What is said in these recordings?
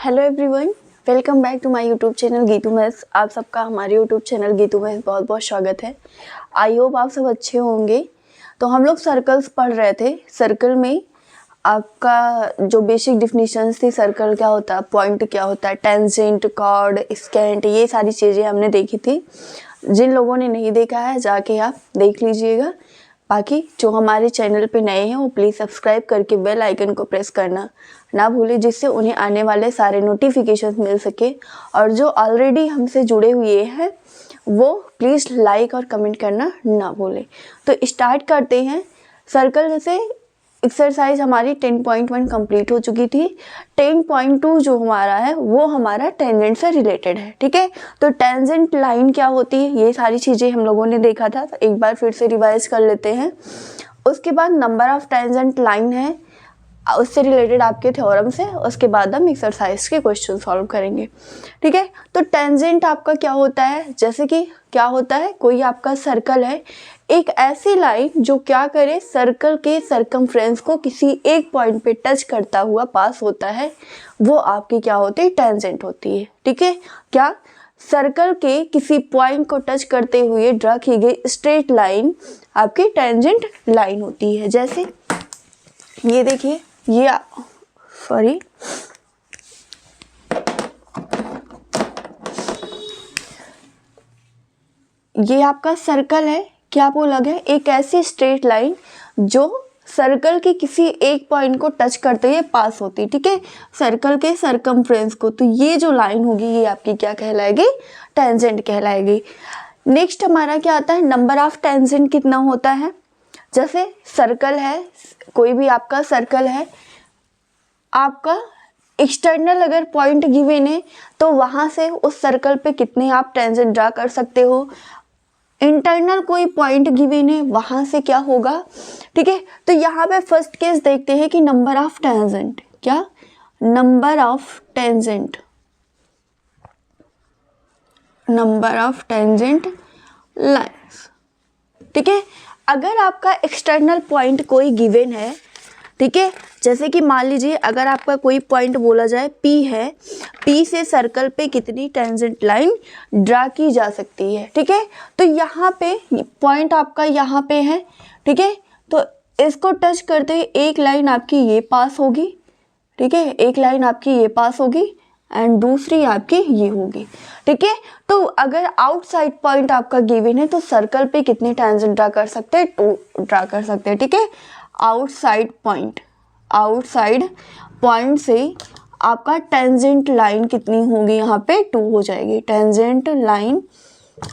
Hello everyone, welcome back to my YouTube channel Geetu maths. आप सबका हमारे यूट्यूब चैनल गीतू मैथ्स बहुत बहुत स्वागत है। आई होप आप सब अच्छे होंगे। तो हम लोग सर्कल्स पढ़ रहे थे। सर्कल में आपका जो बेसिक डिफिनीशंस थी, सर्कल क्या होता है, पॉइंट क्या होता है, टेंजेंट, कॉर्ड, स्केंट, ये सारी चीज़ें हमने देखी थी। जिन लोगों ने नहीं देखा है जाके आप देख लीजिएगा। बाकी जो हमारे चैनल पे नए हैं वो प्लीज़ सब्सक्राइब करके बेल आइकन को प्रेस करना ना भूलें, जिससे उन्हें आने वाले सारे नोटिफिकेशंस मिल सके। और जो ऑलरेडी हमसे जुड़े हुए हैं वो प्लीज़ लाइक और कमेंट करना ना भूलें। तो स्टार्ट करते हैं। सर्कल जैसे एक्सरसाइज हमारी 10.1 कंप्लीट हो चुकी थी। 10.2 जो हमारा है वो हमारा टेंजेंट से रिलेटेड है। ठीक है, तो टेंजेंट लाइन क्या होती है, ये सारी चीज़ें हम लोगों ने देखा था। तो एक बार फिर से रिवाइज कर लेते हैं। उसके बाद नंबर ऑफ टेंजेंट लाइन है, उससे रिलेटेड आपके थ्योरम्स है। उसके बाद हम एक्सरसाइज के क्वेश्चन सॉल्व करेंगे। ठीक है, तो टेंजेंट आपका क्या होता है, जैसे कि क्या होता है, कोई आपका सर्कल है, एक ऐसी लाइन जो क्या करे, सर्कल के सरकमफ्रेंस को किसी एक पॉइंट पे टच करता हुआ पास होता है, वो आपकी क्या होती है, टेंजेंट होती है। ठीक है, क्या सर्कल के किसी पॉइंट को टच करते हुए ड्रा की गई स्ट्रेट लाइन आपकी टेंजेंट लाइन होती है। जैसे ये देखिए, ये ये आपका सर्कल है। क्या बोला गया, एक ऐसी स्ट्रेट लाइन जो सर्कल के किसी एक पॉइंट को टच करते हुए पास होती है। ठीक है, सर्कल के सरकमफ्रेंस को। तो ये जो लाइन होगी ये आपकी क्या कहलाएगी, टेंजेंट कहलाएगी। नेक्स्ट हमारा क्या आता है, नंबर ऑफ टेंजेंट कितना होता है। जैसे सर्कल है, कोई भी आपका सर्कल है, आपका एक्सटर्नल अगर पॉइंट गिवन है तो वहाँ से उस सर्कल पे कितने आप टेंजेंट ड्रा कर सकते हो। इंटरनल कोई पॉइंट गिवन है, वहाँ से क्या होगा। ठीक है, तो यहाँ पे फर्स्ट केस देखते हैं कि नंबर ऑफ टेंजेंट, क्या number of tangent, number of tangent lines. ठीक है, अगर आपका एक्सटर्नल पॉइंट कोई गिवन है, ठीक है, जैसे कि मान लीजिए अगर आपका कोई पॉइंट बोला जाए P है, P से सर्कल पे कितनी टेंजेंट लाइन ड्रा की जा सकती है। ठीक है, तो यहाँ पे पॉइंट आपका यहाँ पे है। ठीक है, तो इसको टच करते हुए एक लाइन आपकी ये पास होगी। ठीक है, एक लाइन आपकी ये पास होगी एंड दूसरी आपकी ये होगी। ठीक है, तो अगर आउटसाइड पॉइंट आपका गिवन है तो सर्कल पे कितने टेंजेंट ड्रा कर सकते हैं, 2 ड्रा कर सकते हैं। ठीक है, आउटसाइड पॉइंट से आपका टेंजेंट लाइन कितनी होगी, यहाँ पे 2 हो जाएगी। टेंजेंट लाइन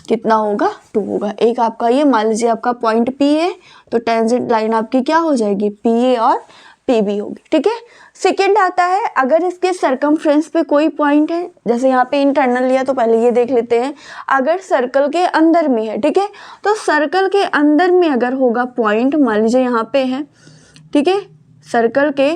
कितना होगा, 2 होगा। एक आपका ये मान लीजिए आपका पॉइंट P है तो टेंजेंट लाइन आपकी क्या हो जाएगी, PA और PB होगी। ठीक है, सेकेंड आता है, अगर इसके सरकमफ्रेंस पे कोई पॉइंट है, जैसे यहाँ पे इंटरनल लिया तो पहले ये देख लेते हैं। अगर सर्कल के अंदर में है, ठीक है, तो सर्कल के अंदर में अगर होगा पॉइंट, मान लीजिए यहाँ पे है, ठीक है, सर्कल के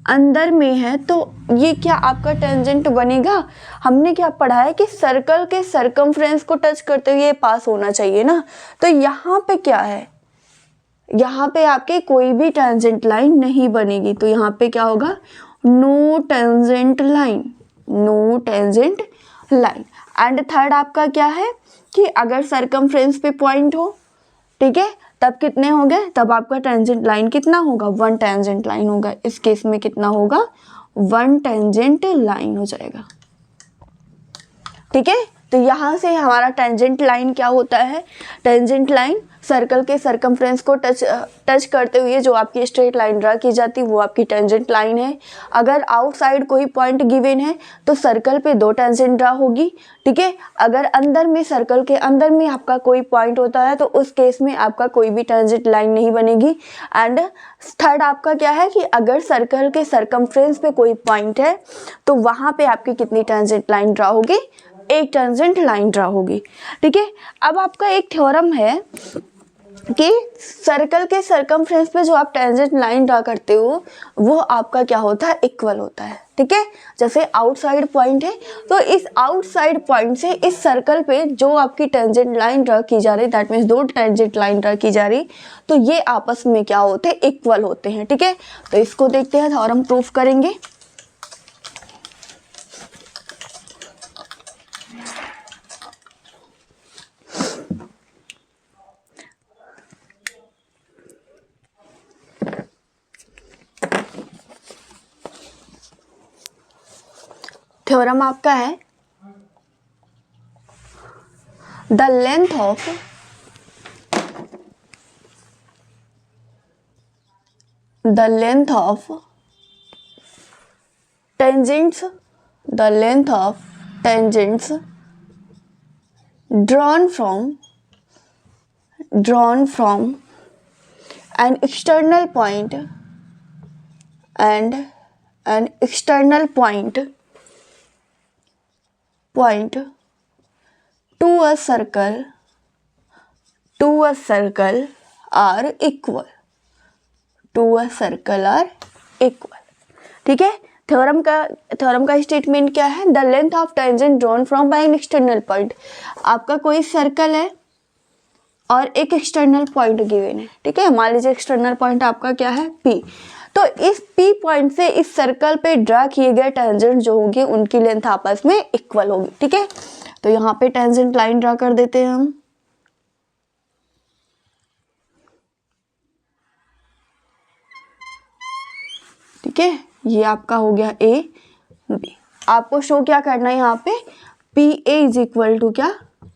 अंदर में है, तो ये क्या आपका टेंजेंट बनेगा। हमने क्या पढ़ा है कि सर्कल के सरकमफ्रेंस को टच करते हुए पास होना चाहिए ना। तो यहाँ पे क्या है, यहाँ पे आपके कोई भी टेंजेंट लाइन नहीं बनेगी। तो यहाँ पे क्या होगा, no tangent line, no tangent line. And third आपका क्या है कि अगर सरकमफ्रेंस पे पॉइंट हो, ठीक है, तब कितने हो गए, तब आपका टेंजेंट लाइन कितना होगा, 1 टेंजेंट लाइन होगा। इस केस में कितना होगा, 1 टेंजेंट लाइन हो जाएगा। ठीक है, तो यहाँ से हमारा टेंजेंट लाइन क्या होता है, टेंजेंट लाइन सर्कल के सरकमफ्रेंस को टच करते हुए जो आपकी स्ट्रेट लाइन ड्रा की जाती है वो आपकी टेंजेंट लाइन है। अगर आउटसाइड कोई पॉइंट गिवन है तो सर्कल पे 2 टेंजेंट ड्रा होगी। ठीक है, अगर अंदर में, सर्कल के अंदर में आपका कोई पॉइंट होता है तो उस केस में आपका कोई भी टेंजेंट लाइन नहीं बनेगी। एंड थर्ड आपका क्या है कि अगर सर्कल के सरकमफ्रेंस पे कोई पॉइंट है तो वहाँ पे आपकी कितनी टेंजेंट लाइन ड्रा होगी, 1 टेंजेंट लाइन ड्रा होगी। ठीक है, अब आपका एक थ्योरम है कि सर्कल के सरकमफ्रेंस पे जो आप टेंजेंट लाइन ड्रा करते हो वो आपका क्या होता है, इक्वल होता है। ठीक है, जैसे आउटसाइड पॉइंट है तो इस आउटसाइड पॉइंट से इस सर्कल पे जो आपकी टेंजेंट लाइन ड्रा की जा रही, that means 2 tangent line draw की जा रही, तो ये आपस में क्या होते हैं, इक्वल होते हैं। ठीक है, तो इसको देखते हैं, थ्योरम प्रूफ करेंगे। थ्योरम आपका है the length of tangents drawn from an external point to a circle are equal. ठीक है, थ्योरम का स्टेटमेंट क्या है? The length of tangent drawn from by N external point. आपका कोई सर्कल है और एक एक्सटर्नल पॉइंट गिवन है, ठीक है। मान लीजिए एक्सटर्नल पॉइंट आपका क्या है? P। तो इस P पॉइंट से इस सर्कल पे ड्रा किए गए टेंजेंट जो होंगे उनकी लेंथ आपस में इक्वल होगी, ठीक है। तो यहाँ पे टेंजेंट लाइन ड्रा कर देते हैं हम। ठीक है, ये आपका हो गया A B। आपको शो क्या करना है यहाँ पे? PA इज इक्वल टू क्या?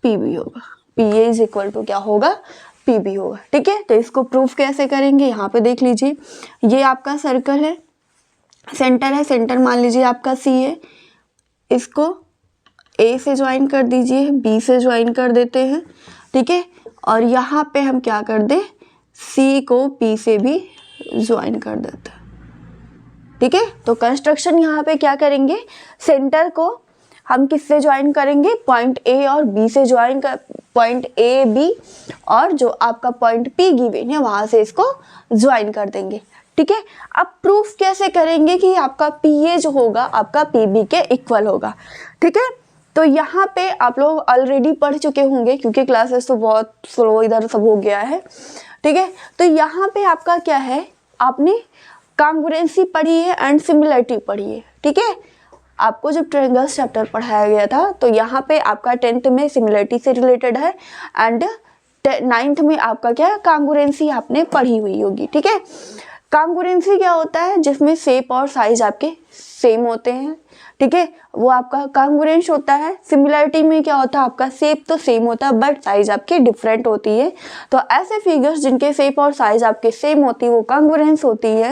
PB होगा। PA इज इक्वल टू क्या होगा? PB होगा, ठीक है। तो इसको प्रूफ कैसे करेंगे? यहाँ पे देख लीजिए, ये आपका सर्कल है, सेंटर है, सेंटर मान लीजिए आपका C है, इसको A से ज्वाइन कर दीजिए, B से ज्वाइन कर देते हैं, ठीक है। और यहाँ पे हम क्या कर दें? C को P से भी ज्वाइन कर देते हैं, ठीक है। तो कंस्ट्रक्शन यहाँ पे क्या करेंगे? सेंटर को हम किससे ज्वाइन करेंगे? पॉइंट A और B से ज्वाइन कर, पॉइंट A B और जो आपका पॉइंट P गिवन है वहां से इसको ज्वाइन कर देंगे, ठीक है। अब प्रूफ कैसे करेंगे कि आपका PA जो होगा आपका PB के इक्वल होगा, ठीक है। तो यहाँ पे आप लोग ऑलरेडी पढ़ चुके होंगे क्योंकि क्लासेस तो बहुत स्लो इधर सब हो गया है, ठीक है। तो यहाँ पे आपका क्या है? आपने कॉन्ग्रुएंसी पढ़ी है एंड सिमिलरिटी पढ़ी है, ठीक है। आपको जब ट्रायंगल्स चैप्टर पढ़ाया गया था तो यहाँ पे आपका 10th में सिमिलरिटी से रिलेटेड है एंड 9th में आपका क्या है? कॉन्ग्रुएंसी आपने पढ़ी हुई होगी, ठीक है। कॉन्ग्रुएंसी क्या होता है? जिसमें शेप और साइज आपके सेम होते हैं, ठीक है, वो आपका कॉन्ग्रुएंस होता है। सिमिलरिटी में क्या होता है? आपका शेप तो सेम होता है बट साइज आपकी डिफरेंट होती है। तो ऐसे फिगर्स जिनके शेप और साइज आपके सेम होती है वो कॉन्ग्रुएंस होती है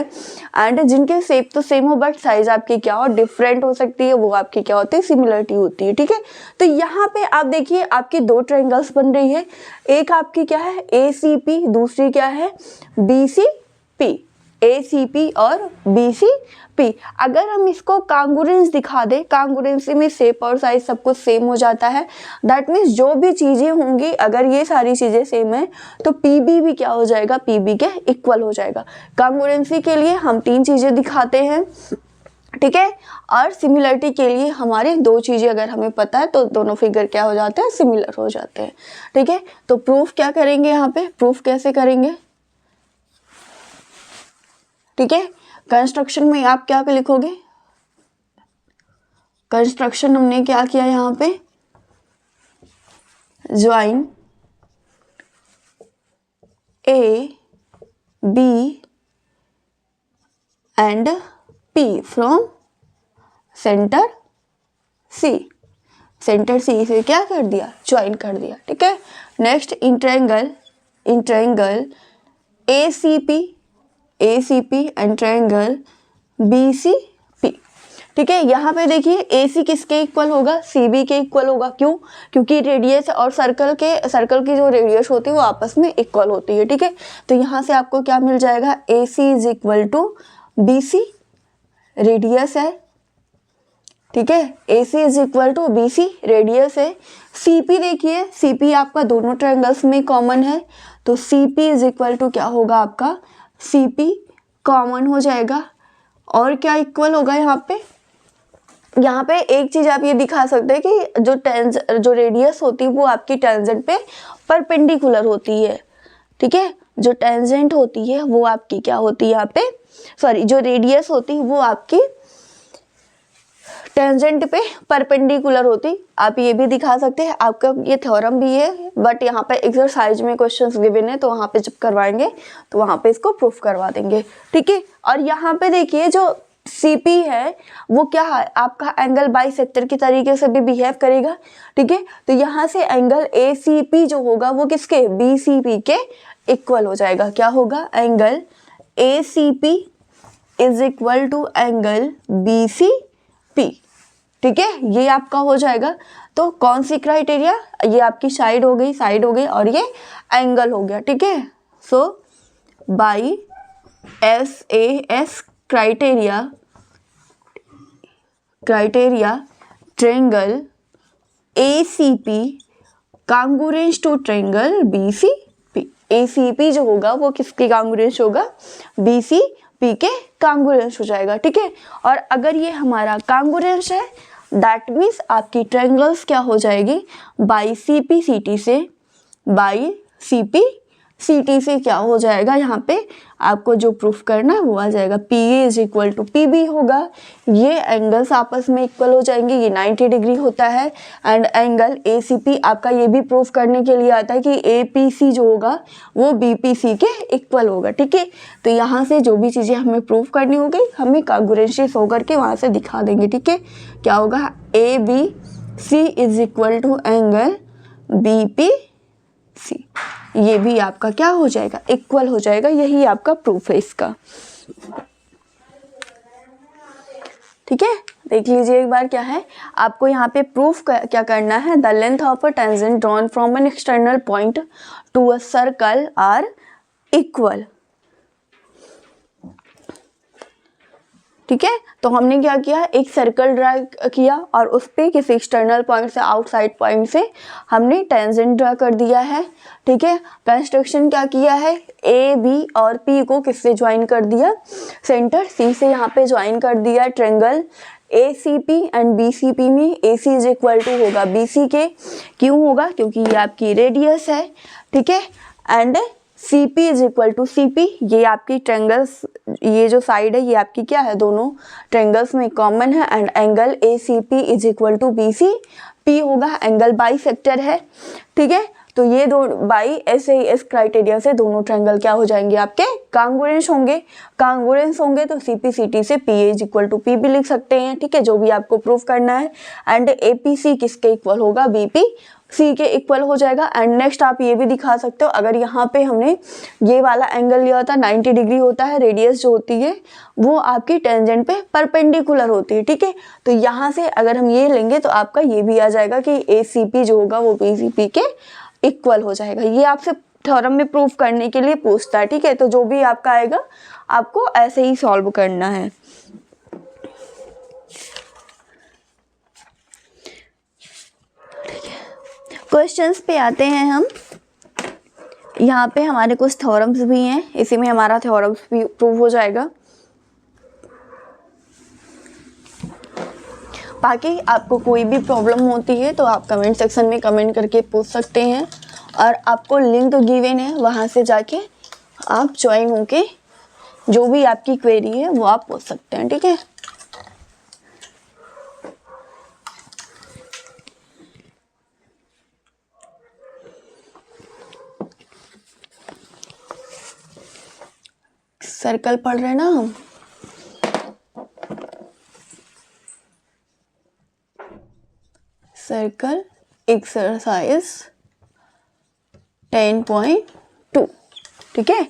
एंड जिनके शेप तो सेम हो बट साइज आपकी क्या हो? डिफरेंट हो सकती है, वो आपकी क्या होती है? सिमिलरिटी होती है, ठीक है। तो यहाँ पे आप देखिए आपकी दो ट्रायंगल्स बन रही है, एक आपकी क्या है? ACP, दूसरी क्या है? BCP। ACP और BCP। अगर हम इसको कॉन्ग्रुएंस दिखा दे, कॉन्ग्रुएंसी में शेप और साइज सब कुछ सेम हो जाता है, दैट मीन्स जो भी चीजें होंगी अगर ये सारी चीजें सेम है तो PB भी क्या हो जाएगा? PB के इक्वल हो जाएगा। कॉन्ग्रुएंसी के लिए हम 3 चीजें दिखाते हैं, ठीक है, और सिमिलरिटी के लिए हमारे 2 चीजें अगर हमें पता है तो दोनों फिगर क्या हो जाते हैं? सिमिलर हो जाते हैं, ठीक है। तो प्रूफ क्या करेंगे? यहाँ पे प्रूफ कैसे करेंगे? ठीक है, कंस्ट्रक्शन में आप क्या लिखोगे? कंस्ट्रक्शन हमने क्या किया यहाँ पे? Join A B and P from centre C। Centre C से क्या कर दिया? ज्वाइन कर दिया, ठीक है। Next in triangle ACP and triangle BCP, ठीक है। यहाँ पे देखिए AC किसके इक्वल होगा? CB के इक्वल होगा। क्यों? क्योंकि रेडियस और सर्कल की जो रेडियस होती है वो आपस में इक्वल होती है, ठीक है। तो यहाँ से आपको क्या मिल जाएगा? AC is equal to BC, radius है, ठीक है। AC is equal to BC, radius है। CP देखिए, CP आपका दोनों ट्रायंगल्स में कॉमन है तो CP इज इक्वल टू क्या होगा? आपका CP कॉमन हो जाएगा। और क्या इक्वल होगा यहाँ पे एक चीज आप ये दिखा सकते हैं कि जो रेडियस होती है वो आपकी टेंजेंट पे परपेंडिकुलर होती है, ठीक है। जो टेंजेंट होती है वो आपकी क्या होती है? यहाँ पे जो रेडियस होती है वो आपकी टेंजेंट पे परपेंडिकुलर होती। आप ये भी दिखा सकते हैं, आपका ये थ्योरम भी है बट यहाँ पे एक्सरसाइज में क्वेश्चंस गिवन है तो वहाँ पे जब करवाएंगे तो वहाँ पे इसको प्रूफ करवा देंगे, ठीक है। और यहाँ पे देखिए जो CP है वो क्या है, आपका एंगल बाइसेक्टर की तरीके से भी बिहेव करेगा, ठीक है। तो यहाँ से एंगल ACP जो होगा वो किसके, BCP के इक्वल हो जाएगा। क्या होगा, angle ACP is equal to angle BCP, ठीक है, ये आपका हो जाएगा। तो कौन सी क्राइटेरिया, ये आपकी साइड हो गई, साइड हो गई, और ये एंगल हो गया, ठीक है। So by SAS criteria triangle ACP congruence to triangle BCP। ACP जो होगा वो किसके कांगुरेंस होगा, BCP के कांगुरेंस हो जाएगा, ठीक है। और अगर ये हमारा कांगुरेंस है दैट मीन्स आपकी ट्रायंगल्स क्या हो जाएगी, बाई CP CT से क्या हो जाएगा, यहाँ पे आपको जो प्रूफ करना है वो आ जाएगा, PA is equal to PB होगा। ये एंगल्स आपस में इक्वल हो जाएंगे, ये 90 डिग्री होता है। एंड एंगल ACP आपका ये भी प्रूफ करने के लिए आता है कि APC जो होगा वो BPC के इक्वल होगा, ठीक है। तो यहाँ से जो भी चीज़ें हमें प्रूफ करनी होगी हमें कांगुरेंसी शो करके वहाँ से दिखा देंगे, ठीक है। क्या होगा, ABC is equal to angle BPC, ये भी आपका क्या हो जाएगा, इक्वल हो जाएगा। यही आपका प्रूफ है इसका, ठीक है। देख लीजिए एक बार क्या है, आपको यहाँ पे प्रूफ क्या करना है, the length of a tangent drawn from an external point to a circle are equal, ठीक है। तो हमने क्या किया, एक सर्कल ड्रा किया और उस पर किसी एक्सटर्नल पॉइंट से, आउटसाइड पॉइंट से हमने टेंजेंट ड्रा कर दिया है, ठीक है। कंस्ट्रक्शन क्या किया है, A B और P को किससे ज्वाइन कर दिया, सेंटर C से यहाँ पे ज्वाइन कर दिया। ट्रेंगल ACP एंड BCP में AC इज इक्वल टू होगा BC के, क्यों होगा, क्योंकि ये आपकी रेडियस है, ठीक है। And CP is equal to CP, ये आपकी ट्रेंगल्स, ये जो साइड है ये आपकी क्या है, दोनों ट्रेंगल्स में कॉमन है। And angle ACP is equal to BCP होगा, एंगल बाइसेक्टर है, ठीक है। तो ये दो बाई SAS क्राइटेरिया से दोनों ट्रायंगल क्या हो जाएंगे, आपके कांगुरेंस होंगे। कांगुरेंस होंगे तो CP CT से PA is equal to P भी लिख सकते हैं, ठीक है, जो भी आपको प्रूफ करना है। एंड APC किसके इक्वल होगा, BPC के इक्वल हो जाएगा। एंड नेक्स्ट आप ये भी दिखा सकते हो, अगर यहाँ पे हमने ये वाला एंगल लिया होता 90 डिग्री होता है, रेडियस जो होती है वो आपकी टेंजेंट पे परपेंडिकुलर होती है, ठीक है। तो यहाँ से अगर हम ये लेंगे तो आपका ये भी आ जाएगा कि ACP जो होगा वो BCP के इक्वल हो जाएगा। ये आपसे थ्योरम में प्रूफ करने के लिए पूछता है, ठीक है। तो जो भी आपका आएगा आपको ऐसे ही सॉल्व करना है। क्वेश्चंस पे आते हैं हम। यहाँ पे हमारे कुछ थ्योरम्स भी हैं, इसी में हमारा थ्योरम्स भी प्रूव हो जाएगा। बाकी आपको कोई भी प्रॉब्लम होती है तो आप कमेंट सेक्शन में कमेंट करके पूछ सकते हैं, और आपको लिंक गिवन है वहाँ से जाके आप ज्वाइन होके जो भी आपकी क्वेरी है वो आप पूछ सकते हैं, ठीक है। सर्कल पढ़ रहे हैं ना हम, सर्कल एक्सरसाइज 10.2, ठीक है,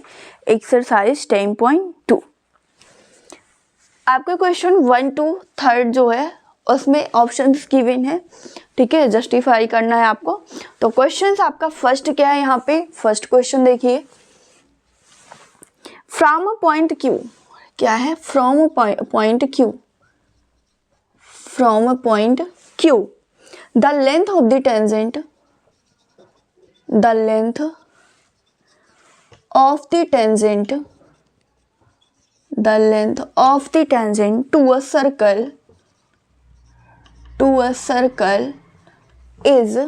एक्सरसाइज 10.2। आपका क्वेश्चन 1 to 3 जो है उसमें ऑप्शंस गिवन है, ठीक है, जस्टिफाई करना है आपको। तो क्वेश्चंस आपका फर्स्ट क्या है, यहाँ पे फर्स्ट क्वेश्चन देखिए, फ्रॉम अ पॉइंट Q, क्या है, from a point Q, from a point Q the length of the tangent, the length of the tangent, the length of the tangent to a circle is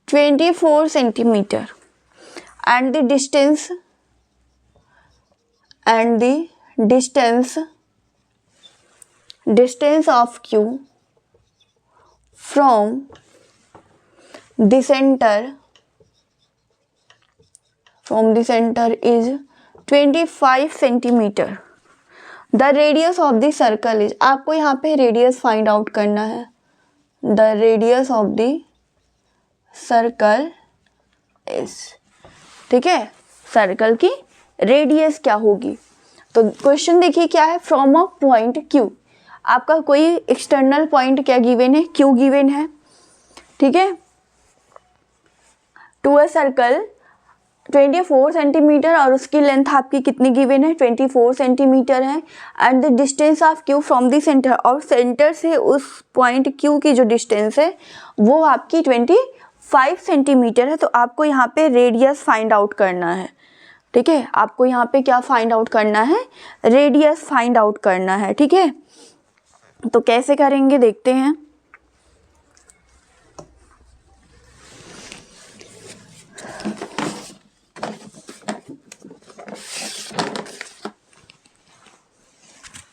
24 centimeter, and the distance of Q from the center is 25 centimeter. The radius of the circle is, आपको यहाँ पे radius find out करना है। The radius of the circle is, ठीक है, circle की radius क्या होगी। तो क्वेश्चन देखिए क्या है, फ्रॉम अ पॉइंट क्यू, आपका कोई एक्सटर्नल पॉइंट क्या गिवन है, क्यू गिवन है, ठीक है, टू अ सर्कल 24 सेंटीमीटर और उसकी लेंथ आपकी कितनी गिवन है, 24 सेंटीमीटर है। And the distance of Q from the centre, और सेंटर से उस पॉइंट क्यू की जो डिस्टेंस है वो आपकी 25 सेंटीमीटर है। तो आपको यहाँ पे रेडियस फाइंड आउट करना है, ठीक है, आपको यहाँ पे क्या फाइंड आउट करना है, रेडियस फाइंड आउट करना है, ठीक है। तो कैसे करेंगे देखते हैं।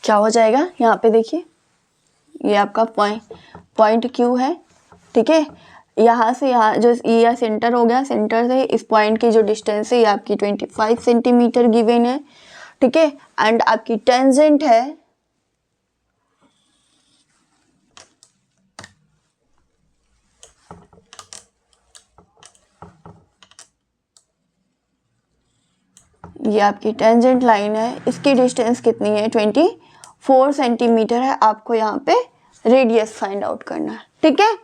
क्या हो जाएगा, यहाँ पे देखिए ये आपका पॉइंट क्यू है, ठीक है, यहाँ से यहाँ जो ये सेंटर हो गया, सेंटर से इस पॉइंट की जो डिस्टेंस है ये आपकी 25 सेंटीमीटर गिवन है, ठीक है। एंड आपकी टेंजेंट है ये आपकी टेंजेंट लाइन है, इसकी डिस्टेंस कितनी है, 24 सेंटीमीटर है। आपको यहाँ पे रेडियस फाइंड आउट करना है, ठीक है।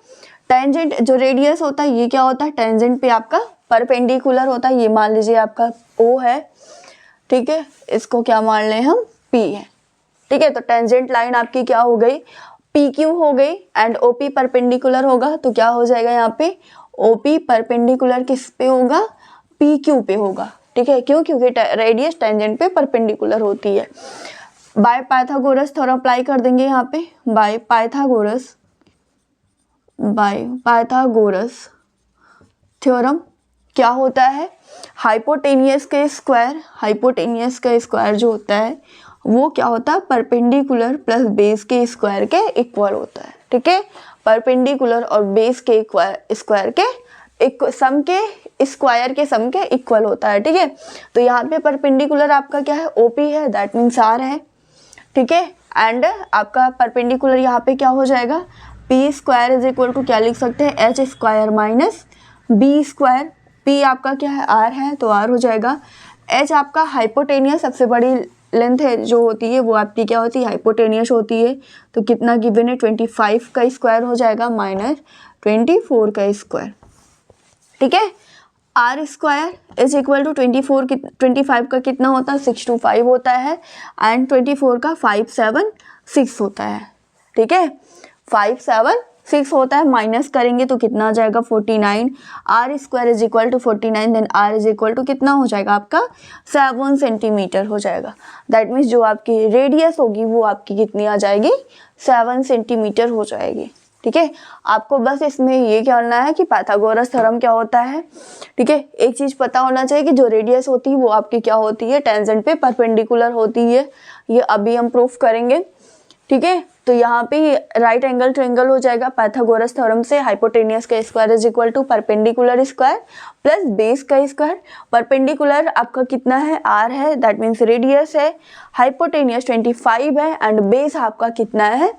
टेंजेंट जो रेडियस होता है ये क्या होता है, टेंजेंट पे आपका परपेंडिकुलर होता है। ये मान लीजिए आपका O है, ठीक है, इसको क्या मान लें हम, P है, ठीक है। तो टेंजेंट लाइन आपकी क्या हो गई, PQ हो गई, एंड OP परपेंडिकुलर होगा, तो क्या हो जाएगा यहाँ पे, OP परपेंडिकुलर किस पे होगा, PQ पे होगा, ठीक है, क्यों, क्योंकि रेडियस टेंजेंट पे परपेंडिकुलर होती है। बाय पाइथागोरस थोड़ा अप्लाई कर देंगे यहाँ पे, बाय पाइथागोरस थ्योरम क्या होता है, हाइपोटेनियस का स्क्वायर जो होता है वो क्या होता है, परपेंडिकुलर प्लस बेस के स्क्वायर के इक्वल होता है, ठीक है। परपेंडिकुलर और बेस के स्क्वायर के सम के इक्वल होता है, ठीक है। तो यहाँ पे परपेंडिकुलर आपका क्या है, OP है, दैट मीन्स R है, ठीक है। एंड आपका परपेंडिकुलर यहाँ पे क्या हो जाएगा, P square is equal to क्या लिख सकते हैं, H square minus B square. P आपका क्या है, R है, तो R हो जाएगा। H आपका हाइपोटेनियस, सबसे बड़ी लेंथ है जो होती है वो आपकी क्या होती है, हाइपोटेनियस होती है। तो कितना गिवन है, 25 का स्क्वायर हो जाएगा माइनस 24 का स्क्वायर, ठीक है। R square is equal to 25 का कितना होता है, 625 होता है, एंड 24 का 576 होता है, ठीक है, 576 होता है, माइनस करेंगे तो कितना आ जाएगा, 49। R square is equal to 49, then R is equal to कितना हो जाएगा आपका, 7 सेंटीमीटर हो जाएगा। दैट मीन्स जो आपकी रेडियस होगी वो आपकी कितनी आ जाएगी, 7 सेंटीमीटर हो जाएगी, ठीक है। आपको बस इसमें ये क्या करना है कि पाइथागोरस थ्योरम क्या होता है, ठीक है। एक चीज पता होना चाहिए कि जो रेडियस होती है वो आपकी क्या होती है, टेंजेंट पे परपेंडिकुलर होती है, ये अभी हम प्रूफ करेंगे, ठीक है। तो यहाँ पे राइट एंगल ट्रायंगल हो जाएगा पाइथागोरस थ्योरम से, हाइपोटेनियस का square is equal to perpendicular square plus base का स्क्वायर। परपेंडिकुलर आपका कितना है, R है, दैट मीन्स रेडियस है, हाइपोटेनियस 25 है, एंड बेस आपका कितना है,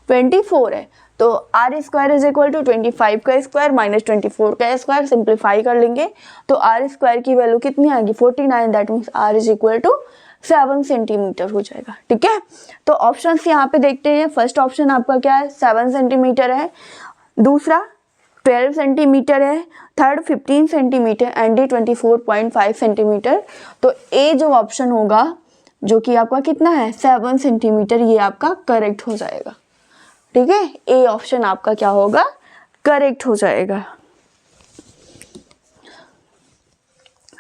24 है। तो R square is equal to 25 का स्क्वायर माइनस 24 का स्क्वायर, सिंप्लीफाई कर लेंगे तो R स्क्वायर की वैल्यू कितनी आएगी, 49, that means R is equal to 7 centimetre हो जाएगा, ठीक है। तो ऑप्शंस यहाँ पे देखते हैं, फर्स्ट ऑप्शन आपका क्या है, 7 सेंटीमीटर है, दूसरा 12 सेंटीमीटर है, third 15 centimetre, and D 24.5 centimetre. तो ए जो ऑप्शन होगा जो कि आपका कितना है, 7 सेंटीमीटर, ये आपका करेक्ट हो जाएगा, ठीक है। ए ऑप्शन आपका क्या होगा, करेक्ट हो जाएगा,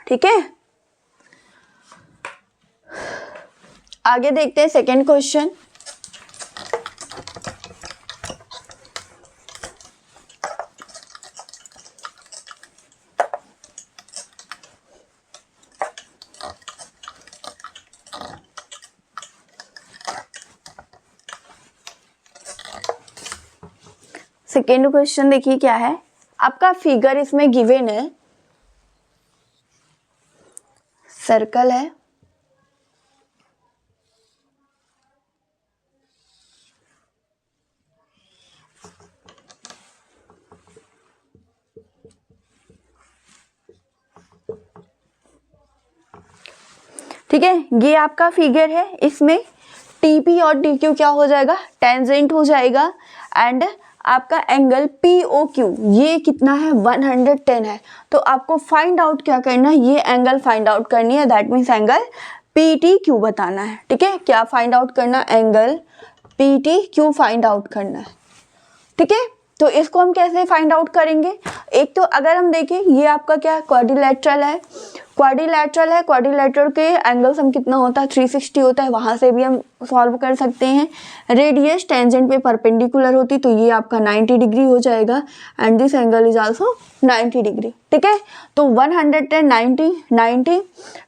ठीक है। आगे देखते हैं सेकेंड क्वेश्चन। सेकेंड क्वेश्चन देखिए क्या है, आपका फिगर इसमें गिवन है, सर्कल है, ठीक है, ये आपका फिगर है, इसमें TP और TQ क्या हो जाएगा, टेंजेंट हो जाएगा। एंड आपका एंगल POQ ये कितना है, 110 है। तो आपको फाइंड आउट क्या करना है, ये एंगल फाइंड आउट करनी है, दैट मीन्स एंगल PTQ बताना है। ठीक है, क्या फाइंड आउट करना, एंगल PTQ फाइंड आउट करना है। ठीक है, तो इसको हम कैसे फाइंड आउट करेंगे, एक तो अगर हम देखें ये आपका क्या है, क्वाड्रिलेटरल है, क्वाड्रिलेटरल के एंगल सम कितना होता है, 360 होता है, वहां से भी हम सॉल्व कर सकते हैं। रेडियस टेंजेंट पे परपेंडिकुलर होती, तो ये आपका 90 डिग्री हो जाएगा, and this angle is also 90 degree. ठीक है, तो 110 90,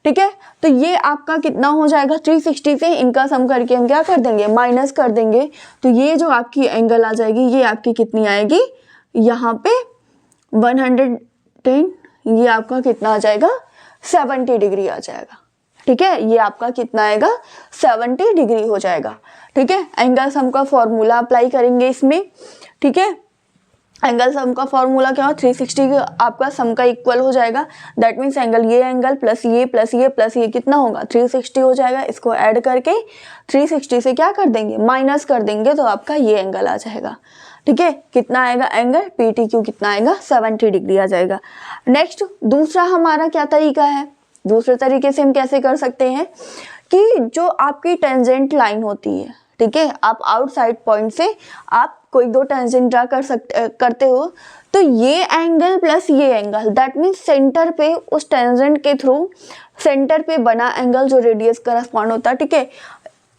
ठीक है, तो ये आपका कितना हो जाएगा, 360 से इनका सम करके हम क्या कर देंगे, माइनस कर देंगे। तो ये जो आपकी एंगल आ जाएगी, ये आपकी कितनी आएगी, यहाँ पे 110, ये आपका कितना आ जाएगा, 70 डिग्री आ जाएगा। ठीक है, ये आपका कितना आएगा, 70 डिग्री हो जाएगा। ठीक है, एंगल सम का फॉर्मूला अप्लाई करेंगे इसमें। ठीक है, एंगल सम का फॉर्मूला क्या हो, 360 आपका सम का इक्वल हो जाएगा, दैट मीन्स एंगल ये एंगल प्लस ये प्लस ये प्लस ये कितना होगा, 360 हो जाएगा। इसको ऐड करके 360 से क्या कर देंगे, माइनस कर देंगे, तो आपका ये एंगल आ जाएगा। ठीक है, कितना आएगा एंगल PTQ, कितना आएगा, 70 डिग्री आ जाएगा। नेक्स्ट दूसरा हमारा क्या तरीका है, दूसरे तरीके से हम कैसे कर सकते हैं कि जो आपकी टेंजेंट लाइन होती है, ठीक है, आप आउटसाइड पॉइंट से आप कोई दो टेंजेंट ड्रा करते हो, तो ये एंगल प्लस ये एंगल, दैट मीन्स सेंटर पे उस टेंजेंट के थ्रू सेंटर पे बना एंगल जो रेडियस करस्पॉन्ड होता है। ठीक है,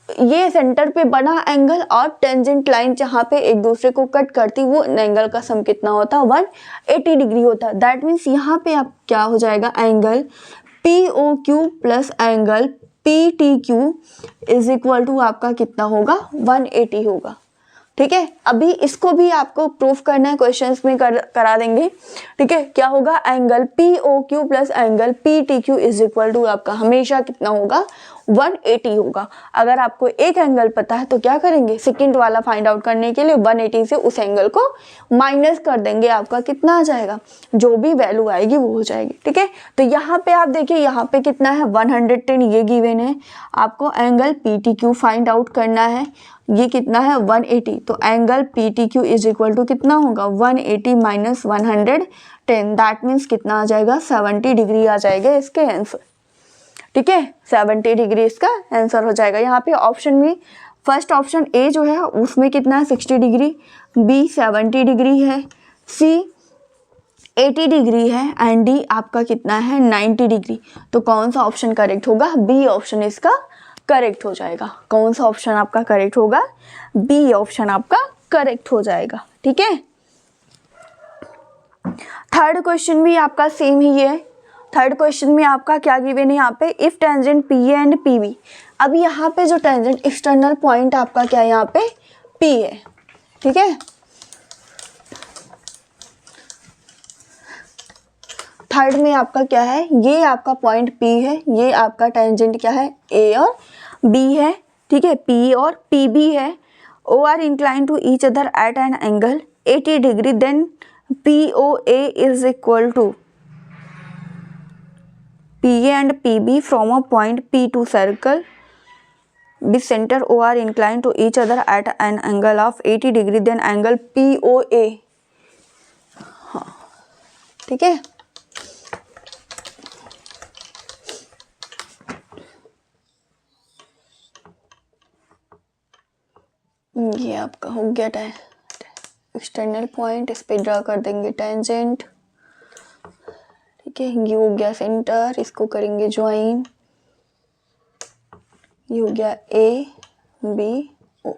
ये सेंटर पे बना एंगल और टेंजेंट लाइन जहाँ पे एक दूसरे को कट करती, वो एंगल का सम कितना होता है, 180 डिग्री होता है। दैट मीन्स यहाँ पे आप क्या हो जाएगा, angle POQ plus angle PTQ is equal to आपका कितना होगा, 180 होगा। ठीक है, अभी इसको भी आपको प्रूफ करना है, क्वेश्चंस में करा देंगे। ठीक है, क्या होगा, angle POQ plus angle PTQ is equal to आपका हमेशा कितना होगा, 180 होगा। अगर आपको एक एंगल पता है तो क्या करेंगे, सेकंड वाला फाइंड आउट करने के लिए 180 से उस एंगल को माइनस कर देंगे, आपका कितना आ जाएगा, जो भी वैल्यू आएगी वो हो जाएगी। ठीक है, तो यहाँ पे आप देखिए, यहाँ पे कितना है, 110 ये गिवन है, आपको एंगल PTQ फाइंड आउट करना है, ये कितना है, 180। तो angle PTQ is equal to कितना होगा, 180 माइनस 110, दैट मीन्स कितना आ जाएगा, 70 डिग्री आ जाएगा इसके आंसर। ठीक है, 70 डिग्री इसका आंसर हो जाएगा। यहाँ पे ऑप्शन में फर्स्ट ऑप्शन ए जो है उसमें कितना है, 60 डिग्री, B 70 डिग्री है, C 80 डिग्री है, एंड D आपका कितना है, 90 डिग्री। तो कौन सा ऑप्शन करेक्ट होगा, B ऑप्शन इसका करेक्ट हो जाएगा। कौन सा ऑप्शन आपका करेक्ट होगा, B ऑप्शन आपका करेक्ट हो जाएगा। ठीक है, थर्ड क्वेश्चन भी आपका सेम ही है। थर्ड क्वेश्चन में आपका क्या गिवन है, यहाँ पे if tangent PA and PB। अब यहाँ पे जो टेंजेंट एक्सटर्नल पॉइंट आपका क्या है, यहाँ पे P है। ठीक है, थर्ड में आपका क्या है, ये आपका पॉइंट P है, ये आपका टेंजेंट क्या है, A और B है। ठीक है, P और PB है, O are inclined to each other at an angle 80 degree, then POA is equal to PA and PB from a point P to circle with center O are inclined to each other at an angle of 80 degree, then angle POA। हाँ, ठीक है, ये आपका हो गया external point, इस पे draw कर देंगे टेंजेंट। ठीक है, ये हो गया सेंटर, इसको करेंगे ज्वाइन, ये हो गया ABO।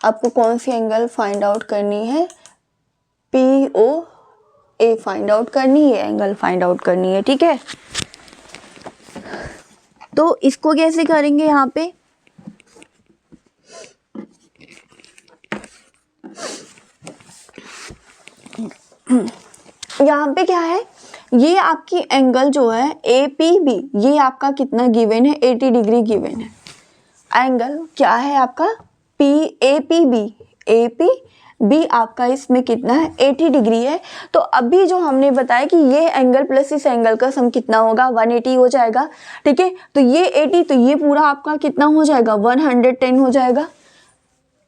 आपको कौन सी एंगल फाइंड आउट करनी है, POA फाइंड आउट करनी है, एंगल फाइंड आउट करनी है। ठीक है, तो इसको कैसे करेंगे, यहाँ पे यहाँ पे क्या है, ये आपकी एंगल जो है APB, ये आपका कितना गिवन है, 80 डिग्री गिवन है। एंगल क्या है आपका APB बी आपका इसमें कितना है 80 डिग्री है। तो अभी जो हमने बताया कि ये एंगल प्लस इस एंगल का सम कितना होगा 180 हो जाएगा। ठीक है, तो ये 80 तो ये पूरा आपका कितना हो जाएगा 110 हो जाएगा,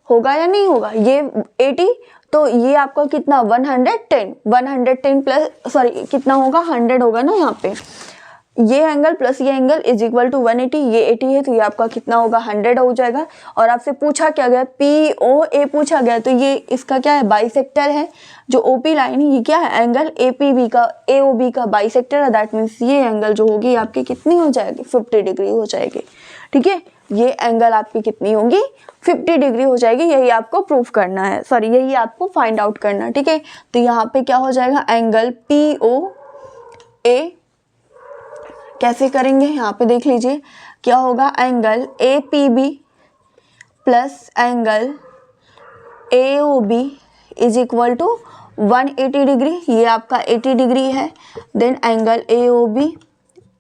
होगा या नहीं होगा। ये 80 तो ये आपका कितना 110 प्लस सॉरी कितना होगा 100 होगा ना यहाँ पे, ये एंगल प्लस ये एंगल इज इक्वल टू 180, ये 80 है तो ये आपका कितना होगा 100 हो जाएगा। और आपसे पूछा क्या गया POA पूछा गया, तो ये इसका क्या है बाइसेक्टर है, जो OP लाइन है ये क्या है एंगल APB का AOB का बाइसेक्टर है। दैट मीन्स ये एंगल जो होगी आपकी कितनी हो जाएगी 50 डिग्री हो जाएगी। ठीक है, ये एंगल आपकी कितनी होगी 50 डिग्री हो जाएगी, यही आपको प्रूफ करना है, सॉरी यही आपको फाइंड आउट करना है। ठीक है, तो यहाँ पे क्या हो जाएगा एंगल POA कैसे करेंगे यहाँ पे देख लीजिए क्या होगा, angle APB plus angle AOB is equal to 180 degree, ये आपका 80 डिग्री है। देन एंगल AOB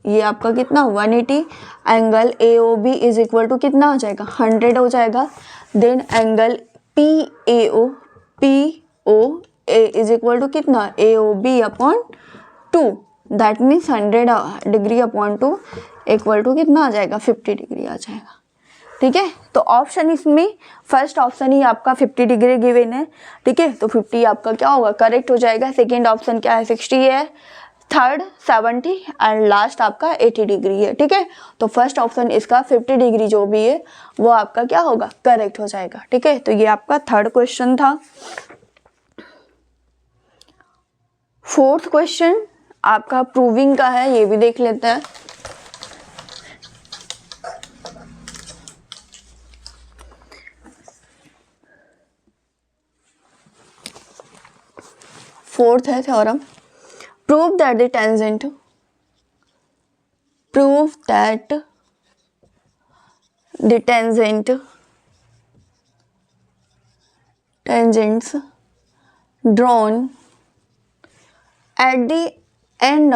ये आपका कितना 180, angle AOB is equal to कितना हो जाएगा 100 हो जाएगा। Then angle POA is equal to कितना AOB upon 2, that means 100 degree upon 2 equal to कितना आ जाएगा 50 डिग्री आ जाएगा। ठीक है, तो ऑप्शन इसमें फर्स्ट ऑप्शन ही आपका 50 डिग्री गिवन है। ठीक है, तो 50 आपका क्या होगा करेक्ट हो जाएगा। सेकेंड ऑप्शन क्या है 60 है, थर्ड 70 एंड लास्ट आपका 80 डिग्री है। ठीक है, तो फर्स्ट ऑप्शन इसका 50 डिग्री जो भी है वो आपका क्या होगा करेक्ट हो जाएगा। ठीक है, तो ये आपका थर्ड क्वेश्चन था। फोर्थ क्वेश्चन आपका प्रूविंग का है, ये भी देख लेते हैं। फोर्थ है theorem, prove that the tangent tangents drawn at the ends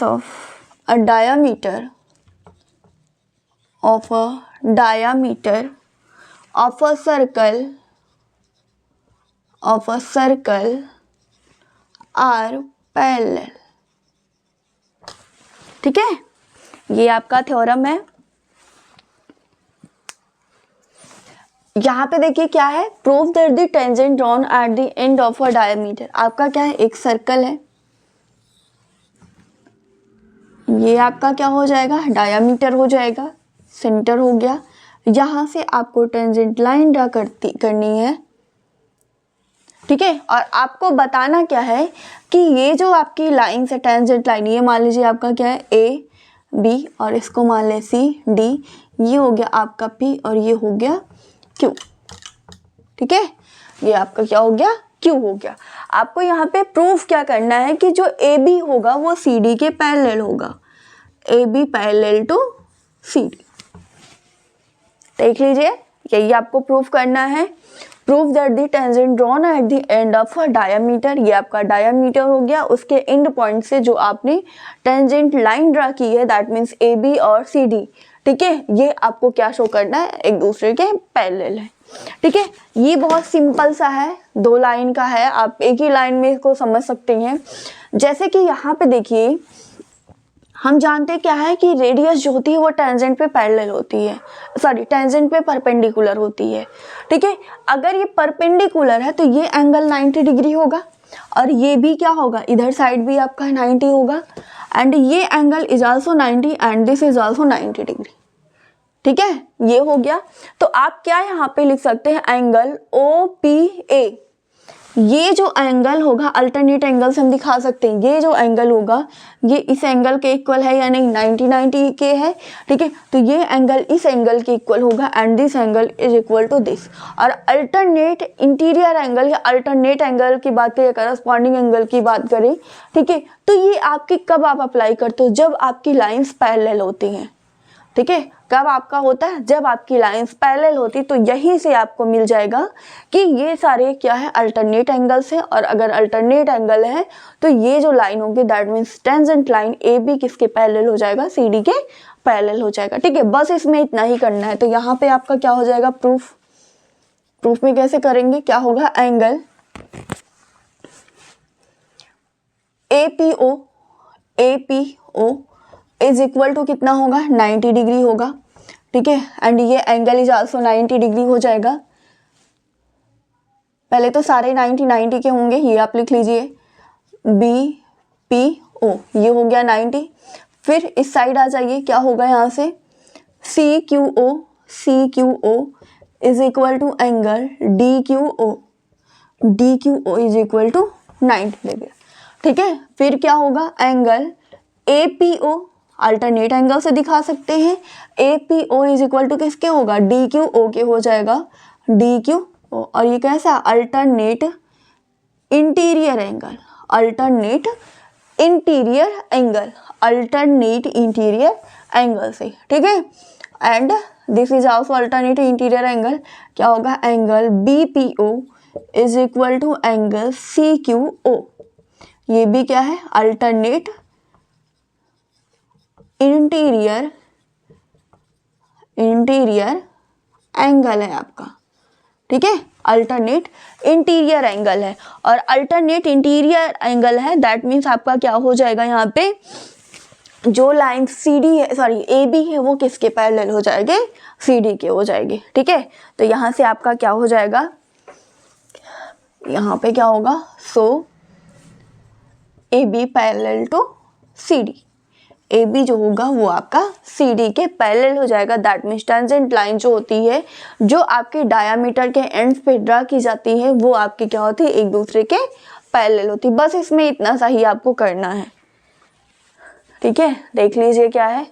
of a diameter of a circle are parallel। ठीक है, ये आपका थ्योरम है। यहाँ पे देखिए क्या है, prove that the tangent drawn at the end of a diameter. आपका क्या है एक सर्कल है, ये आपका क्या हो जाएगा डायमीटर हो जाएगा, सेंटर हो गया। यहाँ से आपको टेंजेंट लाइन ड्रा करनी है। ठीक है, और आपको बताना क्या है कि ये जो आपकी लाइन है टेंजेंट लाइन, ये मान लीजिए आपका क्या है AB और इसको मान लें CD, ये हो गया आपका P और ये हो गया Q। ठीक है, ये आपका क्या हो गया Q हो गया। आपको यहाँ पे प्रूफ क्या करना है कि जो AB होगा वो CD के पैरेलल होगा, AB पैरेलल टू CD। देख लीजिए, यही आपको प्रूफ करना है। Proof that the tangent drawn at the end of a diameter, ये आपका डायमीटर हो गया, उसके एंड पॉइंट से जो आपने टेंजेंट लाइन ड्रा की है दैट मीन्स AB और CD। ठीक है, ये आपको क्या शो करना है एक दूसरे के पैरेलल है। ठीक है, ये बहुत सिंपल सा है, 2 लाइन का है, आप एक ही लाइन में इसको समझ सकते हैं। जैसे कि यहाँ पे देखिए हम जानते हैं क्या है कि रेडियस जो होती है वो टेंजेंट पे पैरेलल होती है, सॉरी टेंजेंट पे परपेंडिकुलर होती है। ठीक है, अगर ये परपेंडिकुलर है तो ये एंगल 90 डिग्री होगा और ये भी क्या होगा इधर साइड भी आपका 90 होगा एंड ये angle is also 90 and this is also 90 degree. ठीक है, ये हो गया। तो आप क्या यहाँ पे लिख सकते हैं एंगल OPA, ये जो एंगल होगा अल्टरनेट एंगल से हम दिखा सकते हैं, ये जो एंगल होगा ये इस एंगल के इक्वल है या नहीं 90 के है। ठीक है, तो ये एंगल इस एंगल के इक्वल होगा and this angle is equal to this. और अल्टरनेट इंटीरियर एंगल या अल्टरनेट एंगल की बात करें, करस्पॉन्डिंग एंगल की बात करें, ठीक है, तो ये आपकी कब आप अप्लाई करते हो जब आपकी लाइंस पैरेलल होती हैं। ठीक है, कब आपका होता है जब आपकी लाइंस पैरेलल होती, तो यहीं से आपको मिल जाएगा कि ये सारे क्या है अल्टरनेट एंगल्स हैं। और अगर अल्टरनेट एंगल है तो ये जो लाइन होगी that means tangent line AB किसके पैरेलल हो जाएगा CD के पैरेलल हो जाएगा। ठीक है, बस इसमें इतना ही करना है। तो यहाँ पे आपका क्या हो जाएगा प्रूफ, प्रूफ में कैसे करेंगे, क्या होगा, angle APO is equal to कितना होगा, 90 डिग्री होगा, ठीक है। एंड ये एंगल इज आल्सो 90 डिग्री हो जाएगा। पहले तो सारे 90 के होंगे, ये आप लिख लीजिए, BPO ये हो गया 90। फिर इस साइड आ जाइए, क्या होगा यहाँ से, CQO is equal to angle DQO is equal to 90 degree, ठीक है। फिर क्या होगा, एंगल APO अल्टरनेट एंगल से दिखा सकते हैं। APO इज इक्वल टू किसके होगा, DQO के हो जाएगा, DQO। और ये कैसा, alternate interior angle, alternate interior angle से, ठीक है। And this is also alternate interior angle, क्या होगा, angle BPO is equal to angle CQO। ये भी क्या है, अल्टरनेट इंटीरियर एंगल है आपका, ठीक है। अल्टरनेट इंटीरियर एंगल है, और अल्टरनेट इंटीरियर एंगल है, दैट मीन्स आपका क्या हो जाएगा, यहाँ पे जो लाइन CD है, सॉरी AB है, वो किसके पैरेलल हो जाएंगे, CD के हो जाएंगे, ठीक है। तो यहाँ से आपका क्या हो जाएगा, यहाँ पे क्या होगा, so AB parallel to CD, AB जो होगा वो आपका CD के पैरेलल हो जाएगा। दैट मीन्स टेंजेंट लाइन जो होती है, जो आपके डायामीटर के एंड्स पे ड्रा की जाती है, वो आपकी क्या होती है, एक दूसरे के पैरेलल होती है। बस इसमें इतना सा ही आपको करना है, ठीक है। देख लीजिए क्या है,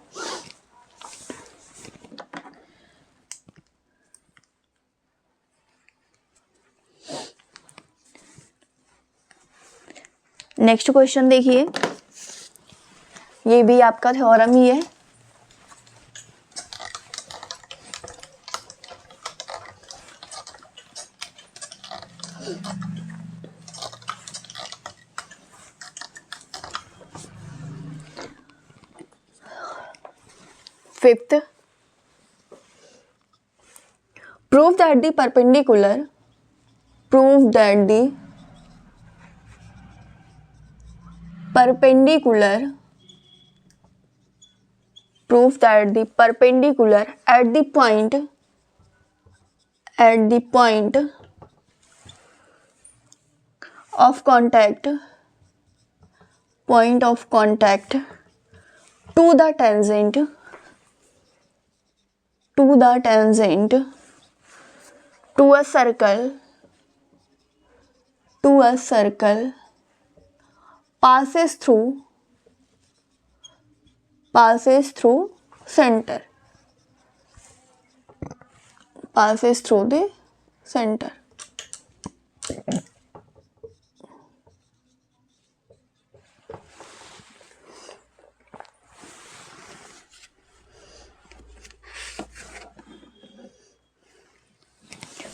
नेक्स्ट क्वेश्चन देखिए, ये भी आपका थ्योरम ही है। Fifth, prove that the perpendicular at the point of contact to the tangent to a circle passes through center, passes through the center।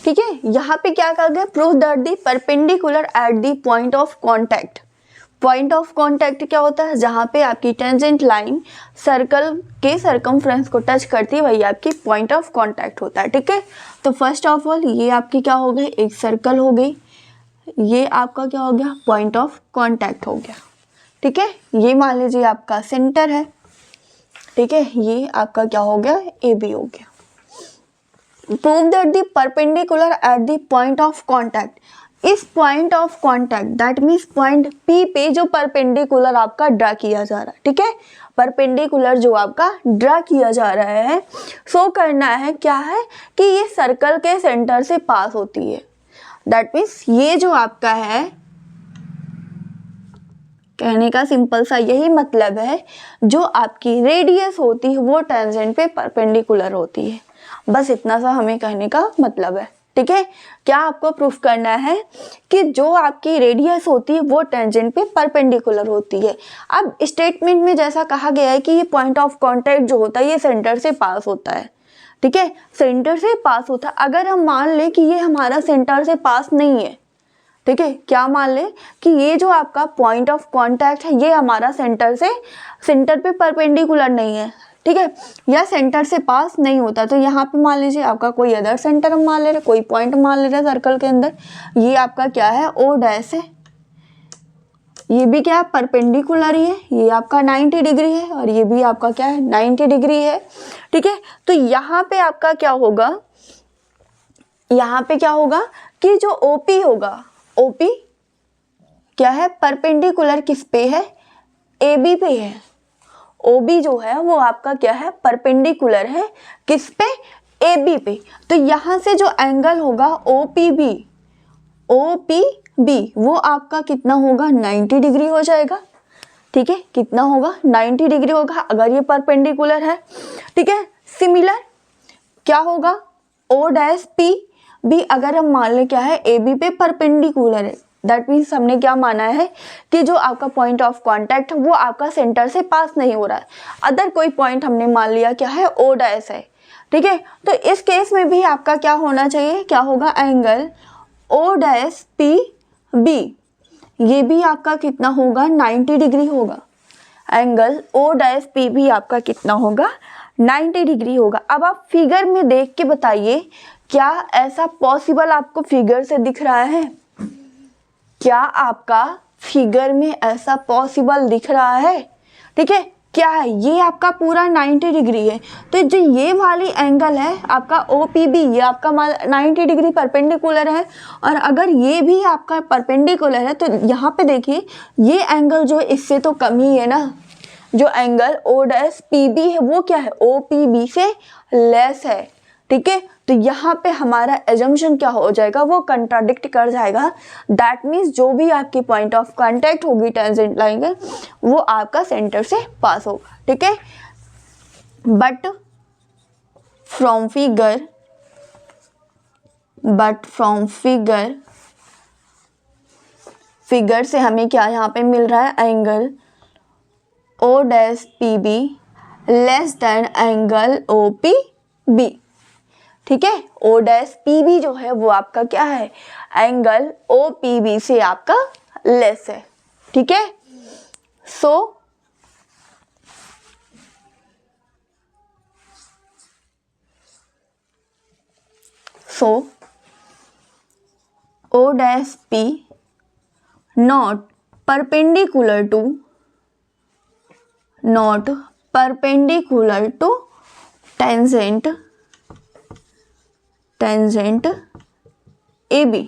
ठीक है, यहाँ पे क्या कहा गया, prove that the perpendicular at the point of contact. Point of contact क्या होता है, जहाँ पे आपकी टेंजेंट लाइन सर्कल के सरकमफ्रेंस को टच करती है, वही आपकी पॉइंट ऑफ कॉन्टैक्ट होता है, ठीक है। तो फर्स्ट ऑफ ऑल ये आपकी क्या हो गई, एक सर्कल हो गई, ये आपका क्या हो गया, पॉइंट ऑफ कॉन्टैक्ट हो गया, ठीक है। ये मान लीजिए आपका सेंटर है, ठीक है, ये आपका क्या हो गया, AB हो गया। Prove that the perpendicular at the point of contact, इस point of contact that means point P पे जो परपेंडिकुलर आपका ड्रा किया जा रहा है, ठीक है, परपेंडिकुलर जो आपका ड्रा किया जा रहा है, शो करना है क्या है कि ये सर्कल के सेंटर से पास होती है। दैट मीन्स ये जो आपका है, कहने का सिंपल सा यही मतलब है, जो आपकी रेडियस होती है वो टेंजेंट पे परपेंडिकुलर होती है, बस इतना सा हमें कहने का मतलब है, ठीक है। क्या आपको प्रूफ करना है कि जो आपकी रेडियस होती है वो टेंजेंट पे परपेंडिकुलर होती है। अब स्टेटमेंट में जैसा कहा गया है कि ये पॉइंट ऑफ कांटेक्ट जो होता है ये सेंटर से पास होता है, ठीक है, सेंटर से पास होता है। अगर हम मान लें कि ये हमारा सेंटर से पास नहीं है, ठीक है, क्या मान लें कि ये जो आपका पॉइंट ऑफ कांटेक्ट है ये हमारा सेंटर पे परपेंडिकुलर नहीं है, ठीक है, या सेंटर से पास नहीं होता। तो यहाँ पे मान लीजिए आपका कोई अदर सेंटर हम मान ले रहे, कोई पॉइंट मान ले रहे सर्कल के अंदर, ये आपका क्या है ओ डैश है, ये भी क्या है परपेंडिकुलर ही है, ये आपका 90 डिग्री है और ये भी आपका क्या है 90 डिग्री है। ठीक है, तो यहाँ पे आपका क्या होगा, यहाँ पे क्या होगा कि जो OP होगा, OP क्या है परपेंडिकुलर किस पे है, AB पे है। OB जो है वो आपका क्या है परपेंडिकुलर है किस पे, AB पे। तो यहाँ से जो एंगल होगा OPB वो आपका कितना होगा 90 डिग्री हो जाएगा। ठीक है, कितना होगा 90 डिग्री होगा अगर ये परपेंडिकुलर है। ठीक है, सिमिलर क्या होगा O डैश P भी अगर हम मान ले क्या है AB पे परपेंडिकुलर है, दैट मीन्स हमने क्या माना है कि जो आपका पॉइंट ऑफ कांटेक्ट वो आपका सेंटर से पास नहीं हो रहा है, अदर कोई पॉइंट हमने मान लिया क्या है O डैश है। ठीक है, तो इस केस में भी आपका क्या होना चाहिए, क्या होगा angle O dash P B, ये भी आपका कितना होगा 90 डिग्री होगा। एंगल O डैश P भी आपका कितना होगा 90 डिग्री होगा। अब आप फिगर में देख के बताइए क्या ऐसा पॉसिबल आपको फिगर से दिख रहा है, क्या आपका फिगर में ऐसा पॉसिबल दिख रहा है। ठीक है, क्या है ये आपका पूरा 90 डिग्री है, तो जो ये वाली एंगल है आपका OPB ये आपका 90 डिग्री परपेंडिकुलर है, और अगर ये भी आपका परपेंडिकुलर है तो यहाँ पे देखिए ये एंगल जो इससे तो कम ही है ना, जो एंगल O डैश PB है वो क्या है OPB से लेस है। ठीक है, तो यहाँ पे हमारा एजम्पशन क्या हो जाएगा, वो कंट्राडिक्ट कर जाएगा। दैट मीन्स जो भी आपकी पॉइंट ऑफ कांटेक्ट होगी टेंजेंट लाइन है वो आपका सेंटर से पास होगा। ठीक है, बट फ्रॉम फिगर से हमें क्या यहाँ पे मिल रहा है angle O dash PB less than angle OPB। ठीक है, O डैश PB जो है वो आपका क्या है एंगल OPB से आपका लेस है। ठीक है, सो O dash P not perpendicular to tangent AB।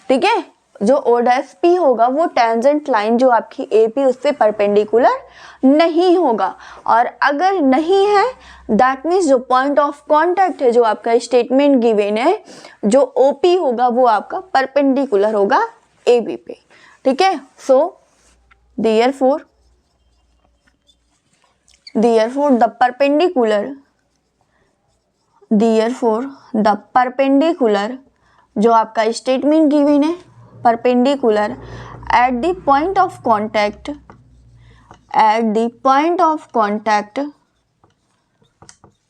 ठीक है, जो O डैश P होगा वो टेंजेंट लाइन जो आपकी AP उस पे परपेंडिकुलर नहीं होगा, और अगर नहीं है दैट मीन्स जो पॉइंट ऑफ कांटेक्ट है जो आपका स्टेटमेंट गिवन है जो OP होगा वो आपका परपेंडिकुलर होगा AB पे। ठीक है, सो therefore the perpendicular जो आपका स्टेटमेंट गिवन है perpendicular at the point of contact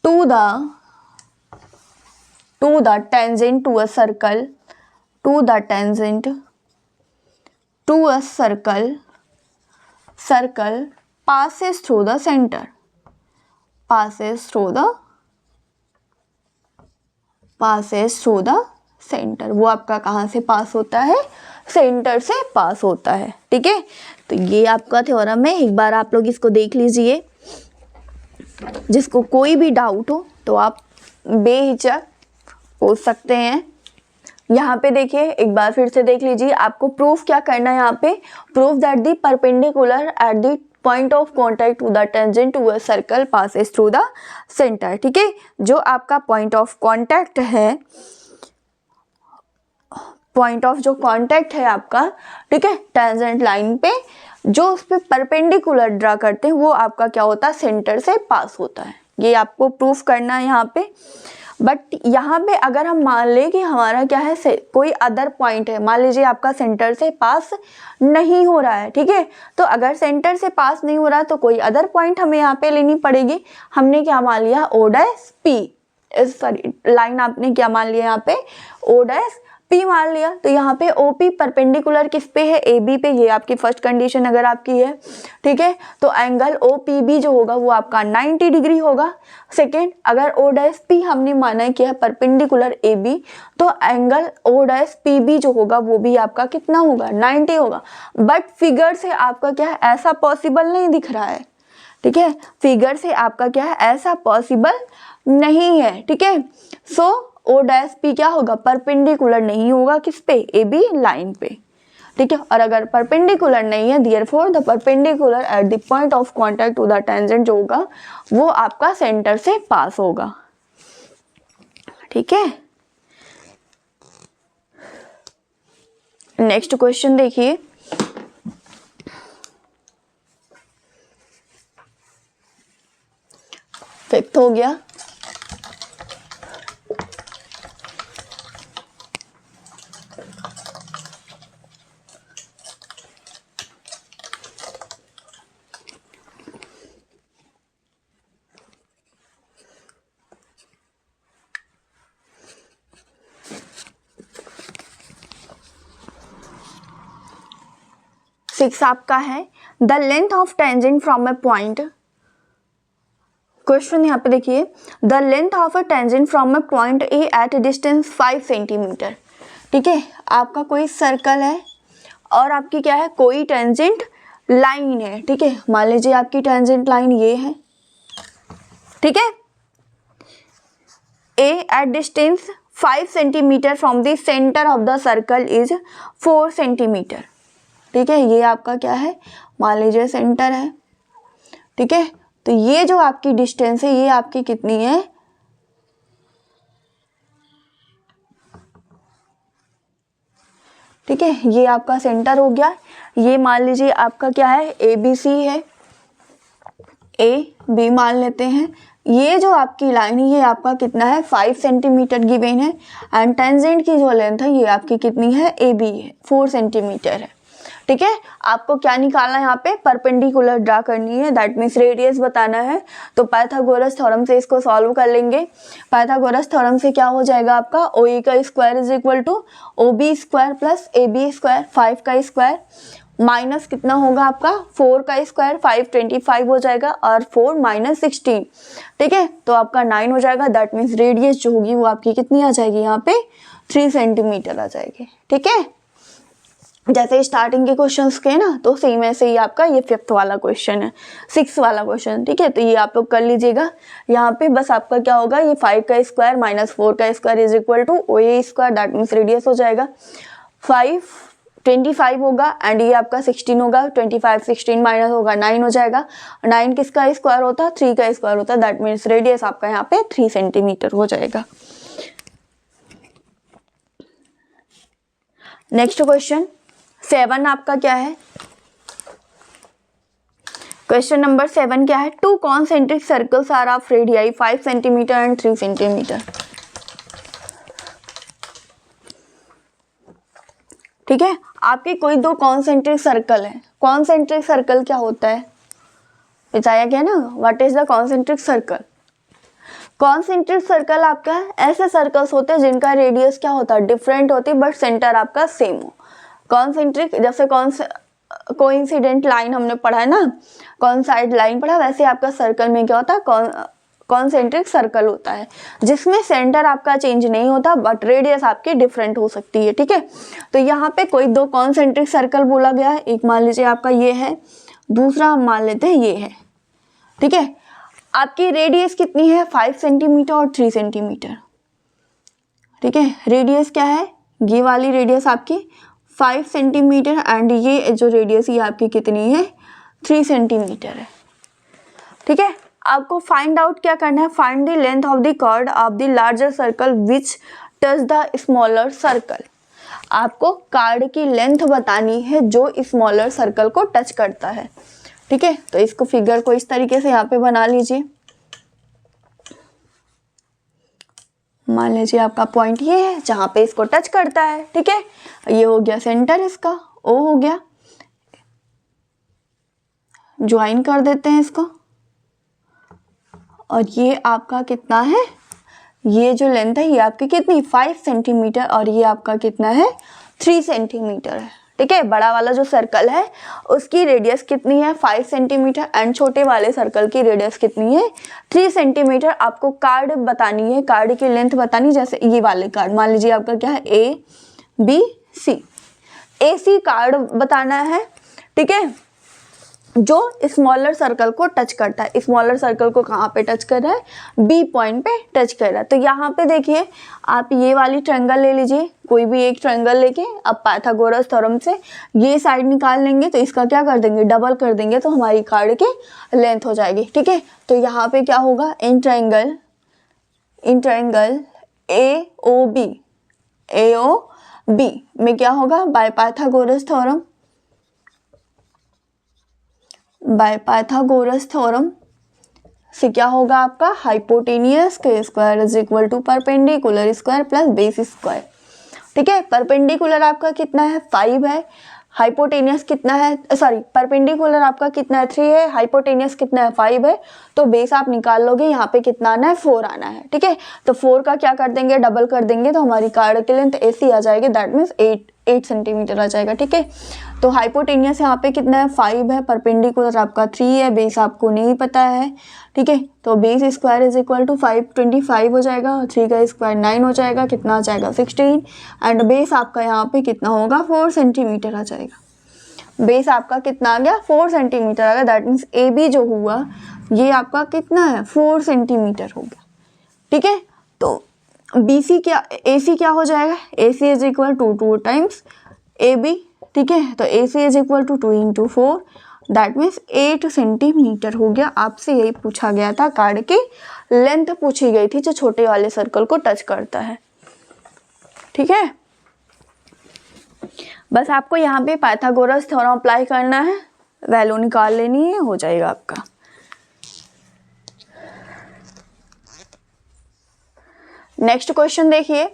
to the tangent to a circle passes through the center वो आपका कहाँ से पास होता है, सेंटर से पास होता है। ठीक है, तो ये आपका थ्योरम है, एक बार आप लोग इसको देख लीजिए। जिसको कोई भी डाउट हो तो आप बेहिचक पूछ सकते हैं। यहाँ पे देखिए एक बार फिर से देख लीजिए, आपको प्रूफ क्या करना है यहाँ पे, proof that the perpendicular at the point of contact to the tangent to a circle passes through the centre. ठीक है, जो आपका पॉइंट ऑफ कांटेक्ट है, पॉइंट ऑफ जो कांटेक्ट है आपका, ठीक है, टेंजेंट लाइन पे जो उस पे परपेंडिकुलर ड्रा करते हैं वो आपका क्या होता है सेंटर से पास होता है। ये आपको प्रूफ करना है यहाँ पे। बट यहाँ पे अगर हम मान लें कि हमारा क्या है कोई अदर पॉइंट है, मान लीजिए आपका सेंटर से पास नहीं हो रहा है। ठीक है, तो अगर सेंटर से पास नहीं हो रहा है तो कोई अदर पॉइंट हमें यहाँ पे लेनी पड़ेगी। हमने क्या मान लिया O dash P, sorry line आपने क्या मान लिया यहाँ पे O डैश P P मान लिया, तो यहाँ पे OP परपेंडिकुलर किस पे है, AB पे, ये आपकी फर्स्ट कंडीशन अगर आपकी है, ठीक है। तो एंगल OPB जो होगा वो आपका 90 डिग्री होगा। सेकेंड, अगर O'P हमने माना कि है परपेंडिकुलर AB, तो एंगल O'PB जो होगा वो भी आपका कितना होगा, 90 होगा। बट फिगर से आपका क्या है, ऐसा पॉसिबल नहीं दिख रहा है, ठीक है। फिगर से आपका क्या है, ऐसा पॉसिबल नहीं है, ठीक है। सो O'P क्या होगा, परपेंडिकुलर नहीं होगा किस पे, AB लाइन पे, ठीक है। और अगर परपेंडिकुलर नहीं है, therefore the perpendicular at the point of contact to the tangent जो होगा वो आपका सेंटर से पास होगा, ठीक है। नेक्स्ट क्वेश्चन देखिए, फिफ्थ हो गया। सिक्स आपका है, the length of tangent from a point. Question यहाँ पे देखिए, the length of a tangent from a point A at distance 5 centimetre, ठीक है। आपका कोई सर्कल है और आपकी क्या है, कोई टेंजेंट लाइन है, ठीक है। मान लीजिए आपकी टेंजेंट लाइन ये है, ठीक है। A at distance 5 centimetre from the centre of the circle is 4 centimetre, ठीक है। ये आपका क्या है, मान लीजिए सेंटर है, ठीक है। तो ये जो आपकी डिस्टेंस है ये आपकी कितनी है, ठीक है। ये आपका सेंटर हो गया। ये मान लीजिए आपका क्या है, ABC है, AB मान लेते हैं। ये जो आपकी लाइन है ये आपका कितना है, 5 सेंटीमीटर गिवन है। एंड टेंजेंट की जो लेंथ है ये आपकी कितनी है, AB है, 4 सेंटीमीटर है, ठीक है। आपको क्या निकालना है, यहाँ पे परपेंडिकुलर ड्रा करनी है, दैट मीन्स रेडियस बताना है। तो पाइथागोरस थ्योरम से इसको सॉल्व कर लेंगे। पाइथागोरस थ्योरम से क्या हो जाएगा आपका, OE का square is equal to OB square plus AB square, 5 का स्क्वायर माइनस कितना होगा आपका, 4 का स्क्वायर, 5 25 हो जाएगा, और 4 माइनस 16, ठीक है। तो आपका 9 हो जाएगा। दैट मीन्स रेडियस जो होगी वो आपकी कितनी आ जाएगी, यहाँ पे 3 सेंटीमीटर आ जाएगी, ठीक है। जैसे स्टार्टिंग के क्वेश्चंस के ना, तो सेम ऐसे ही आपका ये फिफ्थ वाला क्वेश्चन है, सिक्स वाला क्वेश्चन, ठीक है। तो ये आप लोग कर लीजिएगा। यहाँ पे बस आपका क्या होगा, ये 5 का स्क्वायर माइनस 4 का square is equal to OA square, that means radius हो जाएगा 5 25 होगा, एंड ये आपका 16 होगा, 25 16 माइनस होगा 9 हो जाएगा। 9 किसका स्क्वायर होता है, 3 का स्क्वायर होता है, दैट मीन्स रेडियस आपका यहाँ पे 3 सेंटीमीटर हो जाएगा। नेक्स्ट क्वेश्चन 7 आपका क्या है, क्वेश्चन नंबर 7 क्या है, two concentric circles are of radii 5 centimetre and 3 centimetre, ठीक है। आपके कोई दो कॉन्सेंट्रिक सर्कल है। कॉन्सेंट्रिक सर्कल क्या होता है, बताया गया ना, what is the concentric circle. Concentric circle आपका ऐसे सर्कल्स होते हैं जिनका रेडियस क्या होता है, डिफरेंट होती है, बट सेंटर आपका सेम हो। कॉन्सेंट्रिक, जैसे कोइंसिडेंट लाइन हमने पढ़ा है ना, कॉन्साइड लाइन पढ़ा, वैसे आपका सर्कल में क्या होता है, कॉन्सेंट्रिक सर्कल होता है, जिसमें सेंटर आपका चेंज नहीं होता, बट रेडियस आपकी डिफरेंट हो सकती है, ठीक है। तो यहाँ पे कोई दो कॉन्सेंट्रिक सर्कल बोला गया है, एक मान लीजिए आपका ये है, दूसरा हम मान लेते हैं ये है, ठीक है। आपकी रेडियस कितनी है, 5 सेंटीमीटर और 3 सेंटीमीटर, ठीक है। रेडियस क्या है, ये वाली रेडियस आपकी 5 सेंटीमीटर, एंड ये जो रेडियस ये आपकी कितनी है, 3 सेंटीमीटर है, ठीक है। आपको फाइंड आउट क्या करना है, find the length of the chord of the larger circle which touch the smaller circle. आपको कार्ड की लेंथ बतानी है जो स्मॉलर सर्कल को टच करता है, ठीक है। तो इसको फिगर को इस तरीके से यहाँ पे बना लीजिए। मान लीजिए आपका पॉइंट ये है जहाँ पे इसको टच करता है, ठीक है। ये हो गया सेंटर, इसका O हो गया, ज्वाइन कर देते हैं इसको, और ये आपका कितना है, ये जो लेंथ है ये आपकी कितनी 5 सेंटीमीटर और ये आपका कितना है 3 सेंटीमीटर है। ठीक है, बड़ा वाला जो सर्कल है उसकी रेडियस कितनी है 5 सेंटीमीटर एंड छोटे वाले सर्कल की रेडियस कितनी है 3 सेंटीमीटर। आपको कार्ड बतानी है, कार्ड की लेंथ बतानी, जैसे ये वाले कार्ड मान लीजिए आपका क्या है ABC, AC कार्ड बताना है। ठीक है, जो स्मॉलर सर्कल को टच करता है, स्मॉलर सर्कल को कहाँ पे टच कर रहा है B पॉइंट पे टच कर रहा है। तो यहाँ पे देखिए आप ये वाली ट्रायंगल ले लीजिए, कोई भी एक ट्रायंगल लेके अब पाइथागोरस थ्योरम से ये साइड निकाल लेंगे तो इसका क्या कर देंगे डबल कर देंगे तो हमारी कार्ड की लेंथ हो जाएगी। ठीक है, तो यहाँ पे क्या होगा इन ट्रायंगल AOB में क्या होगा बाय पाइथागोरस थ्योरम से क्या होगा आपका हाइपोटेनियस के square is equal to perpendicular square plus base square. ठीक है, परपेंडिकुलर आपका कितना है 5 है, हाइपोटेनियस कितना है परपेंडिकुलर आपका कितना है 3 है, हाइपोटेनियस कितना है 5 है, तो बेस आप निकाल लोगे यहाँ पे कितना आना है 4 आना है। ठीक है, तो 4 का क्या कर देंगे डबल कर देंगे तो हमारी कार्ड की लेंथ AC आ जाएगी, दैट मीन्स 8 सेंटीमीटर आ जाएगा। ठीक है, तो हाइपोटेनियस यहाँ पे कितना है 5 है, परपेंडिकुलर आपका 3 है, बेस आपको नहीं पता है। ठीक है, तो base square is equal to 525 हो जाएगा, 3 का स्क्वायर 9 हो जाएगा, कितना आ जाएगा 16 एंड बेस आपका यहाँ पे कितना होगा 4 सेंटीमीटर आ जाएगा। बेस आपका कितना आ गया 4 सेंटीमीटर आ गया, दैट मीन्स AB जो हुआ ये आपका कितना है 4 सेंटीमीटर हो गया। ठीक है, तो AC क्या हो जाएगा AC is equal to 2 times AB। ठीक है, तो AC is equal to 2 into 4 that means 8 centimetre हो गया। आपसे यही पूछा गया था, कार्ड की लेंथ पूछी गई थी जो छोटे वाले सर्कल को टच करता है। ठीक है, बस आपको यहाँ पे पाइथागोरस थ्योरम अप्लाई करना है, वैल्यू निकाल लेनी है, हो जाएगा आपका। नेक्स्ट क्वेश्चन देखिए,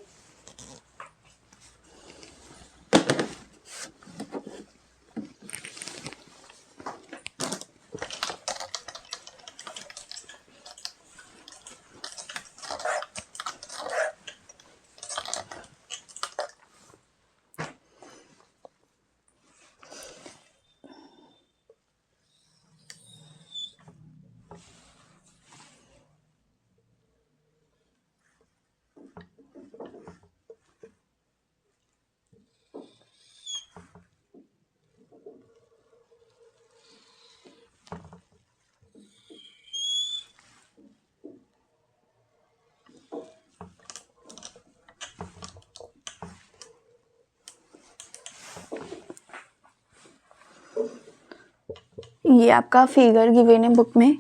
ये आपका फिगर गिवन है बुक में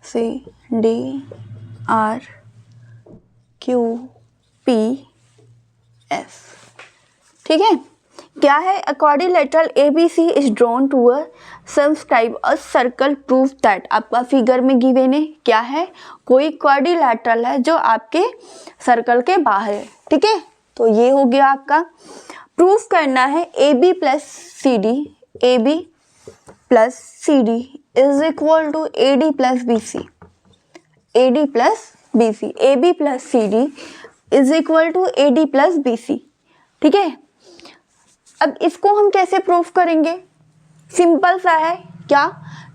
CDR QPS। ठीक है, क्या है quadrilateral ABC is drawn to a subscribe a circle proof that. आपका फिगर में गिवन है क्या है कोई क्वाड्रिलेटरल है जो आपके सर्कल के बाहर है। ठीक है, तो ये हो गया आपका प्रूफ करना है AB plus CD is equal to AD plus BC। AB plus CD is equal to AD plus BC। ठीक है, अब इसको हम कैसे प्रूफ करेंगे, सिंपल सा है क्या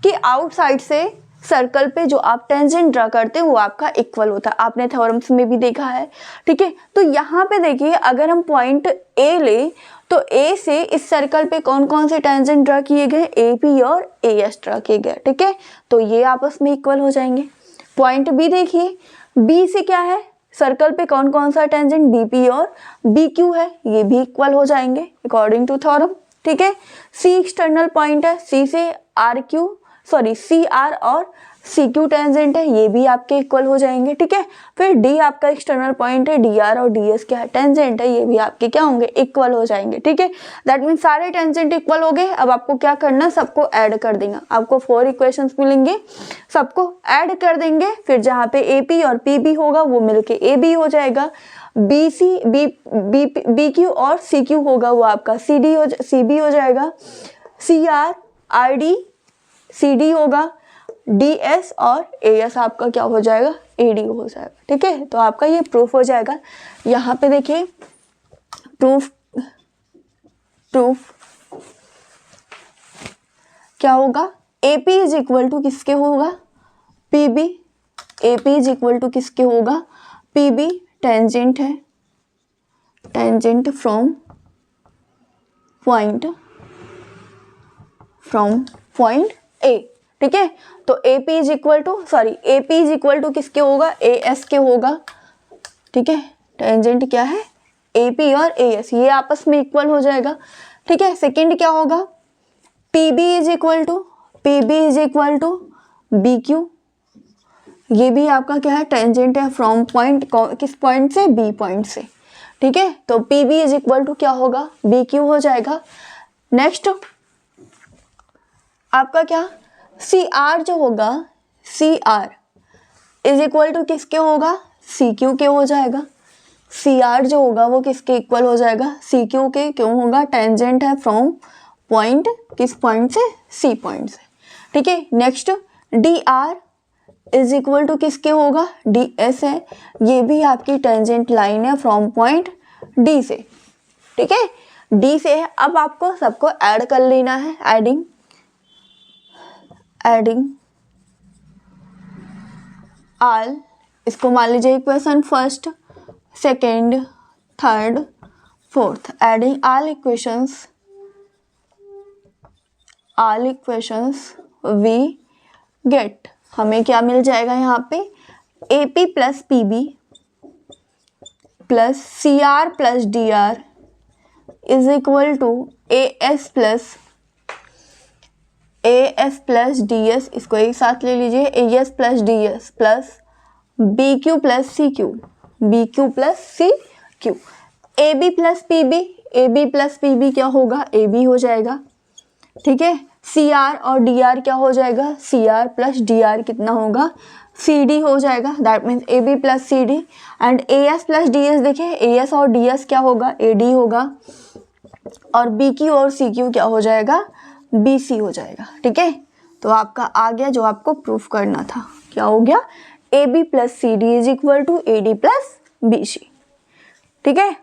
कि आउटसाइड से सर्कल पे जो आप टेंजेंट ड्रा करते हैं वो आपका इक्वल होता है, आपने थ्योरम्स में भी देखा है। ठीक है, तो यहाँ पे देखिए अगर हम पॉइंट A ले तो A से इस सर्कल पे कौन कौन से टेंजेंट ड्रा किए गए AP और AS ड्रा किए गए। ठीक है, तो ये आपस में इक्वल हो जाएंगे। पॉइंट B देखिए, B से क्या है सर्कल पे कौन कौन सा टेंजेंट BP और BQ है, ये भी इक्वल हो जाएंगे अकॉर्डिंग टू थ्योरम। ठीक है, C एक्सटर्नल पॉइंट है, C से CR और CQ टेंजेंट है, ये भी आपके इक्वल हो जाएंगे। ठीक है, फिर D आपका एक्सटर्नल पॉइंट है, DR और DS क्या है टेंजेंट है, ये भी आपके क्या होंगे इक्वल हो जाएंगे। ठीक है, दैट मीन्स सारे टेंजेंट इक्वल हो गए। अब आपको क्या करना सबको ऐड कर देंगे, आपको 4 इक्वेशंस मिलेंगे, सबको ऐड कर देंगे, फिर जहाँ पे AP और PB होगा वो मिलके AB हो जाएगा, BQ और CQ होगा वो आपका CB हो जाएगा, CR RD CD होगा, डी एस और ए एस आपका क्या हो जाएगा, ए डी हो जाएगा। ठीक है, तो आपका ये प्रूफ हो जाएगा। यहाँ पे देखिए प्रूफ क्या होगा, A P is equal to किसके होगा, P B. A P is equal to किसके होगा, पी बी। टेंजेंट है, टेंजेंट फ्रॉम पॉइंट ए। ठीक है, तो A P is equal to A P is equal to किसके होगा, ए एस के होगा। ठीक है, टेंजेंट क्या है, ए पी और ए एस, ये आपस में इक्वल हो जाएगा। ठीक है, सेकंड क्या होगा, P B is equal to B Q. ये भी आपका क्या है, टेंजेंट है फ्रॉम पॉइंट, किस पॉइंट से, बी पॉइंट से। ठीक है, तो P B is equal to क्या होगा, बी क्यू हो जाएगा। नेक्स्ट आपका क्या, सी आर जो होगा, C R is equal to किसके होगा, सी क्यू के हो जाएगा। सी आर जो होगा वो किसके इक्वल हो जाएगा, सी क्यू के। क्यों होगा, टेंजेंट है फ्रॉम पॉइंट, किस पॉइंट से, सी पॉइंट से। ठीक है, next D R is equal to किसके होगा, डी एस है। ये भी आपकी टेंजेंट लाइन है फ्रॉम पॉइंट डी से। ठीक है, डी से है। अब आपको सबको ऐड कर लेना है, एडिंग आल, इसको मान लीजिए equation first, second, third, fourth. Adding all equations we get, हमें क्या मिल जाएगा यहाँ पे, A P plus P B plus C R plus D R is equal to A S plus D S, इसको एक साथ ले लीजिए, A S plus D S plus B Q plus C Q, A B plus P B क्या होगा, A B हो जाएगा। ठीक है, सी आर और डी आर क्या हो जाएगा, C R plus D R कितना होगा, सी डी हो जाएगा। That means A B plus C D. And A S plus D S, देखिए ए एस और डी एस क्या होगा, ए डी होगा। और बी क्यू और सी क्यू क्या हो जाएगा, बी सी हो जाएगा। ठीक है, तो आपका आ गया जो आपको प्रूफ करना था, क्या हो गया, A B plus C D is equal to A D plus B C. ठीक है,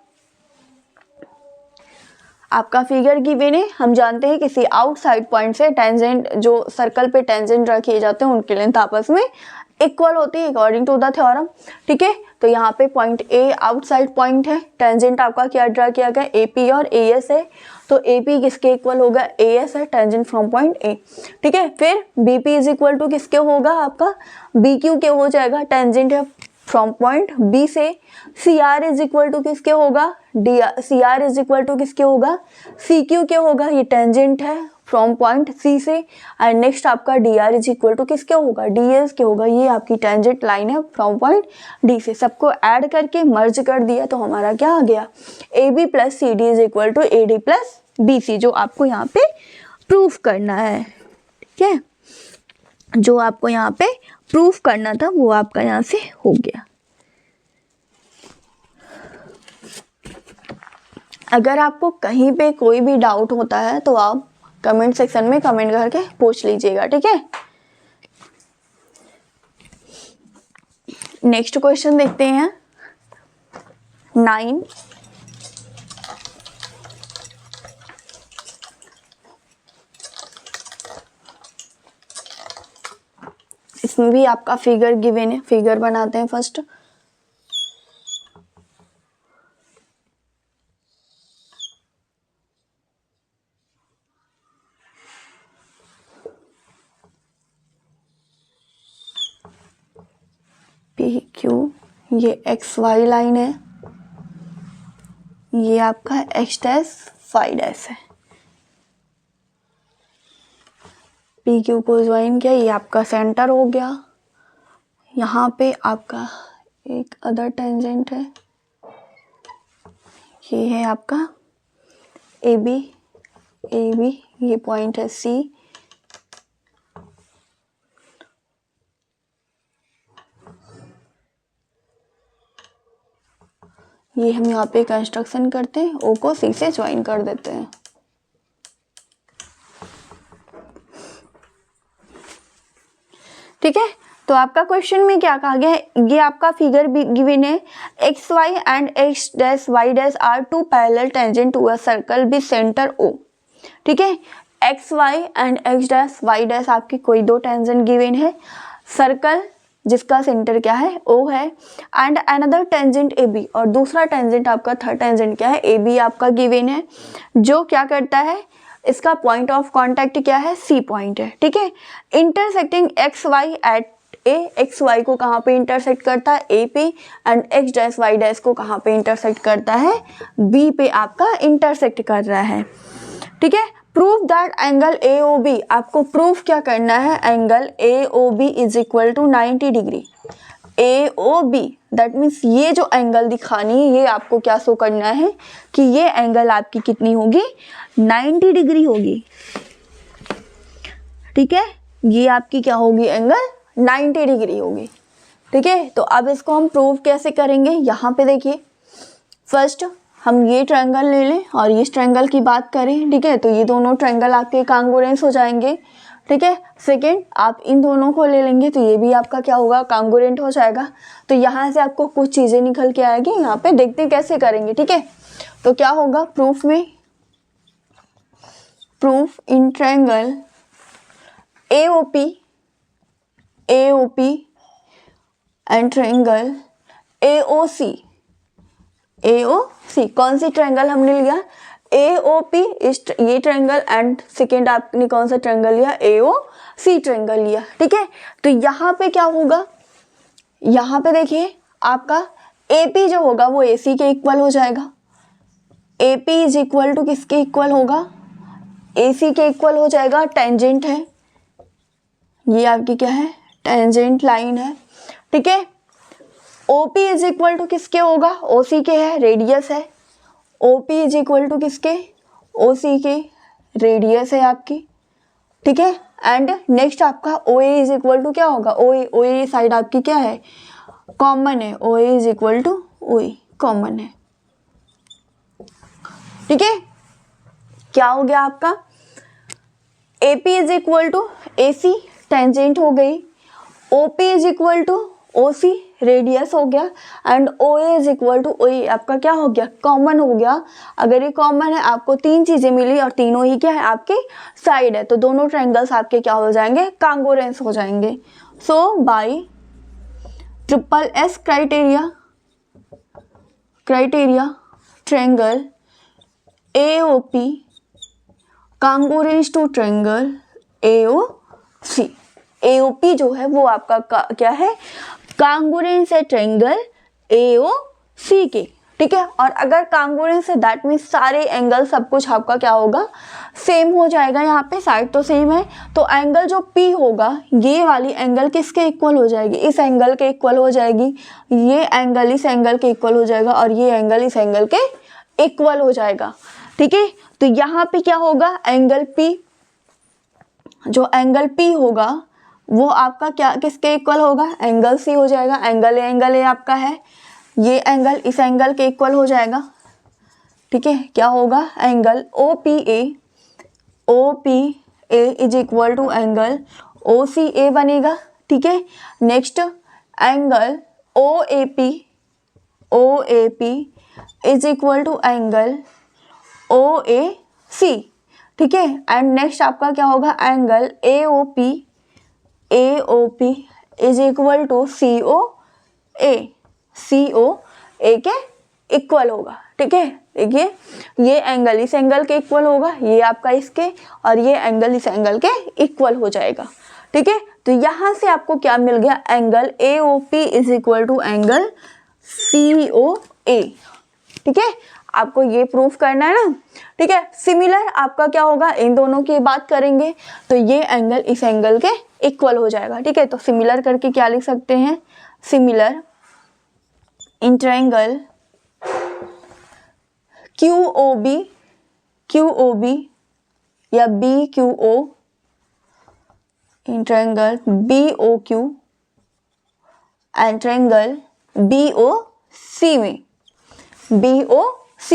आपका फिगर गिवन है। हम जानते हैं किसी आउटसाइड पॉइंट से टेंजेंट, जो सर्कल पे टेंजेंट रखे जाते हैं उनकी लेंथ आपस में इक्वल होती है अकॉर्डिंग टू द थ्योरम। ठीक है, तो यहाँ पे पॉइंट ए आउटसाइड पॉइंट है, टेंजेंट आपका क्या ड्रा किया गया, ए पी और ए एस है। तो ए पी किसके इक्वल होगा, ए एस है, टेंजेंट फ्रॉम पॉइंट ए। ठीक है, फिर B P is equal to किसके होगा, आपका बी क्यू के हो जाएगा, टेंजेंट है फ्रॉम पॉइंट बी से। C R is equal to किसके होगा, D R, C R is equal to किसके होगा, सी क्यू के होगा, ये टेंजेंट है फ्रॉम पॉइंट सी से। एंड नेक्स्ट आपका D R is equal to किसके होगा, डी एस के होगा, ये आपकी टेंजेंट लाइन है फ्रॉम पॉइंट डी से। सबको ऐड करके मर्ज कर दिया तो हमारा क्या आ गया, A B plus C D is equal to A D plus B C, जो आपको यहाँ पे प्रूफ करना है। ठीक है, जो आपको यहाँ पे प्रूफ करना था वो आपका यहाँ से हो गया। अगर आपको कहीं पे कोई भी डाउट होता है तो आप कमेंट सेक्शन में कमेंट करके पूछ लीजिएगा। ठीक है, नेक्स्ट क्वेश्चन देखते हैं 9। इसमें भी आपका फिगर गिवन है, फिगर बनाते हैं फर्स्ट। पी क्यू, ये एक्स वाई लाइन है, ये आपका एक्स डैश फाई डैश है। पी क्यू को ज्वाइन किया, ये आपका सेंटर हो गया। यहाँ पे आपका एक अदर टेंजेंट है, ये है आपका ए बी, ये पॉइंट है सी। ये हम यहाँ पे कंस्ट्रक्शन करते हैं, ओ को सी से ज्वाइन कर देते हैं। ठीक है, तो आपका क्वेश्चन में क्या कहा गया है, ये आपका फिगर गिवन है, X Y and X dash Y dash are two parallel tangent to a circle with centre O. ठीक है, X Y and X dash Y dash आपकी कोई दो टेंजेंट गिवन है, सर्कल जिसका सेंटर क्या है ओ है, and another tangent A B, और दूसरा टेंजेंट आपका थर्ड टेंजेंट क्या है ए बी आपका गिवन है, जो क्या करता है, इसका पॉइंट ऑफ कांटेक्ट क्या है सी पॉइंट है। ठीक है, intersecting X Y at A, X Y को कहाँ पे इंटरसेक्ट करता है ए पे, and X dash Y dash को कहाँ पे इंटरसेक्ट करता है बी पे आपका इंटरसेक्ट कर रहा है। ठीक है, proof that angle A O B, आपको प्रूफ क्या करना है, angle A O B is equal to 90 degree. A O B that means ये जो एंगल दिखानी है ये आपको क्या शो करना है कि ये एंगल आपकी कितनी होगी 90 डिग्री होगी। ठीक है, ये आपकी क्या होगी एंगल 90 डिग्री होगी। ठीक है, तो अब इसको हम प्रूव कैसे करेंगे, यहाँ पे देखिए, फर्स्ट हम ये ट्रायंगल ले लें और इस ट्रायंगल की बात करें। ठीक है, तो ये दोनों ट्रायंगल आपके कांग्रुएंस हो जाएंगे। ठीक है, सेकेंड आप इन दोनों को ले लेंगे तो ये भी आपका क्या होगा कांग्रुएंट हो जाएगा। तो यहाँ से आपको कुछ चीज़ें निकल के आएगी, यहाँ पे देखते हैं कैसे करेंगे। ठीक है, तो क्या होगा प्रूफ में, proof in triangle AOP and triangle AOC। कौन सी ट्रायंगल हमने लिया AOP, इस ये ट्रायंगल, एंड सेकेंड आपने कौन सा ट्रायंगल लिया AOC ट्रायंगल लिया। ठीक है, तो यहाँ पे क्या होगा, यहाँ पे देखिए आपका AP जो होगा वो AC के इक्वल हो जाएगा। AP इज इक्वल टू किसके इक्वल होगा, AC के इक्वल हो जाएगा, टेंजेंट है, ये आपकी क्या है टेंजेंट लाइन है। ठीक है, OP इज इक्वल टू किसके होगा, OC के है, रेडियस है। OP इज इक्वल टू किसके, OC के, रेडियस है आपकी। ठीक है, एंड नेक्स्ट आपका OA इज इक्वल टू क्या होगा, OA साइड आपकी क्या है कॉमन है, OA is equal to OA common है। ठीक है, क्या हो गया आपका AP is equal to AC tangent हो गई, OP is equal to OC radius हो गया, and OA is equal to OA आपका क्या हो गया कॉमन हो गया। अगर ये कॉमन है आपको तीन चीजें मिली और तीनों ही क्या है आपकी साइड है, तो दोनों ट्रायंगल्स आपके क्या हो जाएंगे कांग्रुएंस हो जाएंगे। So by SSS criteria triangle AOP congruence to triangle AOC। AOP जो है वो आपका क्या है कांग्रुएंस है ट्रायंगल AOC के। ठीक है, और अगर कांग्रुएंस है दैट मीन्स सारे एंगल सब कुछ आपका क्या होगा सेम हो जाएगा। यहाँ पे साइड तो सेम है, तो एंगल जो P होगा ये वाली एंगल किसके इक्वल हो जाएगी, इस एंगल के इक्वल हो जाएगी, ये एंगल इस एंगल के इक्वल हो जाएगा, और ये एंगल इस एंगल के इक्वल हो जाएगा। ठीक है, तो यहाँ पे क्या होगा एंगल P, जो एंगल P होगा वो आपका क्या किसके इक्वल होगा एंगल C हो जाएगा। एंगल A आपका है, ये एंगल इस एंगल के इक्वल हो जाएगा। ठीक है, क्या होगा angle OPA is equal to angle OCA बनेगा। ठीक है, next angle OAP is equal to angle OAC। ठीक है, एंड नेक्स्ट आपका क्या होगा angle AOP is equal to COA के इक्वल होगा। ठीक है, देखिए ये एंगल इस एंगल के इक्वल होगा, ये आपका इसके, और ये एंगल इस एंगल के इक्वल हो जाएगा। ठीक है, तो यहाँ से आपको क्या मिल गया angle AOP is equal to angle COA। ठीक है, आपको ये प्रूफ करना है ना। ठीक है, सिमिलर आपका क्या होगा इन दोनों की बात करेंगे तो ये एंगल इस एंगल के इक्वल हो जाएगा। ठीक है, तो सिमिलर करके क्या लिख सकते हैं, सिमिलर इन ट्रायंगल QOB या BQO in triangle BOQ and triangle BOC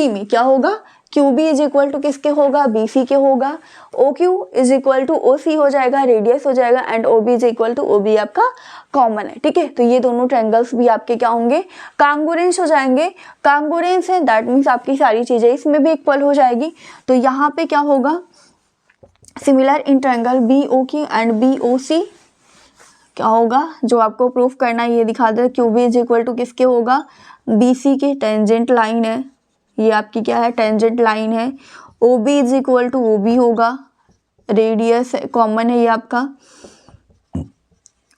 में क्या होगा Q B is equal to किसके होगा, बी सी के होगा, O Q is equal to O C हो जाएगा, रेडियस हो जाएगा, and O B is equal to O B आपका कॉमन है, ठीक है। तो ये दोनों ट्रायंगल्स भी आपके क्या होंगे, कांगुरेंस हो जाएंगे। कांगुरेंस है दैट मीन्स आपकी सारी चीजें इसमें भी इक्वल हो जाएगी। तो यहाँ पे क्या होगा, similar in triangle B O Q and B O C क्या होगा, जो आपको प्रूफ करना है ये दिखा दे, Q B is equal to किसके होगा, बी सी के टेंजेंट लाइन है, ये आपकी क्या है, टेंजेंट लाइन है। O B is equal to O B होगा, रेडियस कॉमन है ये आपका,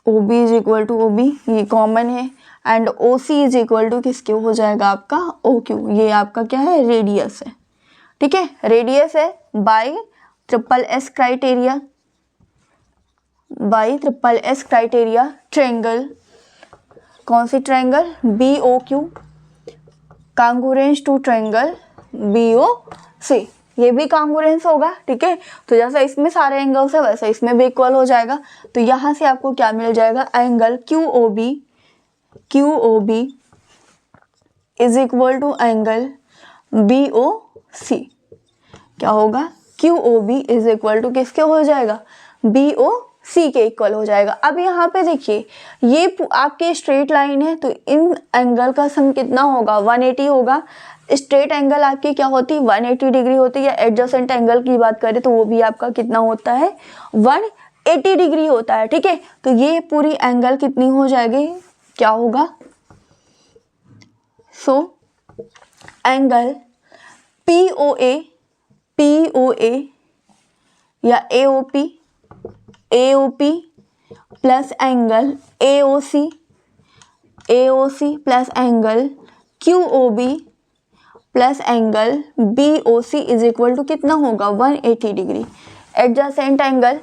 O B is equal to O B ये कॉमन है, and O C is equal to किसके हो जाएगा आपका, ओ क्यू, ये आपका क्या है, रेडियस है, ठीक है, रेडियस है by triple S criteria, by triple S criteria triangle, कौन सी triangle, B O Q congruence to triangle B O C, ये भी कांगुरेंस होगा, ठीक है। तो जैसा इसमें सारे एंगल्स है वैसा इसमें भी इक्वल हो जाएगा। तो यहाँ से आपको क्या मिल जाएगा, angle Q O B is equal to angle B O C, क्या होगा, Q O B is equal to किसके हो जाएगा, बी ओ सी के इक्वल हो जाएगा। अब यहाँ पे देखिए ये आपके स्ट्रेट लाइन है, तो इन एंगल का सम कितना होगा, 180 होगा। स्ट्रेट एंगल आपकी क्या होती है, 180 डिग्री होती है, या एडजेसेंट एंगल की बात करें तो वो भी आपका कितना होता है, 180 डिग्री होता है, ठीक है। तो ये पूरी एंगल कितनी हो जाएगी, क्या होगा, so angle P O A या A O P plus angle A O C plus angle Q O B plus angle B O C is equal to कितना होगा, 180 degree. Adjacent angle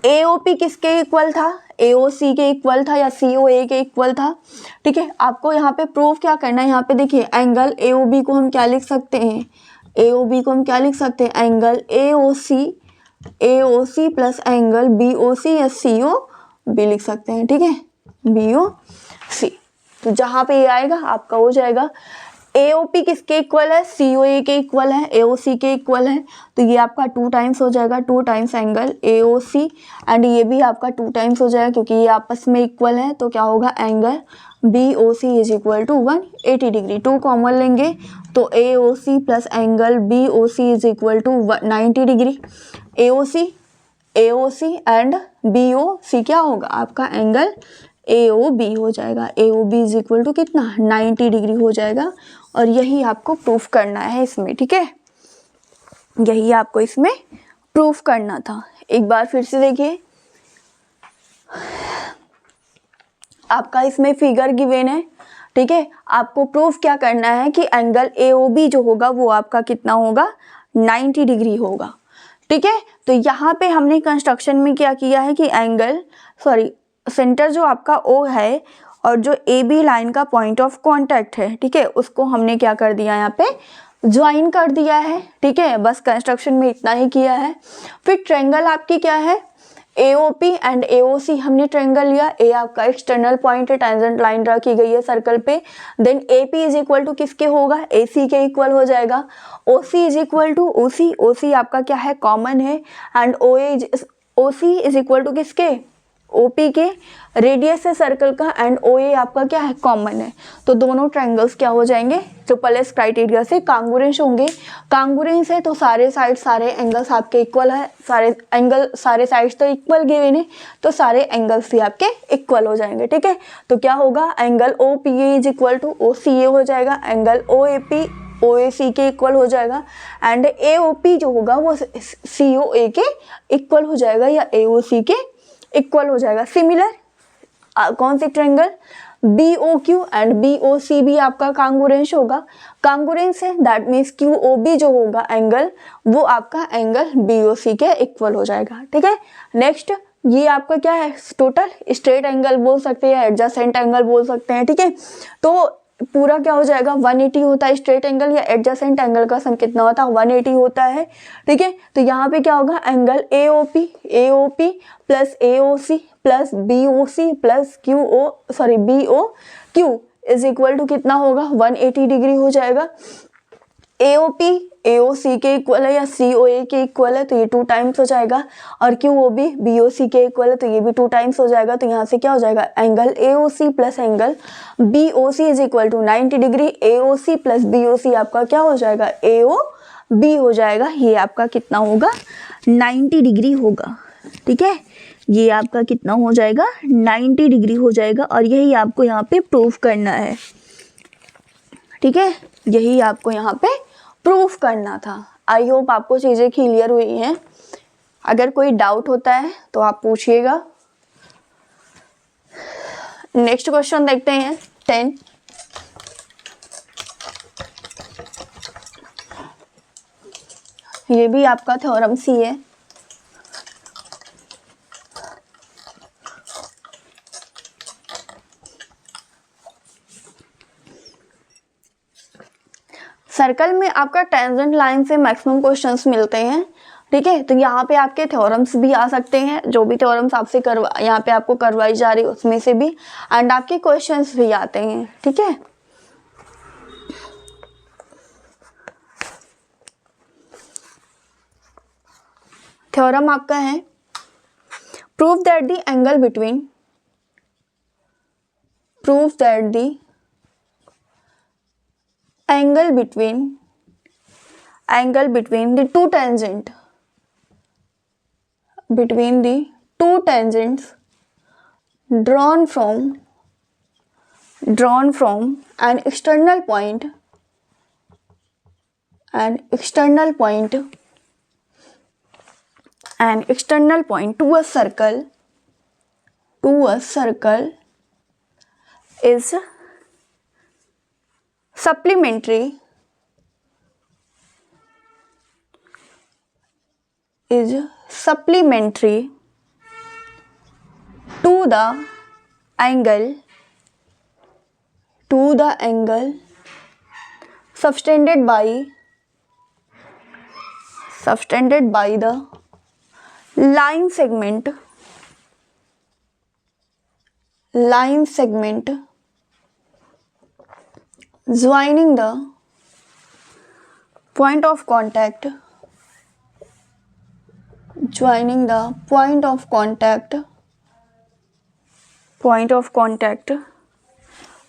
A O P किसके equal था, A O सी के equal था या C ओ ए के equal था, ठीक है। आपको यहाँ पे प्रूफ क्या करना है, यहाँ पे देखिए एंगल ए ओ बी को हम क्या लिख सकते हैं, ए ओ बी को हम क्या लिख सकते हैं, angle A O C plus angle B O C या सी ओ बी लिख सकते हैं, ठीक है, बी ओ सी। तो जहाँ पे ये आएगा आपका हो जाएगा, ए ओ पी किसके इक्वल है, सी ओ ए के इक्वल है, ए ओ सी के इक्वल है, तो ये आपका 2 टाइम्स हो जाएगा, 2 times angle A O C, and ये भी आपका 2 टाइम्स हो जाएगा क्योंकि ये आपस में इक्वल है। तो क्या होगा, angle B O C is equal to 180 degree, 2 common लेंगे तो A O C plus angle B O C is equal to 90 degree. A O C and B O C क्या होगा आपका, एंगल ए ओ बी हो जाएगा, A O B is equal to कितना, 90 degree हो जाएगा। और यही आपको प्रूफ करना है इसमें, ठीक है, यही आपको इसमें प्रूफ करना था। एक बार फिर से देखिए, आपका इसमें फिगर गिवन है, ठीक है। आपको प्रूफ क्या करना है कि एंगल ए ओ बी जो होगा वो आपका कितना होगा, 90 डिग्री होगा, ठीक है। तो यहाँ पे हमने कंस्ट्रक्शन में क्या किया है कि एंगल सेंटर जो आपका ओ है और जो ए बी लाइन का पॉइंट ऑफ कांटेक्ट है, ठीक है, उसको हमने क्या कर दिया, यहाँ पे ज्वाइन कर दिया है, ठीक है। बस कंस्ट्रक्शन में इतना ही किया है। फिर ट्रायंगल आपकी क्या है, ए O P and A O सी हमने ट्रायंगल लिया, ए आपका एक्सटर्नल पॉइंट है, टेंजेंट लाइन ड्रा की गई है सर्कल पे, then A P is equal to किसके होगा, ए सी के इक्वल हो जाएगा। O C is equal to O C आपका क्या है, कॉमन है, and O C is equal to किसके, ओ पी के, रेडियस है सर्कल का, एंड ओ ए आपका क्या है, कॉमन है। तो दोनों ट्रायंगल्स क्या हो जाएंगे, ट्रिपल एस क्राइटेरिया से कांगुरेंस होंगे। कांगुरेंस है तो सारे एंगल्स आपके इक्वल है, सारे साइड्स तो इक्वल गिवन है, तो सारे एंगल्स भी आपके इक्वल हो जाएंगे, ठीक है। तो क्या होगा, angle O P A is equal to O C A हो जाएगा, angle O A P O A C के इक्वल हो जाएगा, एंड ए ओ पी जो होगा वो सी ओ ए के इक्वल हो जाएगा या ए ओ सी के इक्वल हो जाएगा। सिमिलर कौन सी triangle, B O Q and B O C भी आपका कांगुरेंस होगा। कांगुरेंस है that means Q O B जो होगा एंगल, वो आपका एंगल बी ओ सी के इक्वल हो जाएगा, ठीक है। नेक्स्ट ये आपका क्या है, टोटल स्ट्रेट एंगल बोल सकते हैं, एडजेसेंट एंगल बोल सकते हैं, ठीक है। तो पूरा क्या हो जाएगा, 180 होता है स्ट्रेट एंगल, या एडजेसेंट एंगल का सम कितना होता है, 180 होता है, ठीक है। तो यहाँ पे क्या होगा, angle A O P plus A O C plus B O C plus B O Q is equal to कितना होगा, 180 डिग्री हो जाएगा। AOP AOC के इक्वल है या COA के इक्वल है तो ये 2 टाइम्स हो जाएगा, और QOB BOC के इक्वल है तो ये भी 2 टाइम्स हो जाएगा। तो यहाँ से क्या हो जाएगा, angle AOC plus angle BOC is equal to 90 degree. AOC plus BOC आपका क्या हो जाएगा, AOB हो जाएगा। ये आपका कितना होगा, 90 डिग्री होगा। ठीक है, ये आपका कितना हो जाएगा, 90 डिग्री हो जाएगा, और यही आपको यहाँ पे प्रूफ करना है। ठीक है, यही आपको यहाँ पे प्रूफ करना था। आई होप आपको चीज़ें क्लियर हुई हैं। अगर कोई डाउट होता है तो आप पूछिएगा। नेक्स्ट क्वेश्चन देखते हैं 10। ये भी आपका थ्योरम सी है। सर्कल में आपका टेंजेंट लाइन से मैक्सिमम क्वेश्चंस मिलते हैं। ठीक है, तो यहाँ पे आपके थ्योरम्स भी आ सकते हैं, जो भी थ्योरम्स आपसे यहाँ पे आपको करवाई जा रही है उसमें से भी, एंड आपके क्वेश्चंस भी आते हैं। ठीक है, थ्योरम आपका है, prove that the angle between angle between the two tangents drawn from an external point to a circle is supplementary to the angle subtended by the line segment joining the point of contact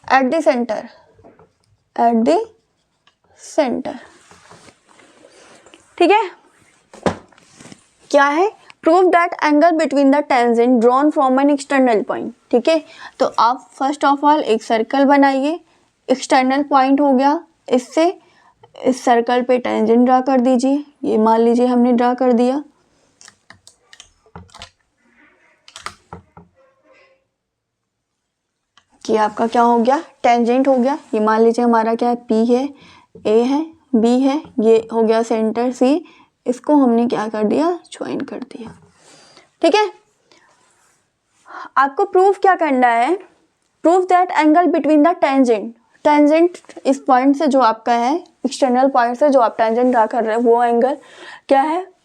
at the center ठीक है, क्या है, prove that angle between the tangent drawn from an external point. ठीक है, तो आप first of all एक circle बनाइए, एक्सटर्नल पॉइंट हो गया, इससे इस सर्कल पे टेंजेंट ड्रा कर दीजिए। ये मान लीजिए हमने ड्रा कर दिया। कि आपका क्या हो गया, टेंजेंट हो गया। ये मान लीजिए हमारा क्या है, P है, A है, B है, ये हो गया सेंटर C, इसको हमने क्या कर दिया, ज्वाइन कर दिया। ठीक है, आपको प्रूफ क्या करना है, proof that angle between the tangent इस पॉइंट से जो आपका है, एक्सटर्नल पॉइंट से जो आप टेंजेंट ड्रा कर रहे हैं, वो एंगल क्या है,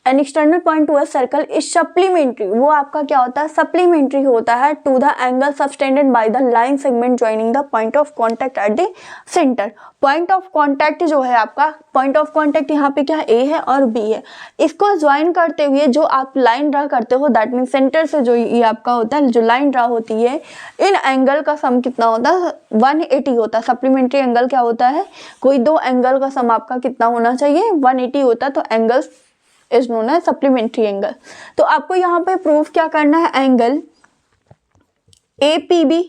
an external point to a circle is supplementary, वो आपका क्या होता है, सप्लीमेंट्री होता है to the angle subtended by the line segment joining the point of contact at the centre. Point of contact जो है आपका, पॉइंट ऑफ कांटेक्ट यहाँ पे क्या है, A है और B है, इसको ज्वाइन करते हुए जो आप लाइन ड्रा करते हो, दैट मीन सेंटर से जो ये आपका होता है, जो लाइन ड्रा होती है, इन एंगल का सम कितना होता है, 180 होता है। सप्लीमेंट्री एंगल क्या होता है, कोई दो एंगल का सम आपका कितना होना चाहिए, 180 होता है, तो एंगल इज नोन है सप्लीमेंट्री एंगल। तो आपको यहाँ पे प्रूफ क्या करना है, एंगल APB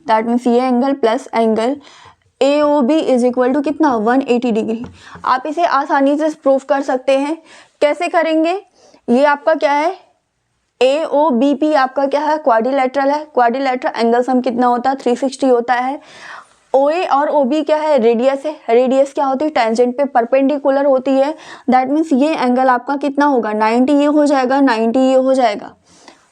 दैट मीन्स ये angle plus angle AOB is equal to कितना, 180 डिग्री। आप इसे आसानी से प्रूफ कर सकते हैं। कैसे करेंगे, ये आपका क्या है, AOBP आपका क्या है, क्वाड्रिलेटरल है, क्वाड्रिलेटरल एंगल सम कितना होता है, 360 होता है। OA और OB क्या है, रेडियस है, रेडियस क्या होती है, टेंजेंट पे परपेंडिकुलर होती है, दैट मीन्स ये एंगल आपका कितना होगा, 90 ये हो जाएगा, 90 ये हो जाएगा।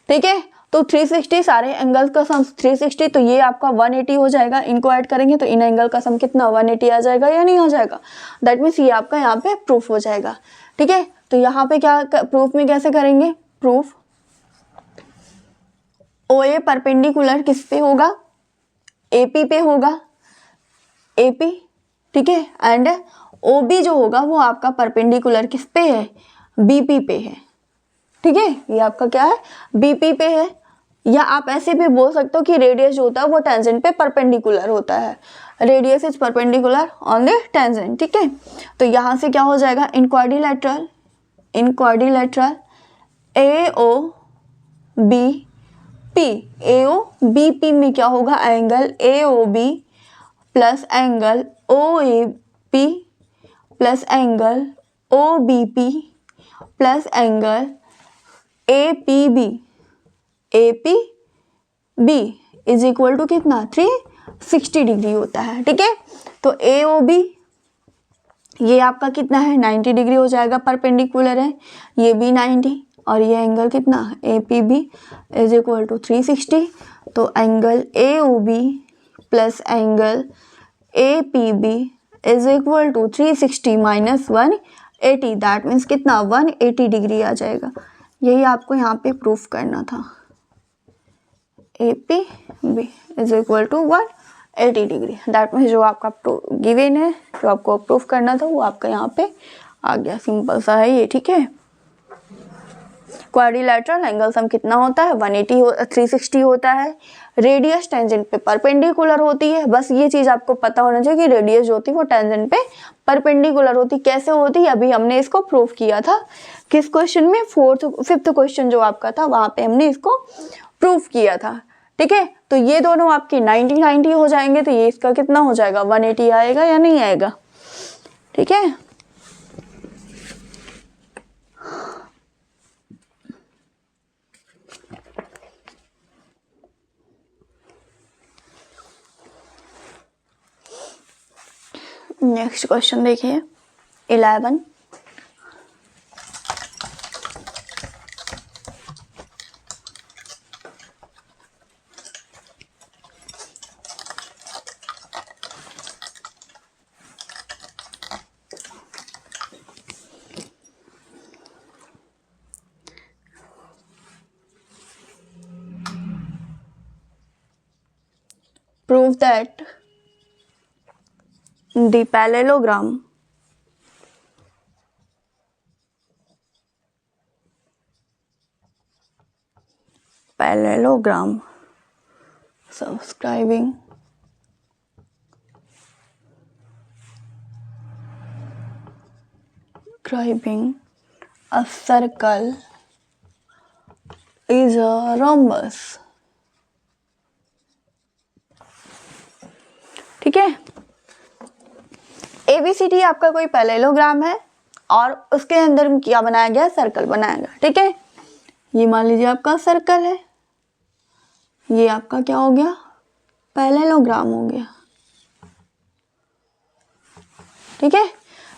ठीक है, तो 360 सारे एंगल्स का सम 360, तो ये आपका 180 हो जाएगा। इनको ऐड करेंगे तो इन एंगल का सम कितना, 180 आ जाएगा या नहीं आ जाएगा, दैट मीन्स ये आपका यहाँ पे प्रूफ हो जाएगा। ठीक है, तो यहाँ पे क्या प्रूफ में कैसे करेंगे, प्रूफ OA परपेंडिकुलर किस पे होगा, AP पे होगा, AP ठीक है। एंड ओ बी जो होगा वो आपका परपेंडिकुलर किस पे है, बी पी पे है, ठीक है। ये आपका क्या है, बी पी पे है। या आप ऐसे भी बोल सकते हो कि रेडियस जो होता है वो टेंजेंट पे परपेंडिकुलर होता है, radius is perpendicular on the tangent, ठीक है। तो यहाँ से क्या हो जाएगा, in quadrilateral A O B P, A O B P में क्या होगा, angle A O B plus angle O A P plus angle O B P plus angle A P B, A P B is equal to कितना, 360 degree होता है, ठीक है। तो A O B ये आपका कितना है, 90 डिग्री हो जाएगा, परपेंडिकुलर है, ये भी 90, और ये एंगल कितना, A P B is equal to 360। तो angle A O B plus angle A P B is equal to 360 minus 180, that means कितना, 180 डिग्री आ जाएगा। यही आपको यहाँ पे प्रूफ करना था, A P B is equal to 180 degree, that means जो आपका गिवन है, जो आपको प्रूफ करना था वो आपका यहाँ पे आ गया, सिंपल सा है ये, ठीक है। क्वाड्रिलेटरल एंगल सम कितना होता है, 360 होता है, रेडियस टेंजेंट पे परपेंडिकुलर होती है। बस ये चीज आपको पता होना चाहिए कि रेडियस जो होती है वो टेंजेंट पे परपेंडिकुलर होती, कैसे होती है, अभी हमने इसको प्रूफ किया था, किस क्वेश्चन में, फिफ्थ क्वेश्चन जो आपका था वहां पे हमने इसको प्रूफ किया था, ठीक है। तो ये दोनों आपके 90 हो जाएंगे, तो ये इसका कितना हो जाएगा, 180 आएगा या नहीं आएगा, ठीक है। नेक्स्ट क्वेश्चन देखिए 11, prove that the parallelogram subscribing a circle is a rhombus, ठीक है। ABCD आपका कोई पैरेललोग्राम है और उसके अंदर क्या बनाया गया, सर्कल बनाया गया, ठीक है। ये मान लीजिए आपका सर्कल है, ये आपका क्या हो गया, पैरेललोग्राम हो गया, ठीक है।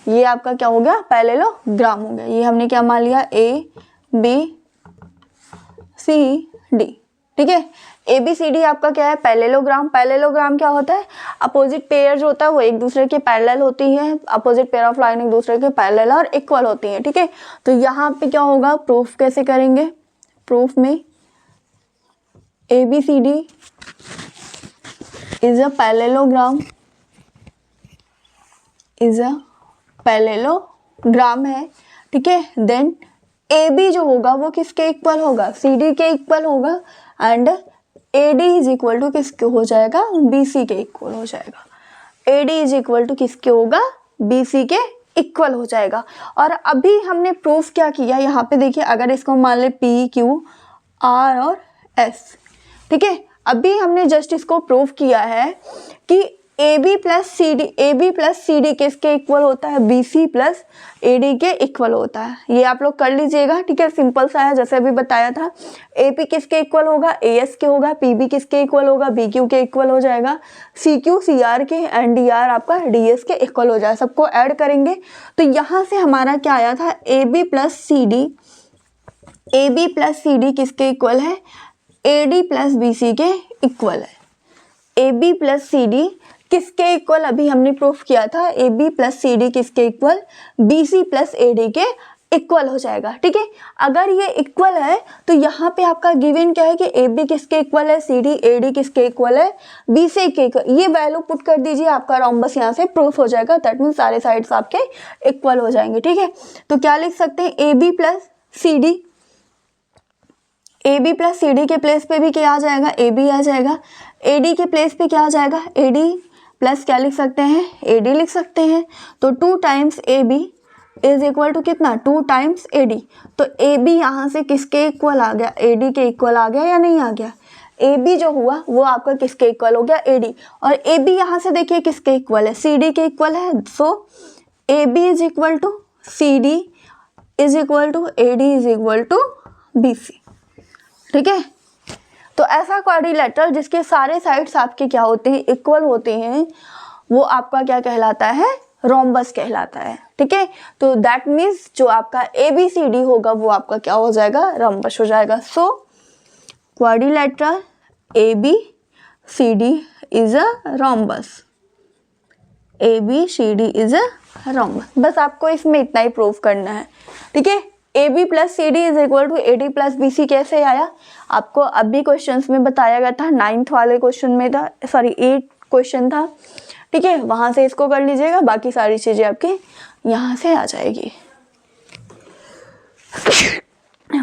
ये आपका क्या हो गया, पैरेललोग्राम हो गया। ये हमने क्या मान लिया, A B C D, ठीक है। ABCD आपका क्या है, पैरेललोग्राम। पैरेललोग्राम क्या होता है, अपोजिट पेयर जो होता है वो एक दूसरे के पैरेलल होती है, अपोजिट पेयर ऑफ लाइन एक दूसरे के पैरेलल और इक्वल होती है, ठीक है। तो यहाँ पे क्या होगा, प्रूफ कैसे करेंगे, प्रूफ में ABCD is a parallelogram, is a parallelogram है, ठीक है। देन AB जो होगा वो किसके इक्वल होगा, CD के इक्वल होगा, and AD is equal to किसके हो जाएगा, BC के इक्वल हो जाएगा। AD इज इक्वल टू किसके होगा, BC के इक्वल हो जाएगा। और अभी हमने प्रूफ क्या किया, यहाँ पे देखिए, अगर इसको मान ले P Q R और S, ठीक है। अभी हमने जस्ट इसको प्रूफ किया है कि AB प्लस सी डी किसके इक्वल होता है, BC प्लस AD के इक्वल होता है। ये आप लोग कर लीजिएगा, ठीक है, सिंपल सा है, जैसे अभी बताया था। AP किसके इक्वल होगा, AS के होगा, PB किसके इक्वल होगा, BQ के इक्वल हो जाएगा, CQ CR के, एंड DR आपका DS के इक्वल हो जाएगा। सबको ऐड करेंगे तो यहाँ से हमारा क्या आया था, AB प्लस सी डी किसके इक्वल है, AD प्लस BC के इक्वल है। AB प्लस CD किसके इक्वल, अभी हमने प्रूफ किया था, AB प्लस CD किसके इक्वल, BC प्लस AD के इक्वल हो जाएगा। ठीक है, अगर ये इक्वल है तो यहाँ पे आपका गिवन क्या है कि ए बी किसके इक्वल है, सी डी ए डी किसके इक्वल है, बी से के इक्वल। ये वैल्यू पुट कर दीजिए, आपका रोम्बस यहाँ से प्रूफ हो जाएगा। दैट मीन सारे साइड्स आपके इक्वल हो जाएंगे। ठीक है, तो क्या लिख सकते हैं, A B plus C D, A B plus C D के प्लेस पे भी क्या आ जाएगा, ए बी आ जाएगा। ए डी के प्लेस पे क्या आ जाएगा, ए डी प्लस क्या लिख सकते हैं, ए डी लिख सकते हैं। तो 2 times A B is equal to कितना, 2 टाइम्स ए डी। तो ए बी यहाँ से किसके इक्वल आ गया, ए डी के इक्वल आ गया या नहीं आ गया। ए बी जो हुआ वो आपका किसके इक्वल हो गया, ए डी। और ए बी यहाँ से देखिए किसके इक्वल है, सी डी के इक्वल है। So A B is equal to C D is equal to A D is equal to B C. ठीक है, तो ऐसा क्वाड्रिलेटरल जिसके सारे साइड्स आपके क्या होते हैं, इक्वल होते हैं, वो आपका क्या कहलाता है, रोम्बस कहलाता है। ठीक है, तो दैट मीन्स जो आपका ए बी सी डी होगा वो आपका क्या हो जाएगा, रोम्बस हो जाएगा। So quadrilateral A B C D is a rhombus, A B C D is a rhombus. बस आपको इसमें इतना ही प्रूव करना है। ठीक है, A B plus C D is equal to A D plus B C कैसे आया, आपको अभी क्वेश्चंस में बताया गया था। 9th वाले क्वेश्चन में था, सॉरी 8 क्वेश्चन था। ठीक है, वहां से इसको कर लीजिएगा, बाकी सारी चीजें आपके यहाँ से आ जाएगी।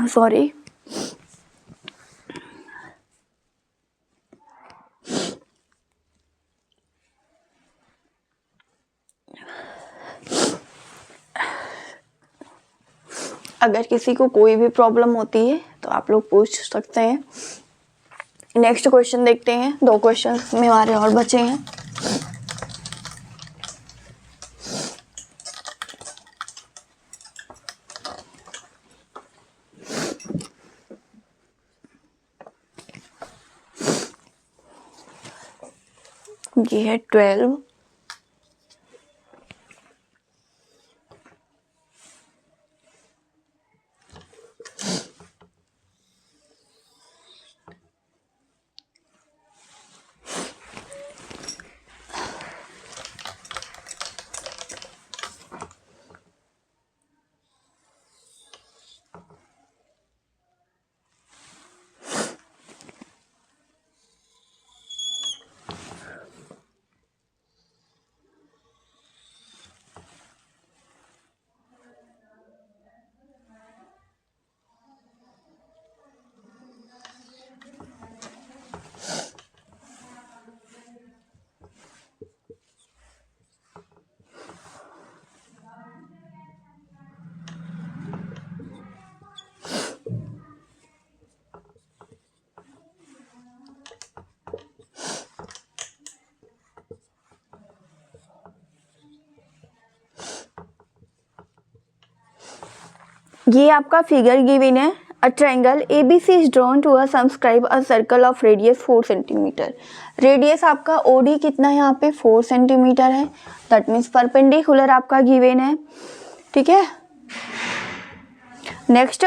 सॉरी, अगर किसी को कोई भी प्रॉब्लम होती है तो आप लोग पूछ सकते हैं। नेक्स्ट क्वेश्चन देखते हैं, 2 क्वेश्चन में हमारे और बचे हैं। ये है 12, ये आपका फिगर गिवन है। A triangle ABC is drawn to subscribe a circle of radius 4 centimetre. Radius आपका OD कितना है, यहाँ पे 4 सेंटीमीटर है। दैट मीन्स परपेंडिकुलर आपका गिवन है। ठीक है, next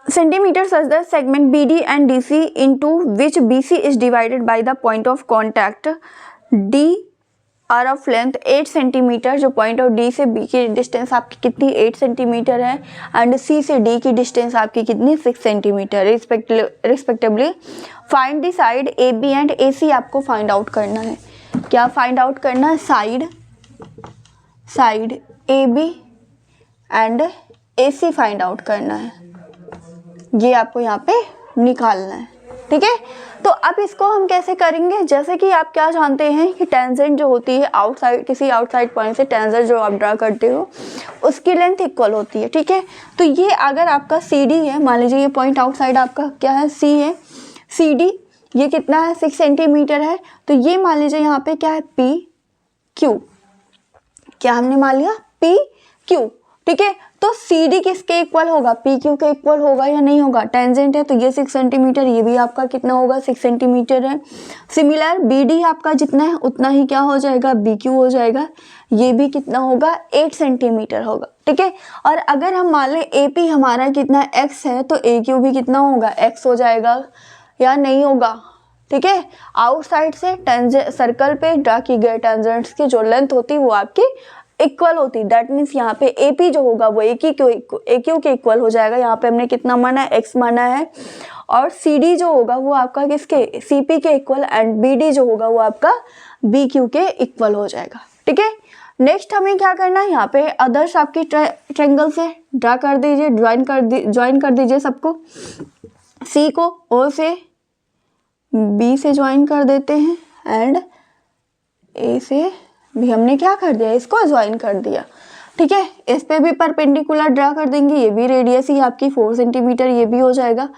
centimetre such the segment BD and DC into which BC is divided by the point of contact D are of length 8 centimetre. जो पॉइंट ऑफ D से B की distance आपकी कितनी 8 centimetre है, एंड C से D की distance आपकी कितनी 6 centimetre respectively. Find the side AB and AC आपको फाइंड आउट करना है। क्या फाइंड आउट करना है, side AB and AC find out करना है। ये आपको यहाँ पे निकालना है। ठीक है, तो अब इसको हम कैसे करेंगे, जैसे कि आप क्या जानते हैं कि टेंजेंट जो होती है आउटसाइड, किसी आउटसाइड पॉइंट से टेंजेंट जो आप ड्रा करते हो उसकी लेंथ इक्वल होती है। ठीक है, तो ये अगर आपका CD है, मान लीजिए ये पॉइंट आउटसाइड आपका क्या है, C है, CD ये कितना है 6 सेंटीमीटर है। तो ये मान लीजिए यहाँ पे क्या है PQ, क्या हमने मान लिया PQ। ठीक है, तो CD किसके इक्वल होगा, PQ के इक्वल होगा या नहीं होगा, टेंजेंट है तो ये 6 सेंटीमीटर, ये भी आपका कितना होगा 6 सेंटीमीटर है। सिमिलर BD आपका जितना है उतना ही क्या हो जाएगा, BQ हो जाएगा, ये भी कितना होगा 8 सेंटीमीटर होगा। ठीक है, और अगर हम मान लें AP हमारा कितना X है तो AQ भी कितना होगा X हो जाएगा या नहीं होगा। ठीक है, आउटसाइड से सर्कल पे ड्रा की गए टेंजेंट्स की जो लेंथ होती है वो आपकी इक्वल होती, दैट मीन्स यहाँ पे AP जो होगा वो AQ के इक्वल हो जाएगा। यहाँ पे हमने कितना माना है, x माना है। और CD जो होगा वो आपका किसके, CP के इक्वल, एंड BD जो होगा वो आपका BQ के इक्वल हो जाएगा। ठीक है, नेक्स्ट हमें क्या करना है, यहाँ पे अदर्स आपकी ट्रायंगल से ड्रा कर दीजिए, ज्वाइन कर दीजिए सबको। C को O से B से ज्वाइन कर देते हैं, एंड A से भी हमने क्या कर दिया, इसको ज्वाइन कर दिया। ठीक है, इस पे भी परपेंडिकुलर ड्रा कर देंगे, ये भी रेडियस ही आपकी 4 सेंटीमीटर ये भी हो जाएगा।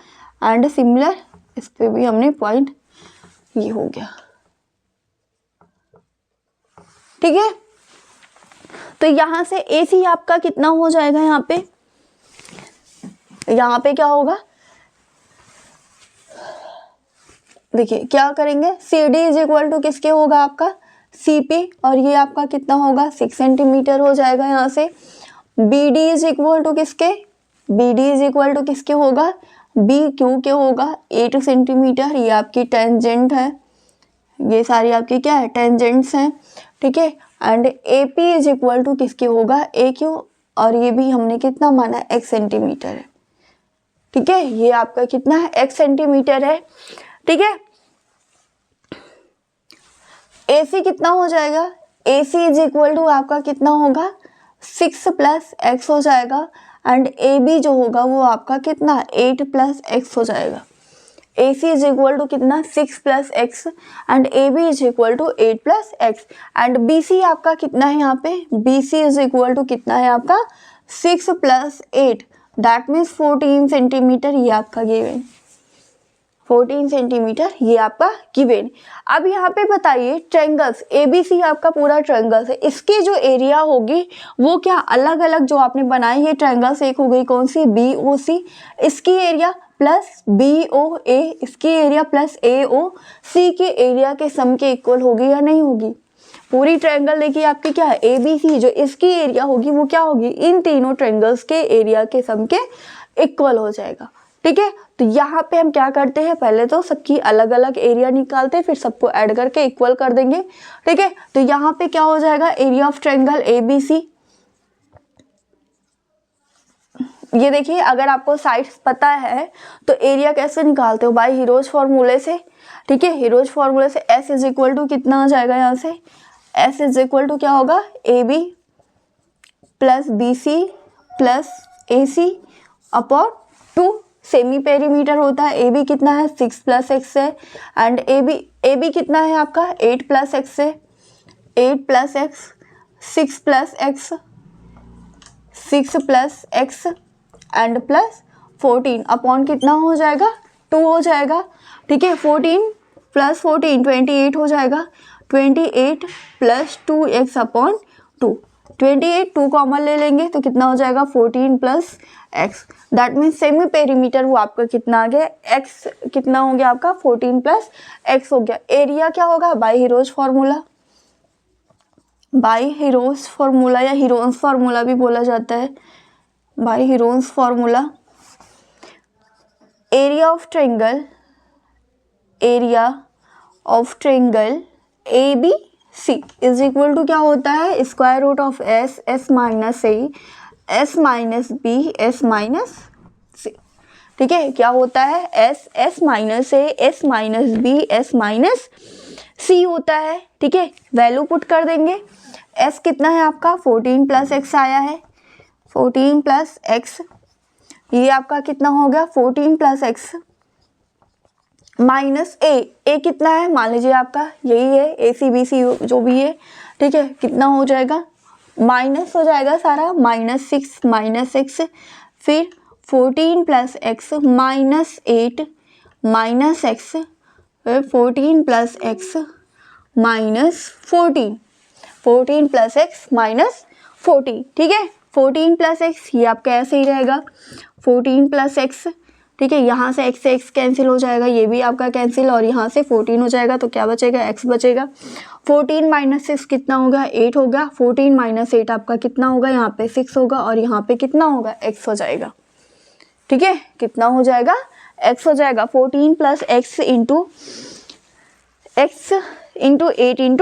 एंड सिमिलर इस पे भी हमने पॉइंट, ये हो गया। ठीक है, तो यहाँ से AC आपका कितना हो जाएगा, यहाँ पे क्या होगा, देखिए क्या करेंगे, CD इज इक्वल टू किसके होगा आपका, CP, और ये आपका कितना होगा 6 सेंटीमीटर हो जाएगा। यहाँ से BD इज इक्वल टू किसके होगा, BQ के होगा 8 सेंटीमीटर, ये आपकी टेंजेंट है, ये सारी आपकी क्या है, टेंजेंट्स हैं। ठीक है, and AP is equal to किसके होगा, AQ, और ये भी हमने कितना माना, x सेंटीमीटर है। ठीक है, ये आपका कितना है, x सेंटीमीटर है। ठीक है, AC कितना हो जाएगा, AC इज इक्वल टू आपका कितना होगा, 6 + x हो जाएगा। एंड AB जो होगा वो आपका कितना, 8 + x हो जाएगा। AC इज इक्वल टू कितना, 6 + x, and AB is equal to 8 + x। And BC आपका कितना है, यहाँ पे BC इज इक्वल टू कितना है आपका, 6 + 8, दैट मीन्स 14 सेंटीमीटर, ये आपका गिवन, 14 सेंटीमीटर ये आपका गिवन। अब यहाँ पे बताइए, ट्रायंगल्स ABC आपका पूरा ट्रायंगल्स है, इसकी जो एरिया होगी वो क्या, अलग अलग जो आपने बनाई है ट्रायंगल्स, एक हो गई कौन सी, BOC, इसकी एरिया प्लस BOA, इसकी एरिया प्लस AOC के एरिया के सम के इक्वल होगी या नहीं होगी। पूरी ट्रायंगल देखिए आपकी क्या है, ABC, जो इसकी एरिया होगी वो क्या होगी, इन तीनों ट्रायंगल्स के एरिया के सम के इक्वल हो जाएगा। ठीक है, तो यहाँ पे हम क्या करते हैं, पहले तो सबकी अलग अलग एरिया निकालते हैं, फिर सबको ऐड करके इक्वल कर देंगे। ठीक है, तो यहाँ पे क्या हो जाएगा, एरिया ऑफ ट्रायंगल ABC, ये देखिए अगर आपको साइड्स पता है तो एरिया कैसे निकालते हो, बाय हीरोज फॉर्मूले से। ठीक है, हीरोज फॉर्मूले से S इज इक्वल टू कितना आ जाएगा, यहाँ से S इज इक्वल टू क्या होगा, AB + BC + AC upon 2, semi perimeter होता है। AB कितना है, 6 + x है, एंड AB कितना है आपका, 8 + x है, 8 + x, 6 + x, 6 + x and plus 14 upon कितना हो जाएगा, 2 हो जाएगा। ठीक है, 14 + 14 28 हो जाएगा, 28 + 2x अपॉन 2, 28 2 कॉमन ले लेंगे तो कितना हो जाएगा, 14 + x, that means semi perimeter वो आपका कितना आ गया, x कितना हो गया आपका, 14 + x हो गया। एरिया क्या होगा, बाय हीरोज फार्मूला या हीरोन्स फार्मूला भी बोला जाता है, by Heron's formula. Area of triangle ABC is equal to क्या होता है, square root of S - A S - B S - C। ठीक है, क्या होता है, S - A S - B S - C होता है। ठीक है, वैल्यू पुट कर देंगे, S कितना है आपका, 14 + x आया है, 14 + x, ये आपका कितना हो गया, 14 + x माइनस A कितना है, मान लीजिए आपका यही है, ACBC जो भी है। ठीक है, कितना हो जाएगा, माइनस हो जाएगा सारा, -6 - x, फिर 14 + x -8 -x, फिर 14 + x -14, 14 + x -14। ठीक है, 14 + x ये आपका ऐसे ही रहेगा, 14 + x। ठीक है, यहाँ से x से x कैंसिल हो जाएगा, ये भी आपका कैंसिल, और यहाँ से 14 हो जाएगा तो क्या बचेगा, x बचेगा। 14 - 6 कितना होगा, 8 होगा, 14 - 8 आपका कितना होगा, यहाँ पे 6 होगा, और यहाँ पे कितना होगा, x हो जाएगा। ठीक है, कितना हो जाएगा, x हो जाएगा, 14 + x × 8 ×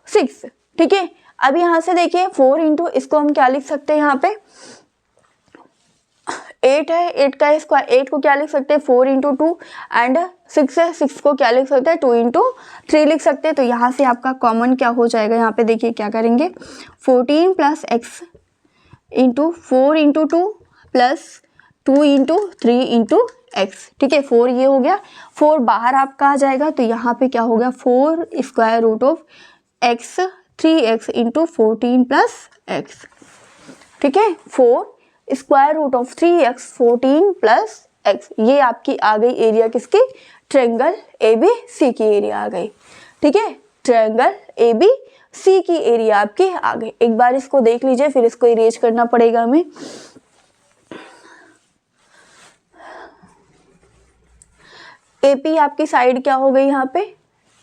6। ठीक है, अब यहाँ से देखिए 4 इंटू इसको हम क्या लिख सकते हैं, यहाँ पे 8 है, 8 का स्क्वायर, 8 को क्या लिख सकते हैं 4 इंटू 2 एंड 6 है, 6 को क्या लिख सकते हैं 2 इंटू 3 लिख सकते हैं। तो यहाँ से आपका कॉमन क्या हो जाएगा, यहाँ पे देखिए क्या करेंगे 14 plus x into 4 into 2 plus 2 into 3 into x. ठीक है, 4 ये हो गया, 4 बाहर आपका आ जाएगा तो यहाँ पे क्या हो गया 4 square root of X 3x into 14 plus X. ठीक है, 4 square root of 3x 14 plus X. ये आपकी आ गई एरिया किसकी, ट्रायंगल ABC की एरिया आ गई। ठीक है, ट्रायंगल ABC की एरिया आपकी आ गई। एक बार इसको देख लीजिए, फिर इसको इरेज करना पड़ेगा हमें। AP आपकी साइड क्या हो गई यहाँ पे,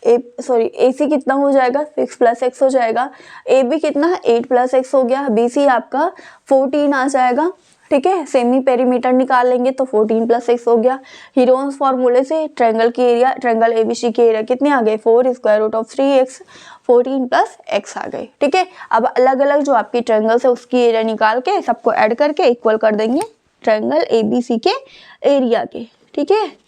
AC कितना हो जाएगा 6 प्लस एक्स हो जाएगा, AB कितना 8 प्लस एक्स हो गया, BC आपका 14 आ जाएगा। ठीक है, सेमी पेरीमीटर निकाल लेंगे तो 14 प्लस एक्स हो गया। हीरोन्स फॉर्मूले से ट्रायंगल की एरिया, ट्रायंगल ABC की एरिया कितने आ गए 4 square root of 3x 14 plus X आ गए। ठीक है, अब अलग अलग जो आपकी ट्रायंगल्स है उसकी एरिया निकाल के सबको ऐड करके इक्वल कर देंगे ट्रायंगल ABC के एरिया के। ठीक है,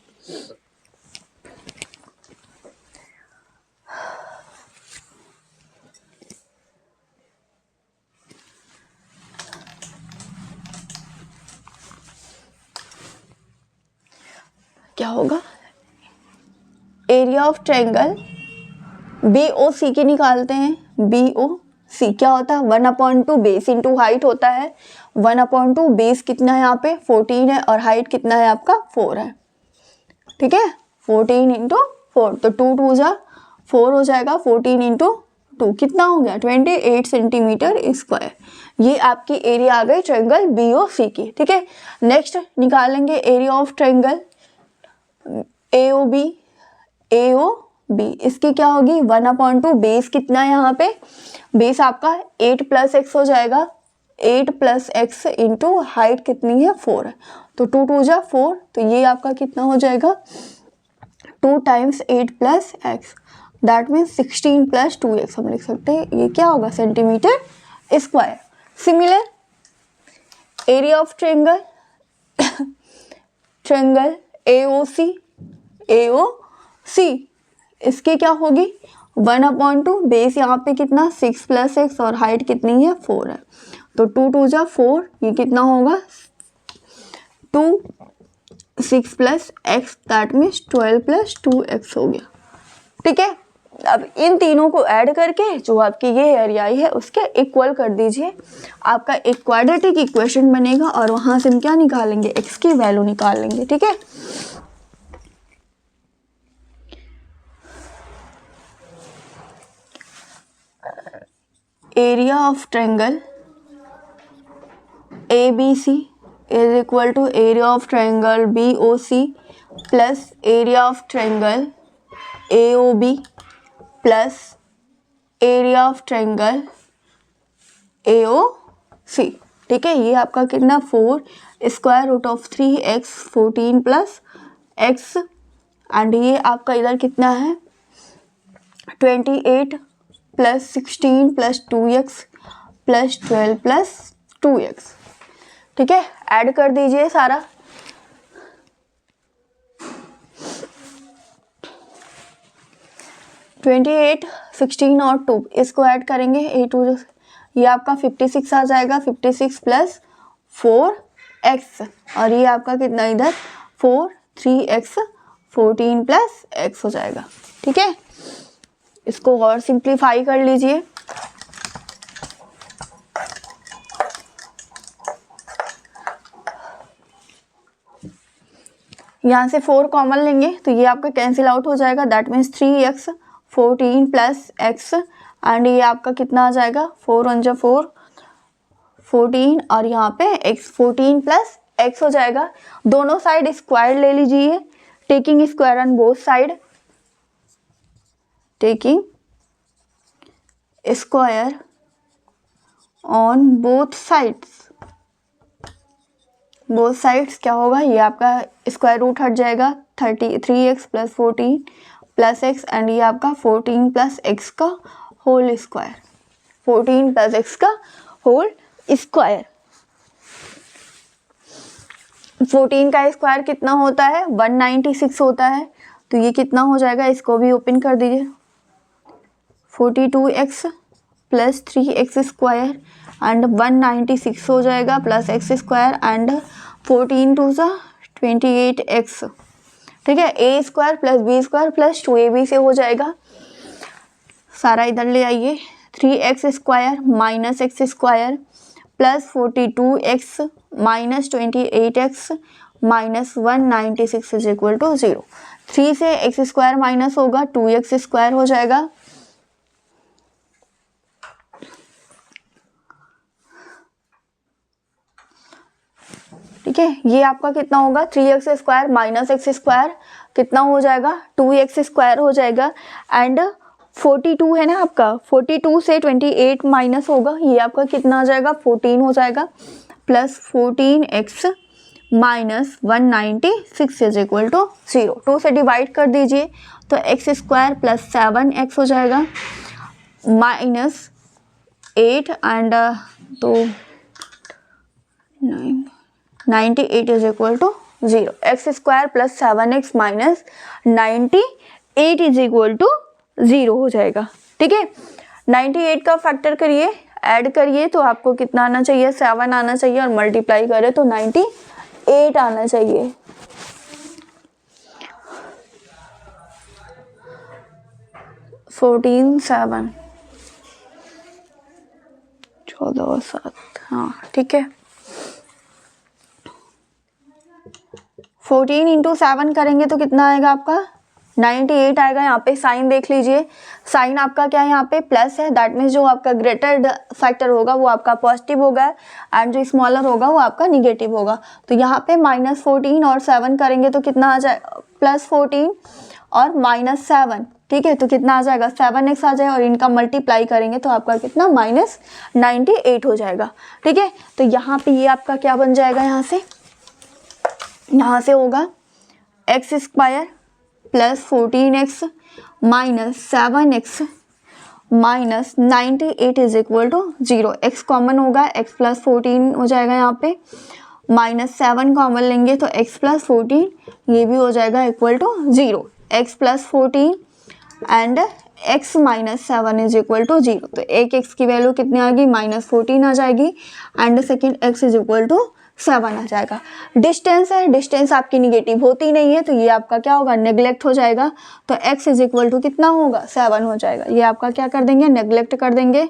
क्या होगा एरिया ऑफ ट्रायंगल BOC की निकालते हैं। BOC क्या होता है 1/2 बेस इंटू हाइट होता है। 1/2 बेस कितना है यहाँ पे 14 है और हाइट कितना है आपका 4 है। ठीक है, 14 इंटू 4 तो 2 2 जा 4 हो जाएगा, 14 इंटू 2 कितना हो गया 28 सेंटीमीटर स्क्वायर। ये आपकी एरिया आ गई ट्रायंगल BOC की। ठीक है, नेक्स्ट निकालेंगे एरिया ऑफ ट्रायंगल AOB। इसकी क्या होगी 1/2 बेस कितना है यहाँ पे, बेस आपका 8 प्लस एक्स हो जाएगा, 8 प्लस एक्स इंटू हाइट कितनी है 4 है तो 2 2 जा 4 तो ये आपका कितना हो जाएगा 2 times 8 plus x that means 16 plus 2x हम लिख सकते हैं। ये क्या होगा centimetre square. Similar area of triangle triangle AOC इसकी क्या होगी 1/2 बेस यहाँ पे कितना 6 प्लस एक्स और हाइट कितनी है 4 है तो 2 2 जा 4 ये कितना होगा 2 6 plus x that means 12 plus 2x हो गया। ठीक है, अब इन तीनों को ऐड करके जो आपकी ये एरिया है उसके इक्वल कर दीजिए, आपका एक क्वाड्रेटिक इक्वेशन बनेगा और वहां से हम क्या निकालेंगे x की वैल्यू निकाल लेंगे। ठीक है, area of triangle ABC is equal to area of triangle BOC plus area of triangle AOB plus area of triangle AOC। ठीक है, ये आपका कितना 4 square root of 3x 14 plus X and ये आपका इधर कितना है 28 plus 16 plus 2x plus 12 plus 2x। ठीक है, ऐड कर दीजिए सारा। ट्वेंटी 16 और 2 इसको ऐड करेंगे 8 ये आपका 56 आ जाएगा, 56 प्लस 4x और ये आपका कितना इधर 4 3x 14 प्लस x हो जाएगा। ठीक है, इसको और सिंप्लीफाई कर लीजिए। यहाँ से 4 कॉमन लेंगे तो ये आपका कैंसिल आउट हो जाएगा that means 3x 14 plus x and ये आपका कितना आ जाएगा 4 1 जा 4 14 और यहाँ पे x 14 प्लस x हो जाएगा। दोनों साइड स्क्वायर ले लीजिए, taking square on both side, taking square on both sides क्या होगा ये आपका स्क्वायर रूट हट जाएगा 3x plus 14 plus X and ये आपका 14 प्लस एक्स का होल स्क्वायर 14 प्लस एक्स का होल स्क्वायर। 14 का स्क्वायर कितना होता है? 196 होता है। तो ये कितना हो जाएगा, इसको भी ओपन कर दीजिए। 42x plus 3x square and 196 हो जाएगा plus X square and 14 two सा 28x। ठीक है, A square plus B square plus 2ab से हो जाएगा। सारा इधर ले आइए। 3x square minus X square plus 42x minus 28x minus 196 is equal to 0। 3 से एक्स स्क्वायर माइनस होगा 2x स्क्वायर हो जाएगा। ठीक है, ये आपका कितना होगा? 3x square minus X square कितना हो जाएगा? 2x स्क्वायर हो जाएगा। एंड 42 है ना आपका, 42 से 28 माइनस होगा, ये आपका कितना आ जाएगा? 14 हो जाएगा plus 14x minus 196 is equal to 0। 2 से डिवाइड कर दीजिए तो एक्स स्क्वायर प्लस 7x हो जाएगा माइनस 8 एंड तो 98 is equal to 0। X square plus 7x minus 98 is equal to 0 हो जाएगा। ठीक है, 98 का फैक्टर करिए, ऐड करिए तो आपको कितना आना चाहिए? 7 आना चाहिए और मल्टीप्लाई करें तो 98 आना चाहिए। फोर्टीन 7 14 7, हाँ ठीक है। 14 इंटू 7 करेंगे तो कितना आएगा आपका? 98 आएगा। यहाँ पे साइन देख लीजिए, साइन आपका क्या है? यहाँ पे प्लस है, दैट मीन्स जो आपका ग्रेटर फैक्टर होगा वो आपका पॉजिटिव होगा एंड जो स्मॉलर होगा वो आपका निगेटिव होगा। तो यहाँ पे माइनस 14 और 7 करेंगे तो कितना आ जाएगा? प्लस 14 और माइनस 7। ठीक है, तो कितना आ जाएगा? 7x आ जाएगा और इनका मल्टीप्लाई करेंगे तो आपका कितना? माइनस 98 हो जाएगा। ठीक है, तो यहाँ पे ये आपका क्या बन जाएगा? यहाँ से होगा X square plus 14x minus 7x minus 98 is equal to 0। X common होगा, x प्लस 14 हो जाएगा यहाँ पे, माइनस 7 कॉमन लेंगे तो x प्लस 14 ये भी हो जाएगा equal to 0। x plus 14 and x minus 7 is equal to 0। तो एक x की वैल्यू कितनी आएगी? माइनस 14 आ जाएगी and second x is equal to 7 आ जाएगा। डिस्टेंस है, डिस्टेंस आपकी निगेटिव होती नहीं है तो ये आपका क्या होगा? नेग्लेक्ट हो जाएगा। तो x इज इक्वल टू कितना होगा? 7 हो जाएगा। ये आपका क्या कर देंगे? नेग्लेक्ट कर देंगे।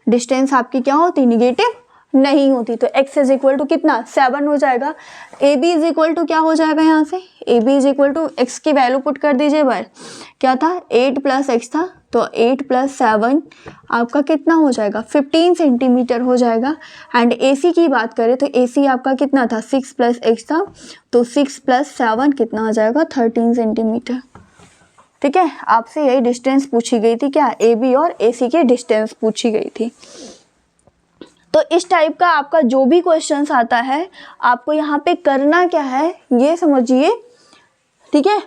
डिस्टेंस आपकी क्या होती? निगेटिव नहीं होती। तो x इज इक्वल टू कितना? 7 हो जाएगा। A B is equal to क्या हो जाएगा? यहाँ से A B is equal to X की वैल्यू पुट कर दीजिए बार। क्या था? 8 प्लस एक्स था, तो 8 प्लस 7 आपका कितना हो जाएगा? 15 सेंटीमीटर हो जाएगा। एंड ए सी की बात करें तो ए सी आपका कितना था? 6 प्लस एक्स था, तो 6 प्लस 7 कितना आ जाएगा? 13 सेंटीमीटर। ठीक है, आपसे यही डिस्टेंस पूछी गई थी, क्या? ए बी और ए सी की डिस्टेंस पूछी गई थी। तो इस टाइप का आपका जो भी क्वेश्चंस आता है आपको यहाँ पे करना क्या है ये समझिए। ठीक है,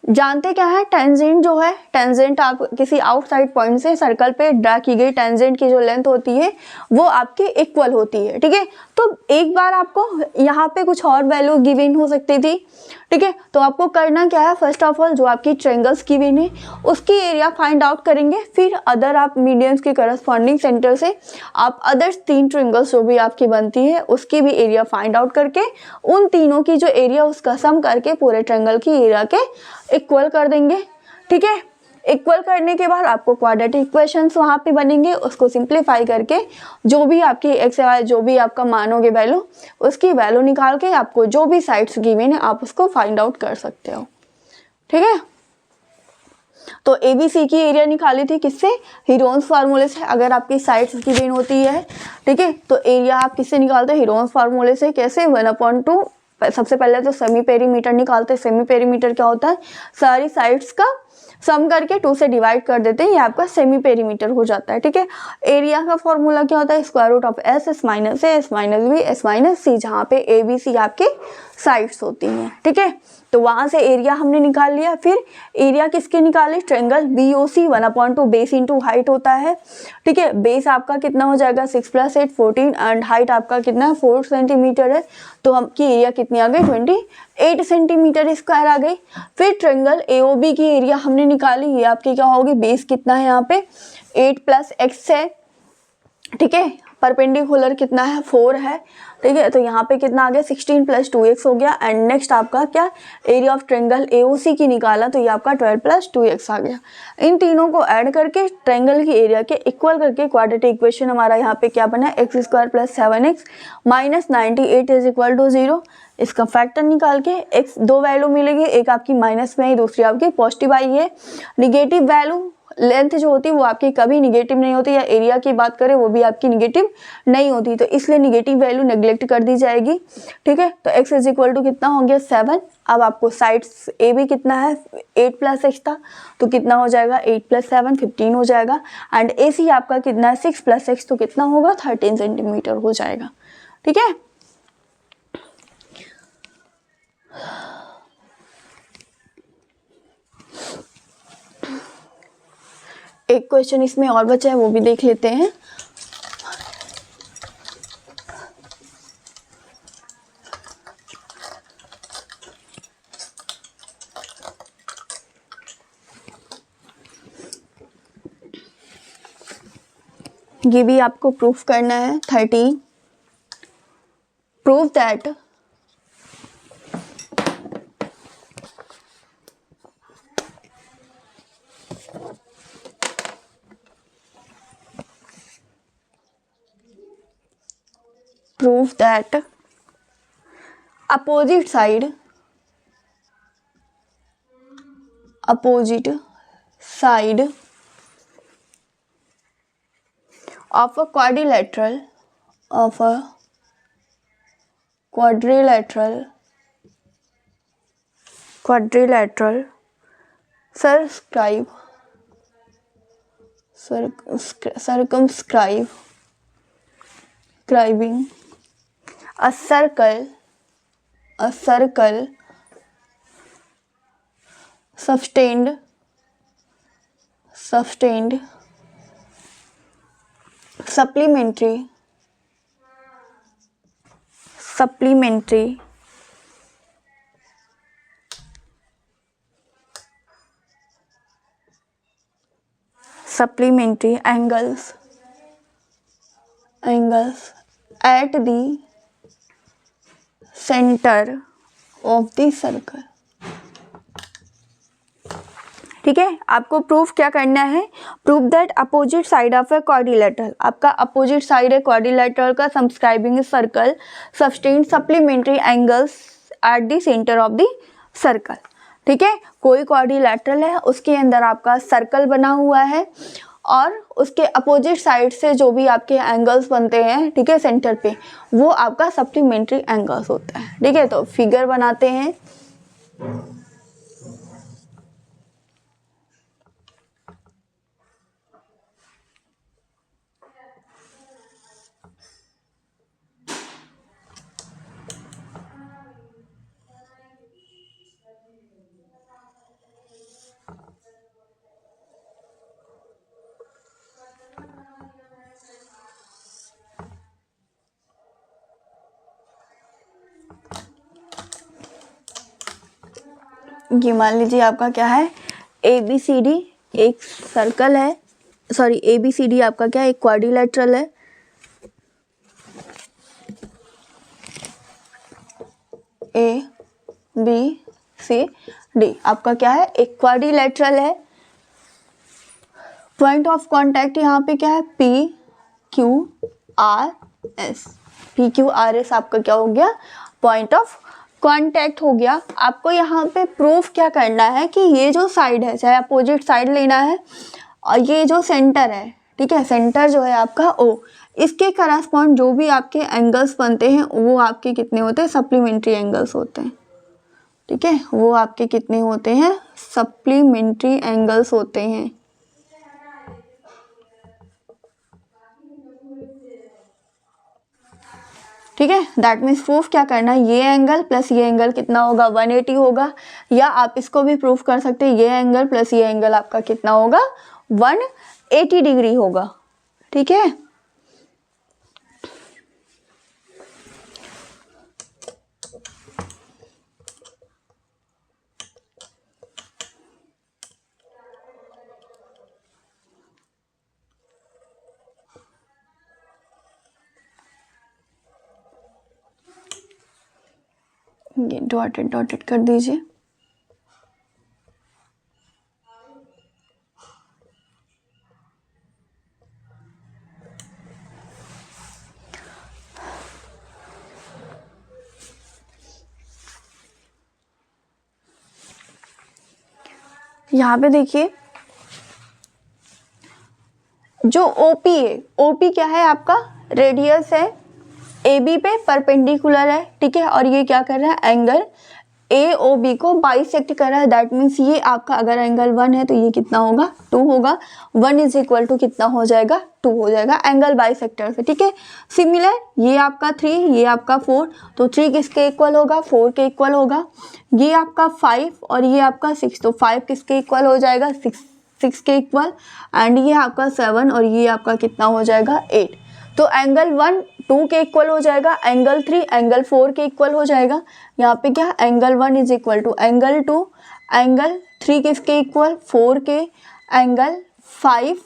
जानते क्या है? टेंजेंट जो है, टेंजेंट आप किसी आउटसाइड पॉइंट से सर्कल पे ड्रा की गई टेंजेंट की जो लेंथ होती है वो आपकी इक्वल होती है। ठीक है, तो एक बार आपको यहाँ पे कुछ और वैल्यू गिवन हो सकती थी। ठीक है, तो आपको करना क्या है? फर्स्ट ऑफ ऑल जो आपकी ट्रायंगल्स गिवन है उसकी एरिया फाइंड आउट करेंगे, फिर अदर आप मीडियंस के करस्पॉन्डिंग सेंटर से आप अदर्स 3 ट्रायंगल्स जो भी आपकी बनती है उसकी भी एरिया फाइंड आउट करके उन तीनों की जो एरिया उसका सम करके पूरे ट्रायंगल की एरिया के इक्वल कर देंगे। ठीक है, इक्वल करने के बाद आपको क्वाड्रेटिक इक्वेशंस वहाँ पे बनेंगे, उसको सिंप्लीफाई करके जो भी आपकी एक्स वाई जो भी आपका मानोगे वैल्यू उसकी वैल्यू निकाल के आपको जो भी साइड्स गिवन है आप उसको फाइंड आउट कर सकते हो। ठीक है, तो ए बी सी की एरिया निकाली थी किससे? हीरोन्स फार्मूले से। अगर आपकी साइड्स गिवन होती है, ठीक है, तो एरिया आप किससे निकालते हैं? हीरोन्स फार्मूले से। कैसे? 1/2। सबसे पहले तो सेमी पेरीमीटर निकालते हैं। सेमी पेरीमीटर क्या होता है? सारी साइड्स का सम करके 2 से डिवाइड कर देते हैं, ये आपका सेमी पेरीमीटर हो जाता है। ठीक है, एरिया का फॉर्मूला क्या होता है? Square root of S, S minus A, S minus B, S minus C, जहाँ पे ए बी सी आपके साइड्स होती हैं, ठीक है। तो वहाँ से एरिया हमने निकाल लिया। फिर एरिया किसके निकाले, triangle BOC 1/2 base into height होता है, ठीक है। बेस आपका कितना हो जाएगा 6 + 8 14 एंड हाइट आपका कितना 4 सेंटीमीटर है, तो हमकी एरिया कितनी आ गई 28 सेंटीमीटर स्क्वायर आ गई। फिर ट्रायंगल AOB की एरिया हमने निकाली, ये आपकी क्या होगी, बेस कितना है यहाँ पे 8 + x है, ठीक है। परपेंडिकुलर कितना है 4 है, ठीक है। तो यहाँ पे कितना आ गया 16 + 2x हो गया। एंड नेक्स्ट आपका क्या, एरिया ऑफ ट्रायंगल AOC की निकाला, तो ये आपका 12 + 2x आ गया। इन तीनों को ऐड करके ट्रायंगल की एरिया के इक्वल करके क्वाड्रेटिक इक्वेशन हमारा यहाँ पे क्या बना, x² + 7x - 98 = 0। इसका फैक्टर निकाल के x दो वैल्यू मिलेगी, एक आपकी माइनस में आई, दूसरी आपकी पॉजिटिव आई है। निगेटिव वैल्यू लेंथ जो होती है वो आपकी कभी निगेटिव नहीं होती, या एरिया की बात करें वो भी आपकी निगेटिव नहीं होती, तो इसलिए निगेटिव वैल्यू नेग्लेक्ट कर दी जाएगी, ठीक है। तो x = कितना हो गया 7। अब आपको साइड्स ए भी कितना है 8 + x था, तो कितना हो जाएगा 8 + 7 15 हो जाएगा। एंड AC आपका कितना है 6 + x, तो कितना होगा 13 सेंटीमीटर हो जाएगा, ठीक है। एक क्वेश्चन इसमें और बचा है, वो भी देख लेते हैं। ये भी आपको प्रूफ करना है 13। Proof that opposite side of a quadrilateral circumscribing a circle sustained supplementary angles at the center of the circle, ठीक है। आपको प्रूफ क्या करना है, proof that opposite side of a quadrilateral, आपका अपोजिट साइड है क्वाड्रिलेटरल का, subscribing circle sustain supplementary angles at the centre of the circle, ठीक है। कोई क्वाड्रिलेटरल है, उसके अंदर आपका सर्कल बना हुआ है और उसके अपोजिट साइड से जो भी आपके एंगल्स बनते हैं, ठीक है, सेंटर पे, वो आपका सप्लीमेंट्री एंगल्स होता है, ठीक है। तो फिगर बनाते हैं। ये मान लीजिए आपका क्या है ABCD एक सर्कल है, सॉरी ABCD आपका क्या है एक क्वाड्रिलेटरल है, ABCD आपका क्या है एक क्वाड्रिलेटरल है। पॉइंट ऑफ कांटेक्ट यहाँ पे क्या है PQRS आपका क्या हो गया पॉइंट ऑफ कांटेक्ट हो गया। आपको यहाँ पे प्रूफ क्या करना है कि ये जो साइड है, चाहे अपोजिट साइड लेना है, और ये जो सेंटर है, ठीक है, सेंटर जो है आपका O, इसके करस्पॉन्ड जो भी आपके एंगल्स बनते हैं वो आपके कितने होते हैं, सप्लीमेंट्री एंगल्स होते हैं, ठीक है। वो आपके कितने होते हैं, सप्लीमेंट्री एंगल्स होते हैं। ठीक है, दैट मीन्स प्रूफ क्या करना है, ये एंगल प्लस ये एंगल कितना होगा 180 होगा, या आप इसको भी प्रूफ कर सकते हैं ये एंगल प्लस ये एंगल आपका कितना होगा 180 डिग्री होगा। ठीक है, ये डॉटेड डॉटेड कर दीजिए। यहाँ पे देखिए जो ओपी है, ओपी क्या है आपका रेडियस है, ए बी पे परपेंडिकुलर है। ठीक है, और ये क्या कर रहा है एंगल ए ओ बी को बाइसेक्ट कर रहा है। दैट मीन्स ये आपका अगर एंगल 1 है तो ये कितना होगा 2 होगा। 1 इज इक्वल टू कितना हो जाएगा 2 हो जाएगा एंगल बाइसेक्टर से। ठीक है, सिमिलर ये आपका 3 ये आपका 4, तो 3 किसके इक्वल होगा 4 के इक्वल होगा। ये आपका 5 और ये आपका 6, तो 5 किसके इक्वल हो जाएगा 6 के इक्वल। एंड ये आपका 7 और ये आपका कितना हो जाएगा 8। तो एंगल 1 2 के इक्वल हो जाएगा, एंगल 3 एंगल 4 के इक्वल हो जाएगा। यहाँ पे क्या angle 1 is equal to angle 2, angle 3 किसके इक्वल 4 के, एंगल 5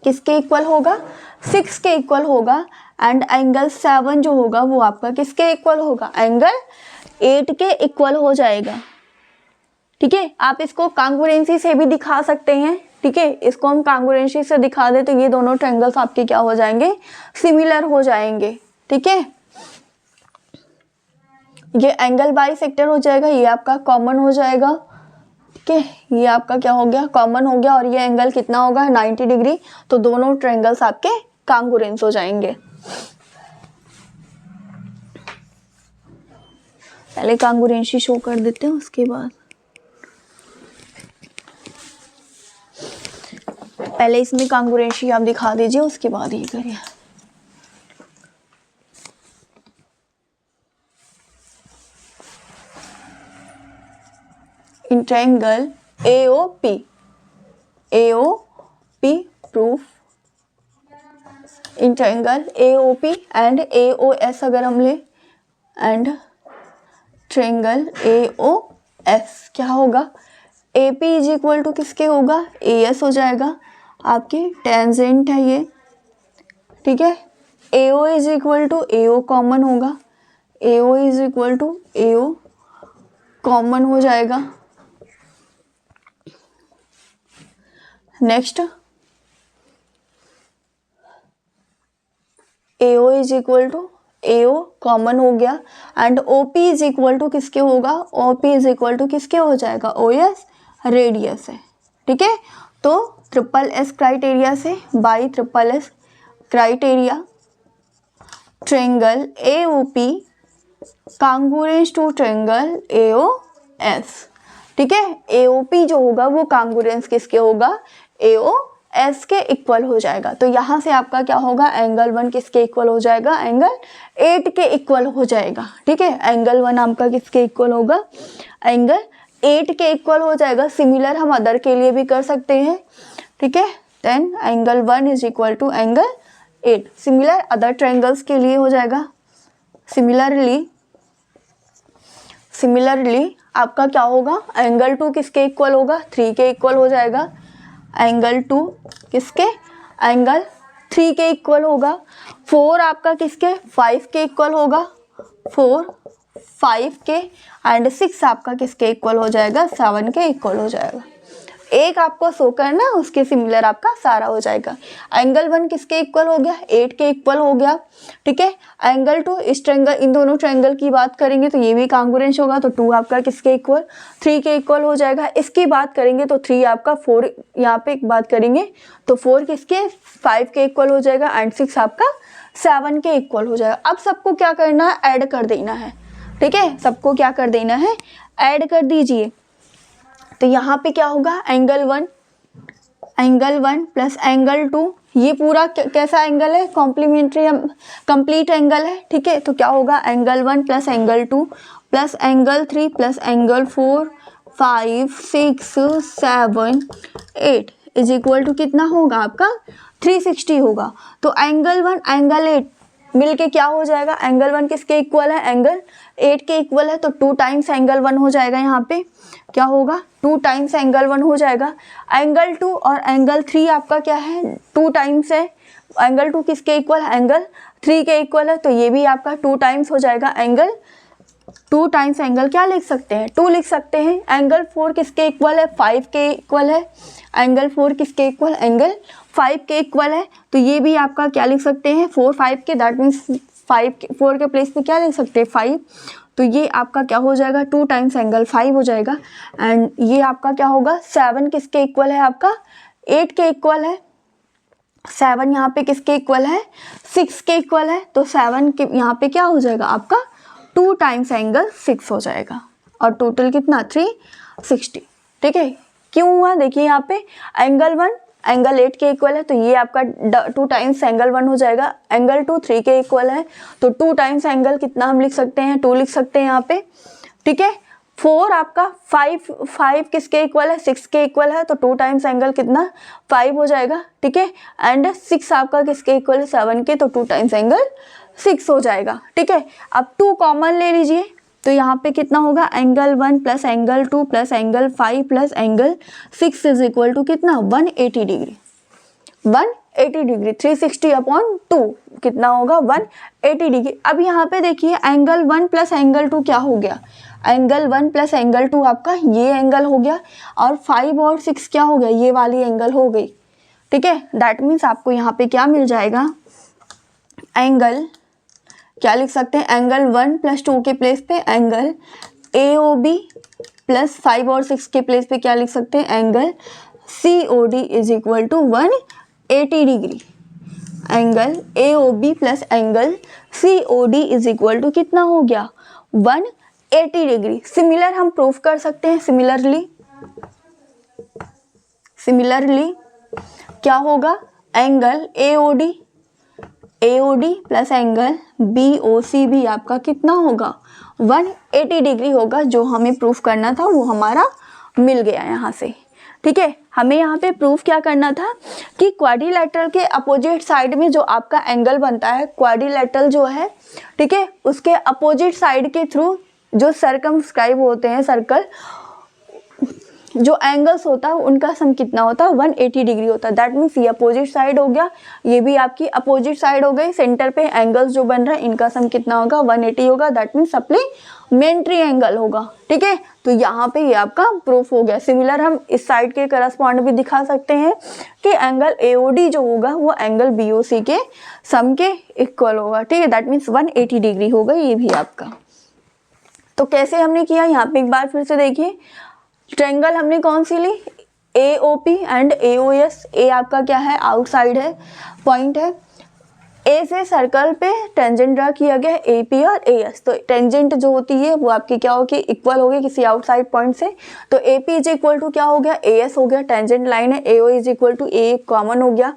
किसके इक्वल होगा 6 के इक्वल होगा। एंड एंगल 7 जो होगा वो आपका किसके इक्वल होगा एंगल 8 के इक्वल हो जाएगा। ठीक है, आप इसको कांग्रुएंसी से भी दिखा सकते हैं। ठीक है, इसको हम कांग्रुएंसी से दिखा दे तो ये दोनों ट्रायंगल्स आपके क्या हो जाएंगे सिमिलर हो जाएंगे। ठीक है, ये एंगल बाइसेक्टर हो जाएगा, ये आपका कॉमन हो जाएगा। ठीक है, ये आपका क्या हो गया कॉमन हो गया, और ये एंगल कितना होगा 90 डिग्री। तो दोनों ट्रायंगल्स आपके कांग्रुएंस हो जाएंगे। पहले कांग्रुएंसी शो कर देते हैं, उसके बाद पहले इसमें कांग्रुएंसी आप दिखा दीजिए, उसके बाद ये करिए। In triangle AOP proof in triangle AOP and AOS अगर हम ले, एंड ट्रायंगल AOS क्या होगा AP इज इक्वल टू किसके होगा AS हो जाएगा, आपकी टेंजेंट है ये। ठीक है, AO is equal to AO common होगा, AO is equal to AO common हो जाएगा। Next AO is equal to AO common हो गया, and OP is equal to किसके होगा OP इज इक्वल टू किसके हो जाएगा OS रेडियस है। ठीक है, तो SSS क्राइटेरिया से by SSS criteria triangle AOP congruence to triangle AOS। ठीक है, AOP जो होगा वो कांग्रुएंस किसके होगा AOS के इक्वल हो जाएगा। तो यहाँ से आपका क्या होगा एंगल 1 किसके इक्वल हो जाएगा एंगल 8 के इक्वल हो जाएगा। ठीक है, एंगल 1 आपका किसके इक्वल होगा एंगल 8 के इक्वल हो जाएगा। सिमिलर हम अदर के लिए भी कर सकते हैं। ठीक है, then angle 1 is equal to angle 8 similar other triangles के लिए हो जाएगा। सिमिलरली आपका क्या होगा एंगल 2 किसके इक्वल होगा 3 के इक्वल हो जाएगा। एंगल 2 किसके एंगल 3 के इक्वल होगा। 4 आपका किसके 5 के इक्वल होगा, 4 5 के, एंड 6 आपका किसके इक्वल हो जाएगा 7 के इक्वल हो जाएगा। एक आपको शो करना उसके सिमिलर आपका सारा हो जाएगा। एंगल 1 किसके इक्वल हो गया 8 के इक्वल हो गया। ठीक है, एंगल 2 इस ट्रायंगल इन दोनों ट्रायंगल की बात करेंगे तो ये भी कांग्रुएंस होगा, तो 2 आपका किसके इक्वल 3 के इक्वल हो जाएगा। इसकी बात करेंगे तो 3 आपका 4, यहाँ पे एक बात करेंगे तो 4 किसके 5 के इक्वल हो जाएगा, एंड 6 आपका 7 के इक्वल हो जाएगा। अब सबको क्या करना है ऐड कर देना है। ठीक है, सबको क्या कर देना है ऐड कर दीजिए। तो यहाँ पे क्या होगा एंगल 1 एंगल 1 प्लस एंगल 2, ये पूरा कैसा एंगल है, कॉम्प्लीमेंट्री कंप्लीट एंगल है, ठीक है। तो क्या होगा, angle 1 plus angle 2 plus angle 3 plus angle 4 5 6 7 8 is equal to कितना होगा आपका 360 होगा। तो एंगल 1 एंगल 8 मिलके क्या हो जाएगा, एंगल 1 किसके इक्वल है, एंगल 8 के इक्वल है। तो 2 टाइम्स एंगल 1 हो जाएगा, यहाँ पे क्या होगा 2 टाइम्स एंगल 1 हो जाएगा। एंगल 2 और एंगल 3 आपका क्या है 2 टाइम्स है, एंगल 2 किसके इक्वल है, एंगल 3 के इक्वल है। तो ये भी आपका 2 टाइम्स हो जाएगा, एंगल 2 टाइम्स एंगल क्या लिख सकते हैं 2 लिख सकते हैं। एंगल 4 किसके इक्वल है, 5 के इक्वल है, एंगल 4 किसके इक्वल, एंगल 5 के इक्वल है। तो ये भी आपका क्या लिख सकते हैं 4 5 के, दैट मीन्स 4 के प्लेस पे क्या लिख सकते हैं 5। तो ये आपका क्या हो जाएगा 2 टाइम्स एंगल 5 हो जाएगा। एंड ये आपका क्या होगा 7 किसके इक्वल है, आपका 8 के इक्वल है। 7 यहाँ पे किसके इक्वल है 6 के इक्वल है। तो 7 के यहाँ पे क्या हो जाएगा आपका 2 टाइम्स एंगल 6 हो जाएगा, और टोटल कितना 360, ठीक है। क्यों हुआ, देखिए यहाँ पे एंगल 1 एंगल 8 के इक्वल है, तो ये आपका 2 टाइम्स एंगल 1 हो जाएगा। एंगल 2 3 के इक्वल है, तो 2 टाइम्स एंगल कितना हम लिख सकते हैं 2 लिख सकते हैं यहाँ पे, ठीक है। 4 आपका 5 किसके इक्वल है 6 के इक्वल है, तो 2 टाइम्स एंगल कितना 5 हो जाएगा, ठीक है। एंड 6 आपका किसके इक्वल है 7 के, तो 2 टाइम्स एंगल 6 हो जाएगा, ठीक है। अब 2 कॉमन ले लीजिए, तो यहाँ पे कितना होगा angle 1 plus angle 2 plus angle 5 plus angle 6 is equal to कितना 180 डिग्री, 180 डिग्री 360/2 कितना होगा 180 डिग्री। अब यहाँ पे देखिए एंगल 1 प्लस एंगल 2 क्या हो गया, एंगल 1 प्लस एंगल 2 आपका ये एंगल हो गया, और 5 और 6 क्या हो गया ये वाली एंगल हो गई, ठीक है। दैट मीन्स आपको यहाँ पे क्या मिल जाएगा, एंगल क्या लिख सकते हैं, एंगल 1 प्लस 2 के प्लेस पे एंगल AOB प्लस 5 और 6 के प्लेस पे क्या लिख सकते हैं, angle COD is equal to 180 degree. Angle AOB plus angle COD is equal to कितना हो गया 180 डिग्री। सिमिलर हम प्रूफ कर सकते हैं, सिमिलरली क्या होगा, angle AOD plus angle BOC भी आपका कितना होगा 180 डिग्री होगा। जो हमें प्रूफ करना था वो हमारा मिल गया यहाँ से, ठीक है। हमें यहाँ पे प्रूफ क्या करना था कि क्वाड्रिलेटरल के अपोजिट साइड में जो आपका एंगल बनता है, क्वाड्रिलेटरल जो है, ठीक है, उसके अपोजिट साइड के थ्रू जो सर्कमस्क्राइब होते हैं सर्कल, जो एंगल्स होता है उनका सम कितना होता है 180 डिग्री होता है। दैट मीन्स ये अपोजिट साइड हो गया, ये भी आपकी अपोजिट साइड हो गई। सेंटर पे एंगल्स जो बन रहा है इनका सम कितना होगा 180 होगा, दैट मीन्स सप्लीमेंट्री एंगल होगा, ठीक है। तो यहाँ पे ये आपका प्रूफ हो गया। सिमिलर हम इस साइड के करस्पॉन्ड भी दिखा सकते हैं कि एंगल AOD जो होगा वो एंगल BOC के सम के इक्वल होगा, ठीक है। दैट मीन्स 180 डिग्री होगा ये भी आपका। तो कैसे हमने किया यहाँ पे एक बार फिर से देखिए, ट्रायंगल हमने कौन सी ली AOP एंड AOS। A आपका क्या है आउटसाइड है, पॉइंट है। A से सर्कल पे टेंजेंट ड्रा किया गया AP और AS। तो टेंजेंट जो होती है वो आपकी क्या होगी इक्वल होगी किसी आउटसाइड पॉइंट से। तो AP इज इक्वल टू क्या हो गया AS हो गया, टेंजेंट लाइन है। AO is equal to A common हो गया।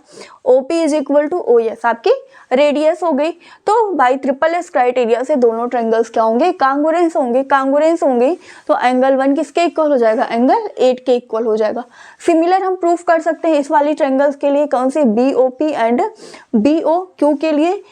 OP is equal to OS आपकी रेडियस हो गई। तो बाई SSS क्राइटेरिया से दोनों ट्रायंगल्स क्या होंगे कांगुरेंस होंगे। तो एंगल 1 किसके इक्वल हो जाएगा, एंगल 8 के इक्वल हो जाएगा। सिमिलर हम प्रूफ कर सकते हैं इस वाली ट्रायंगल्स के लिए, कौन सी BOP एंड BOQ के लिए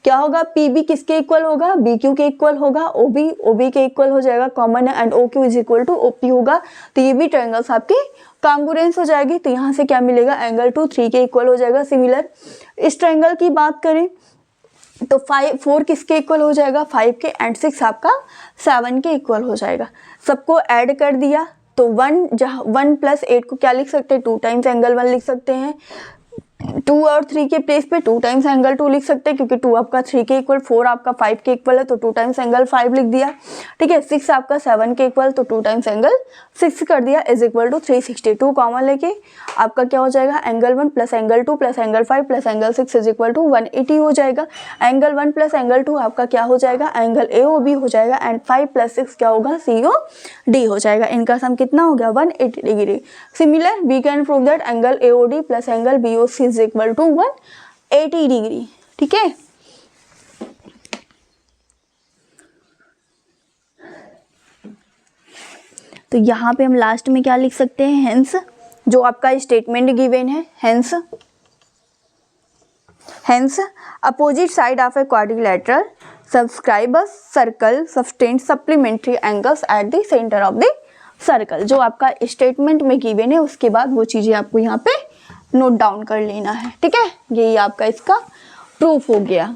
क्या होगा, PB किसके इक्वल होगा BQ के इक्वल होगा, OB के इक्वल हो जाएगा, कॉमन है। And OQ is equal to OP होगा। तो ये भी ट्रायंगल्स आपके कांगुरेंस हो जाएगी। तो यहाँ से क्या मिलेगा, एंगल 2 3 के इक्वल हो जाएगा। सिमिलर इस ट्रायंगल की बात करें तो 4 किसके इक्वल हो जाएगा 5 के, एंड 6 आपका 7 के इक्वल हो जाएगा। सबको ऐड कर दिया तो 1 प्लस 8 को क्या लिख सकते हैं 2 टाइम्स एंगल 1 लिख सकते हैं। 2 और 3 के प्लेस पे 2 टाइम्स एंगल 2 लिख सकते हैं, क्योंकि 2 आपका 3 के इक्वल, 4 आपका 5 के इक्वल है, तो 2 टाइम्स एंगल 5 लिख दिया। ठीक है, 6 आपका 7 के इक्वल, तो 2 टाइम्स एंगल 6 कर दिया, इज इक्वल टू 362 कॉमन लेके आपका क्या हो जाएगा, angle 1 plus angle 2 plus angle 5 plus angle 6 is equal to 180 हो जाएगा। एंगल 1 प्लस एंगल 2 आपका क्या हो जाएगा, एंगल AOB हो जाएगा, एंड 5 प्लस 6 क्या होगा, COD हो जाएगा। इनका सम कितना हो गया, 180 degree. Similar we can prove that angle AOD plus angle BOC is equal to 180 degree. ठीक है, तो यहाँ पे हम लास्ट में क्या लिख सकते हैं, हेंस जो आपका स्टेटमेंट गिवन है, hence opposite side of a quadrilateral subscribe a circle sustained supplementary angles at the centre of the circle. जो आपका स्टेटमेंट में गिवन है उसके बाद वो चीज़ें आपको यहाँ पे नोट डाउन कर लेना है। ठीक है, यही आपका इसका प्रूफ हो गया।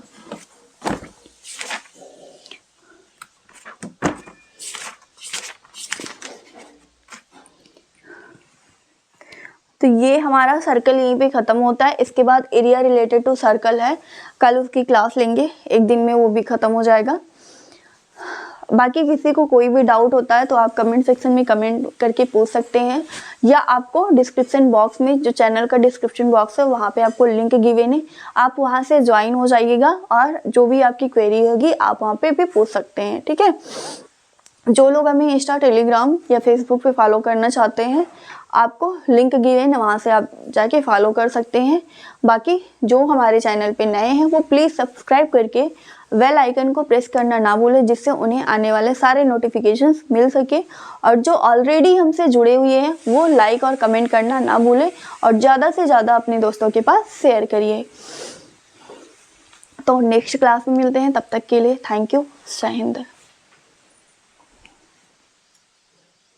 तो ये हमारा सर्कल यहीं पे ख़त्म होता है। इसके बाद एरिया रिलेटेड टू सर्कल है, कल उसकी क्लास लेंगे, एक दिन में वो भी ख़त्म हो जाएगा। बाकी किसी को कोई भी डाउट होता है तो आप कमेंट सेक्शन में कमेंट करके पूछ सकते हैं, या आपको डिस्क्रिप्शन बॉक्स में, जो चैनल का डिस्क्रिप्शन बॉक्स है वहाँ पे आपको लिंक गिवन है, आप वहाँ से ज्वाइन हो जाइएगा और जो भी आपकी क्वेरी होगी आप वहाँ पे भी पूछ सकते हैं। ठीक है, जो लोग हमें इंस्टा, टेलीग्राम या फेसबुक पे फॉलो करना चाहते हैं, आपको लिंक गिवन है, वहाँ से आप जाके फॉलो कर सकते हैं। बाकी जो हमारे चैनल पे नए हैं वो प्लीज़ सब्सक्राइब करके बेल आइकन को प्रेस करना ना भूलें, जिससे उन्हें आने वाले सारे नोटिफिकेशंस मिल सके। और जो ऑलरेडी हमसे जुड़े हुए हैं वो लाइक और कमेंट करना ना भूलें, और ज़्यादा से ज़्यादा अपने दोस्तों के पास शेयर करिए। तो नेक्स्ट क्लास में मिलते हैं, तब तक के लिए थैंक यू, जय हिंद।